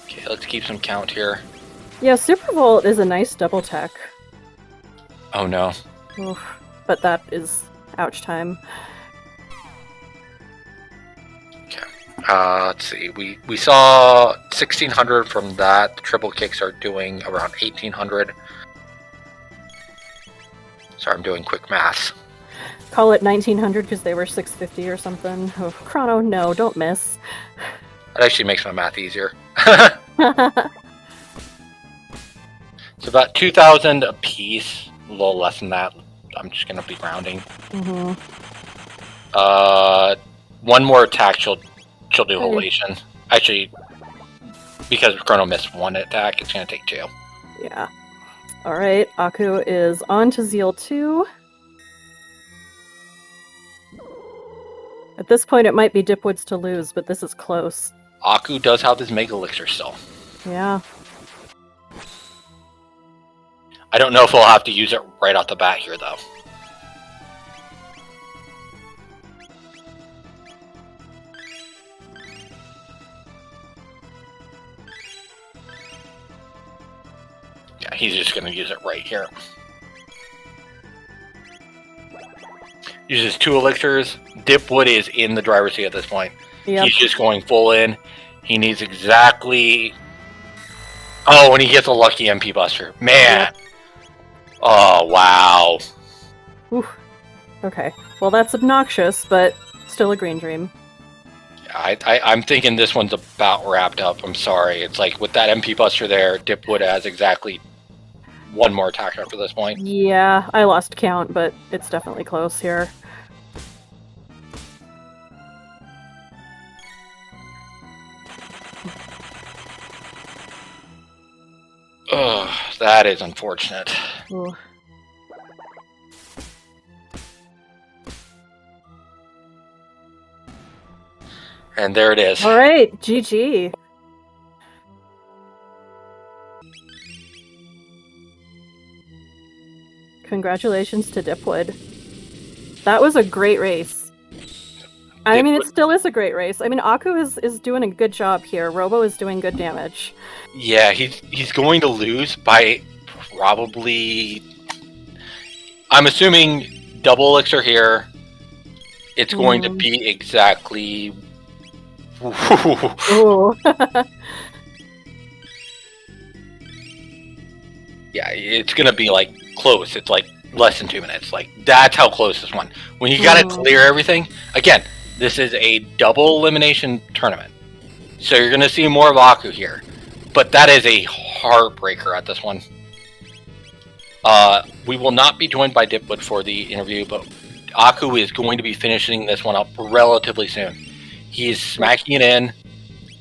Okay, let's keep some count here. Yeah, Super Volt is a nice double tech. Oh no. Oof. But that is ouch time. Okay. Let's see. We saw 1,600 from that. The triple kicks are doing around 1,800. Sorry, I'm doing quick maths. Call it 1,900 because they were 650 or something. Oh, Chrono, no, don't miss. That actually makes my math easier. It's about 2,000 a piece, a little less than that. I'm just gonna be rounding. One more attack, she'll do Elation. Actually, because Chrono missed 1 attack, it's gonna take 2. Yeah. All right, Aku is on to Zeal 2. At this point, it might be Dipwood's to lose, but this is close. Aku does have his Mega Elixir still. Yeah. I don't know if we'll have to use it right off the bat here, though. Yeah, he's just going to use it right here. Uses 2 elixirs. Dipwood is in the driver's seat at this point. Yep. He's just going full in. He needs exactly... Oh, and he gets a lucky MP Buster. Man! Yep. Oh, wow. Oof. Okay. Well, that's obnoxious, but still a green dream. Yeah, I'm thinking this one's about wrapped up. I'm sorry. It's like, with that MP Buster there, Dipwood has exactly 1 more attack after this point. Yeah, I lost count, but it's definitely close here. Ugh, that is unfortunate. Ooh. And there it is. All right, GG. Congratulations to Dipwood. That was a great race. I mean, it still is a great race. I mean, Aku is doing a good job here. Robo is doing good damage. Yeah, he's going to lose by probably... I'm assuming double elixir here. It's going to be exactly... Ooh. Yeah, it's going to be like close. It's like less than 2 minutes. Like, that's how close this one. When you got to clear everything... Again, this is a double elimination tournament. So you're going to see more of Aku here. But that is a heartbreaker at this one. We will not be joined by Dipwood for the interview, but Aku is going to be finishing this one up relatively soon. He's smacking it in.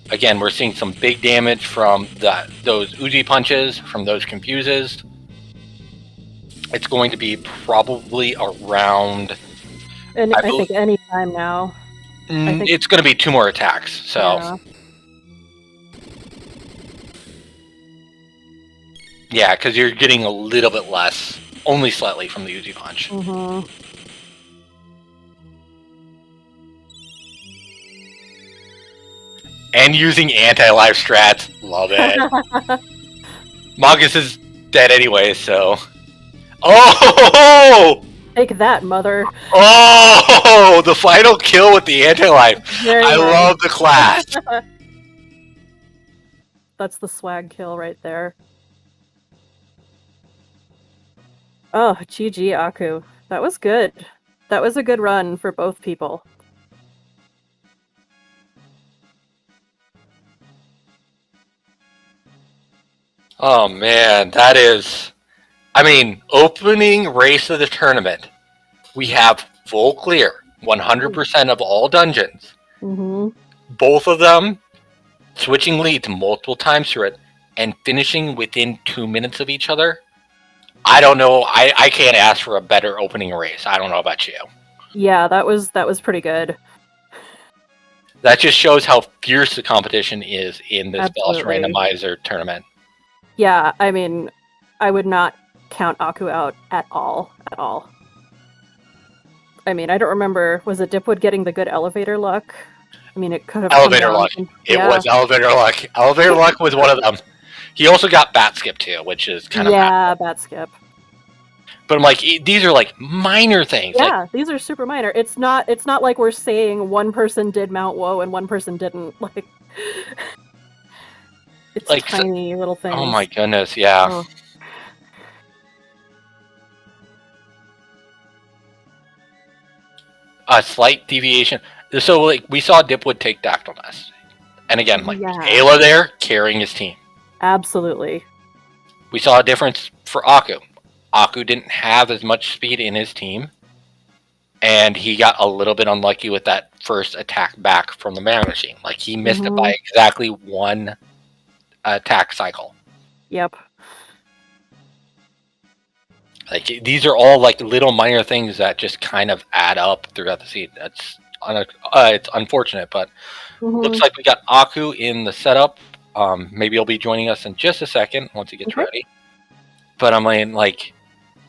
Again, we're seeing some big damage from those Uzi punches, from those confuses. It's going to be probably around. And I think any time now. I think It's going to be 2 more attacks. So. yeah. Yeah, because you're getting a little bit less, only slightly, from the Uzi Punch. Mm-hmm. And using anti-life strats. Love it. Magus is dead anyway, so... Oh! Take that, mother. Oh! The final kill with the anti-life. I love the class. That's the swag kill right there. Oh, GG, Aku. That was good. That was a good run for both people. Oh man, that is... I mean, opening race of the tournament. We have full clear, 100% of all dungeons. Mm-hmm. Both of them switching leads multiple times through it and finishing within 2 minutes of each other. I don't know. I can't ask for a better opening race. I don't know about you. Yeah, that was pretty good. That just shows how fierce the competition is in this Boss Absolutely. Randomizer tournament. Yeah, I mean, I would not count Aku out at all. At all. I mean, I don't remember. Was it Dipwood getting the good elevator luck? I mean, it could have Elevator luck. It was elevator luck. Elevator luck was one of them. He also got bat skip too, which is kind of bat skip. But I'm like, these are like minor things. Yeah, like, these are super minor. It's not like we're saying one person did Mount Woe and one person didn't. Like, it's like tiny little things. Oh my goodness, yeah. Oh. A slight deviation. So, like, we saw Dipwood take Dactyl Nest. And again, like, Ayla there carrying his team. Absolutely. We saw a difference for Aku. Aku didn't have as much speed in his team. And he got a little bit unlucky with that first attack back from the mana machine. Like, he missed it by exactly one attack cycle. Yep. Like, these are all like little minor things that just kind of add up throughout the season. It's unfortunate, but looks like we got Aku in the setup. Maybe he'll be joining us in just a second once he gets ready. But I mean, like,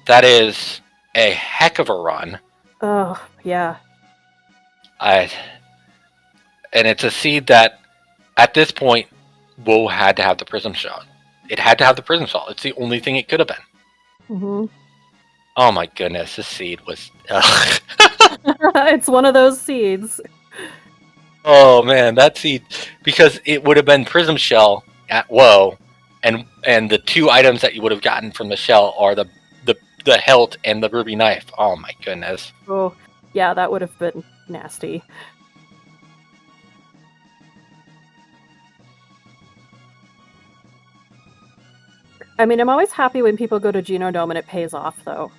that is a heck of a run. Oh, yeah. And it's a seed that, at this point, WoW had to have the Prism Shot. It had to have the Prism Shot. It's the only thing it could have been. Oh my goodness, this seed was... It's one of those seeds. Oh man, that seed... Because it would have been Prism Shell at WoW, and the 2 items that you would have gotten from the shell are the hilt and the ruby knife. Oh my goodness. Oh, yeah, that would have been nasty. I mean, I'm always happy when people go to Genodome and it pays off, though.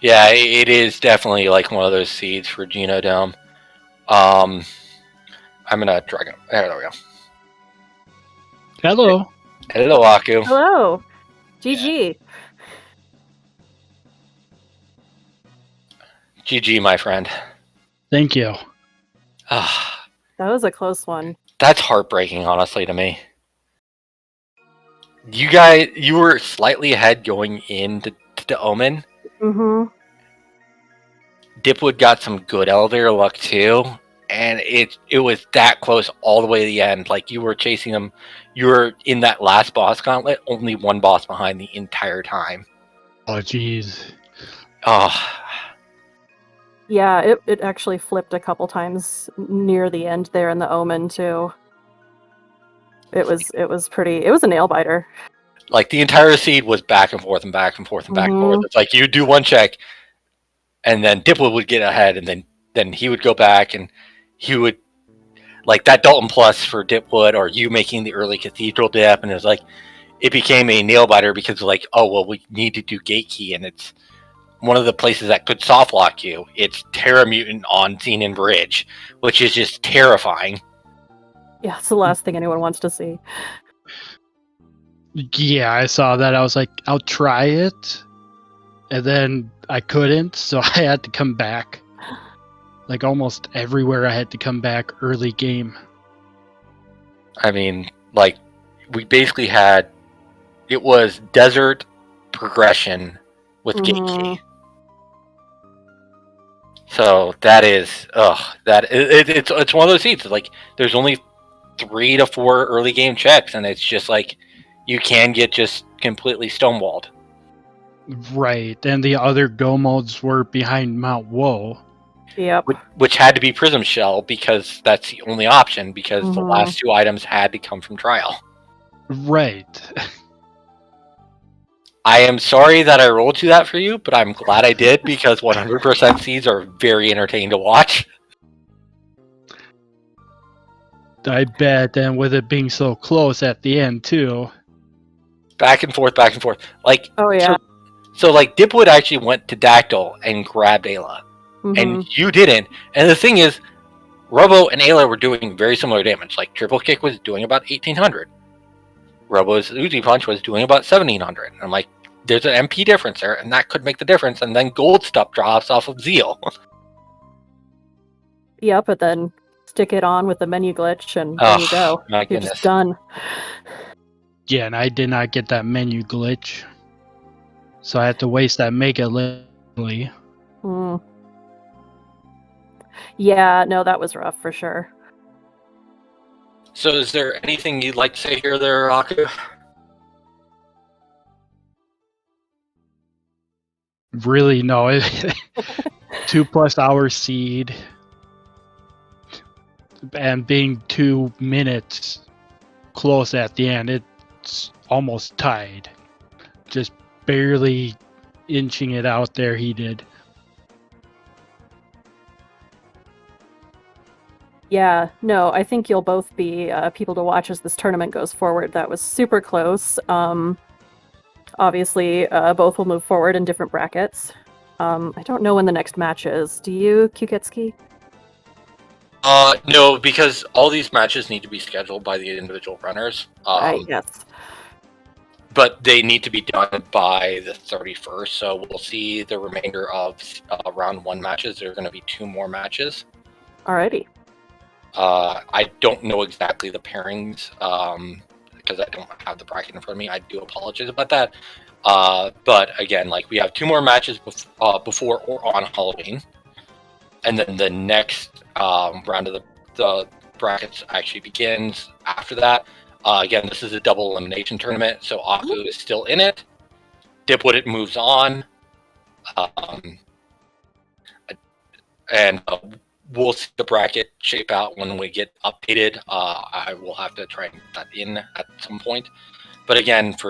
Yeah, it is definitely like one of those seeds for Genodome. I'm gonna drag it. There we go. Hello. Hello, Aku. Hello. GG. GG, my friend. Thank you. That was a close one. That's heartbreaking, honestly, to me. You were slightly ahead going into Omen. Dipwood got some good elevator luck too, and it was that close all the way to the end. Like, you were chasing them. You were in that last boss gauntlet, only one boss behind the entire time. Oh, jeez. Oh. Yeah, it actually flipped a couple times near the end there in the Omen too. It was a nail biter. Like, the entire seed was back and forth and back and forth and back and forth. It's like you do one check, and then Dipwood would get ahead, and then he would go back, and he would, like, that Dalton Plus for Dipwood, or you making the early Cathedral dip, and it was like, it became a nail biter because, like, oh, well, we need to do Gate Key, and it's one of the places that could soft lock you. It's Terra Mutant on Xenon Bridge, which is just terrifying. Yeah, it's the last thing anyone wants to see. Yeah, I saw that. I was like, I'll try it. And then I couldn't, so I had to come back. Like almost everywhere I had to come back early game. I mean, like, we basically had, it was desert progression with gate key. So that is, it's one of those seats. Like, there's only 3 to 4 early game checks, and it's just like, you can get just completely stonewalled. Right, and the other go modes were behind Mount Woe. Yep. Which had to be Prism Shell because that's the only option, because the last 2 items had to come from trial. Right. I am sorry that I rolled to that for you, but I'm glad I did, because 100% seeds are very entertaining to watch. I bet, and with it being so close at the end too. Back and forth, back and forth. Like, Oh yeah. So like, Dipwood actually went to Dactyl and grabbed Ayla, and you didn't. And the thing is, Robo and Ayla were doing very similar damage. Like, Triple Kick was doing about 1800. Robo's Uzi Punch was doing about 1700. I'm like, there's an MP difference there, and that could make the difference. And then gold stuff drops off of Zeal. Yep, but then stick it on with the menu glitch, and there you go. My You're goodness. just done. Yeah, and I did not get that menu glitch. So I had to waste that mega literally. Yeah, no, that was rough for sure. So is there anything you'd like to say here there, Aku? Really, no. 2+ hour seed. And being 2 minutes close at the end, it's almost tied. Just barely inching it out there, he did. Yeah, no, I think you'll both be people to watch as this tournament goes forward. That was super close. Obviously, both will move forward in different brackets. I don't know when the next match is. Do you, Kuketsuki? No, because all these matches need to be scheduled by the individual runners. Yes. But they need to be done by the 31st, so we'll see the remainder of round 1 matches. There are going to be 2 more matches. Alrighty. I don't know exactly the pairings, because I don't have the bracket in front of me. I do apologize about that. But again, like, we have 2 more matches before or on Halloween. And then the next round of the brackets actually begins after that. Again, this is a double elimination tournament, so Aku is still in it. Dipwood, it moves on. And we'll see the bracket shape out when we get updated. I will have to try and get that in at some point. But again, is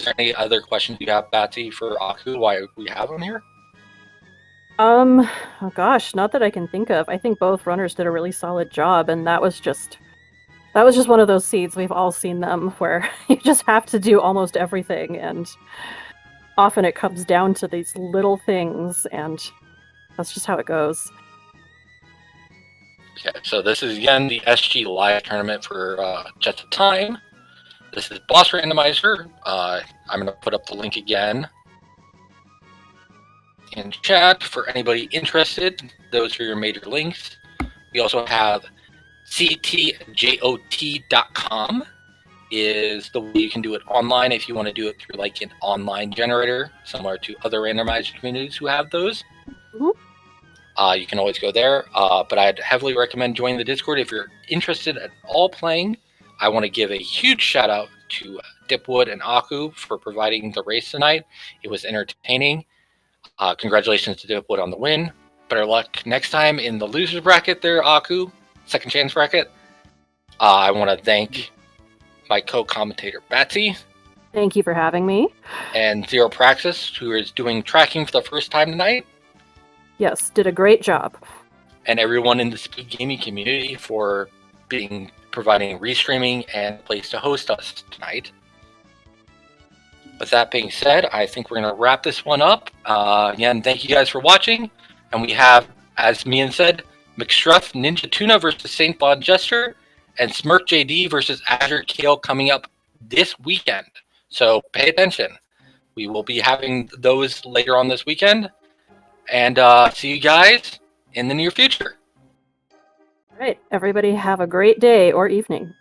there any other questions you have, Batsy, for Aku, why we have him here? Oh gosh, not that I can think of. I think both runners did a really solid job, and that was just one of those seeds. We've all seen them where you just have to do almost everything, and often it comes down to these little things, and that's just how it goes. Okay, so this is again the SGLIVE tournament for Just Time. This is Boss Randomizer. I'm going to put up the link again in chat for anybody interested. Those are your major links. We also have ctjot.com is the way you can do it online if you want to do it through like an online generator, similar to other randomizer communities who have those. You can always go there, but I'd heavily recommend joining the Discord if you're interested at all playing. I want to give a huge shout out to Dipwood and Aku for providing the race tonight. It was entertaining. Congratulations to Dipwood on the win. Better luck next time in the losers bracket there, Aku. Second chance bracket. I want to thank my co-commentator, Batsy. Thank you for having me. And Zero Praxis, who is doing tracking for the first time tonight. Yes, did a great job. And everyone in the SpeedGaming community for providing restreaming and a place to host us tonight. With that being said, I think we're going to wrap this one up. Again, thank you guys for watching. And we have, as Mian said, McStruff Ninja Tuna versus Saint Bond Jester, and Smirk JD versus Azure Kale coming up this weekend. So pay attention. We will be having those later on this weekend. And see you guys in the near future. All right, everybody have a great day or evening.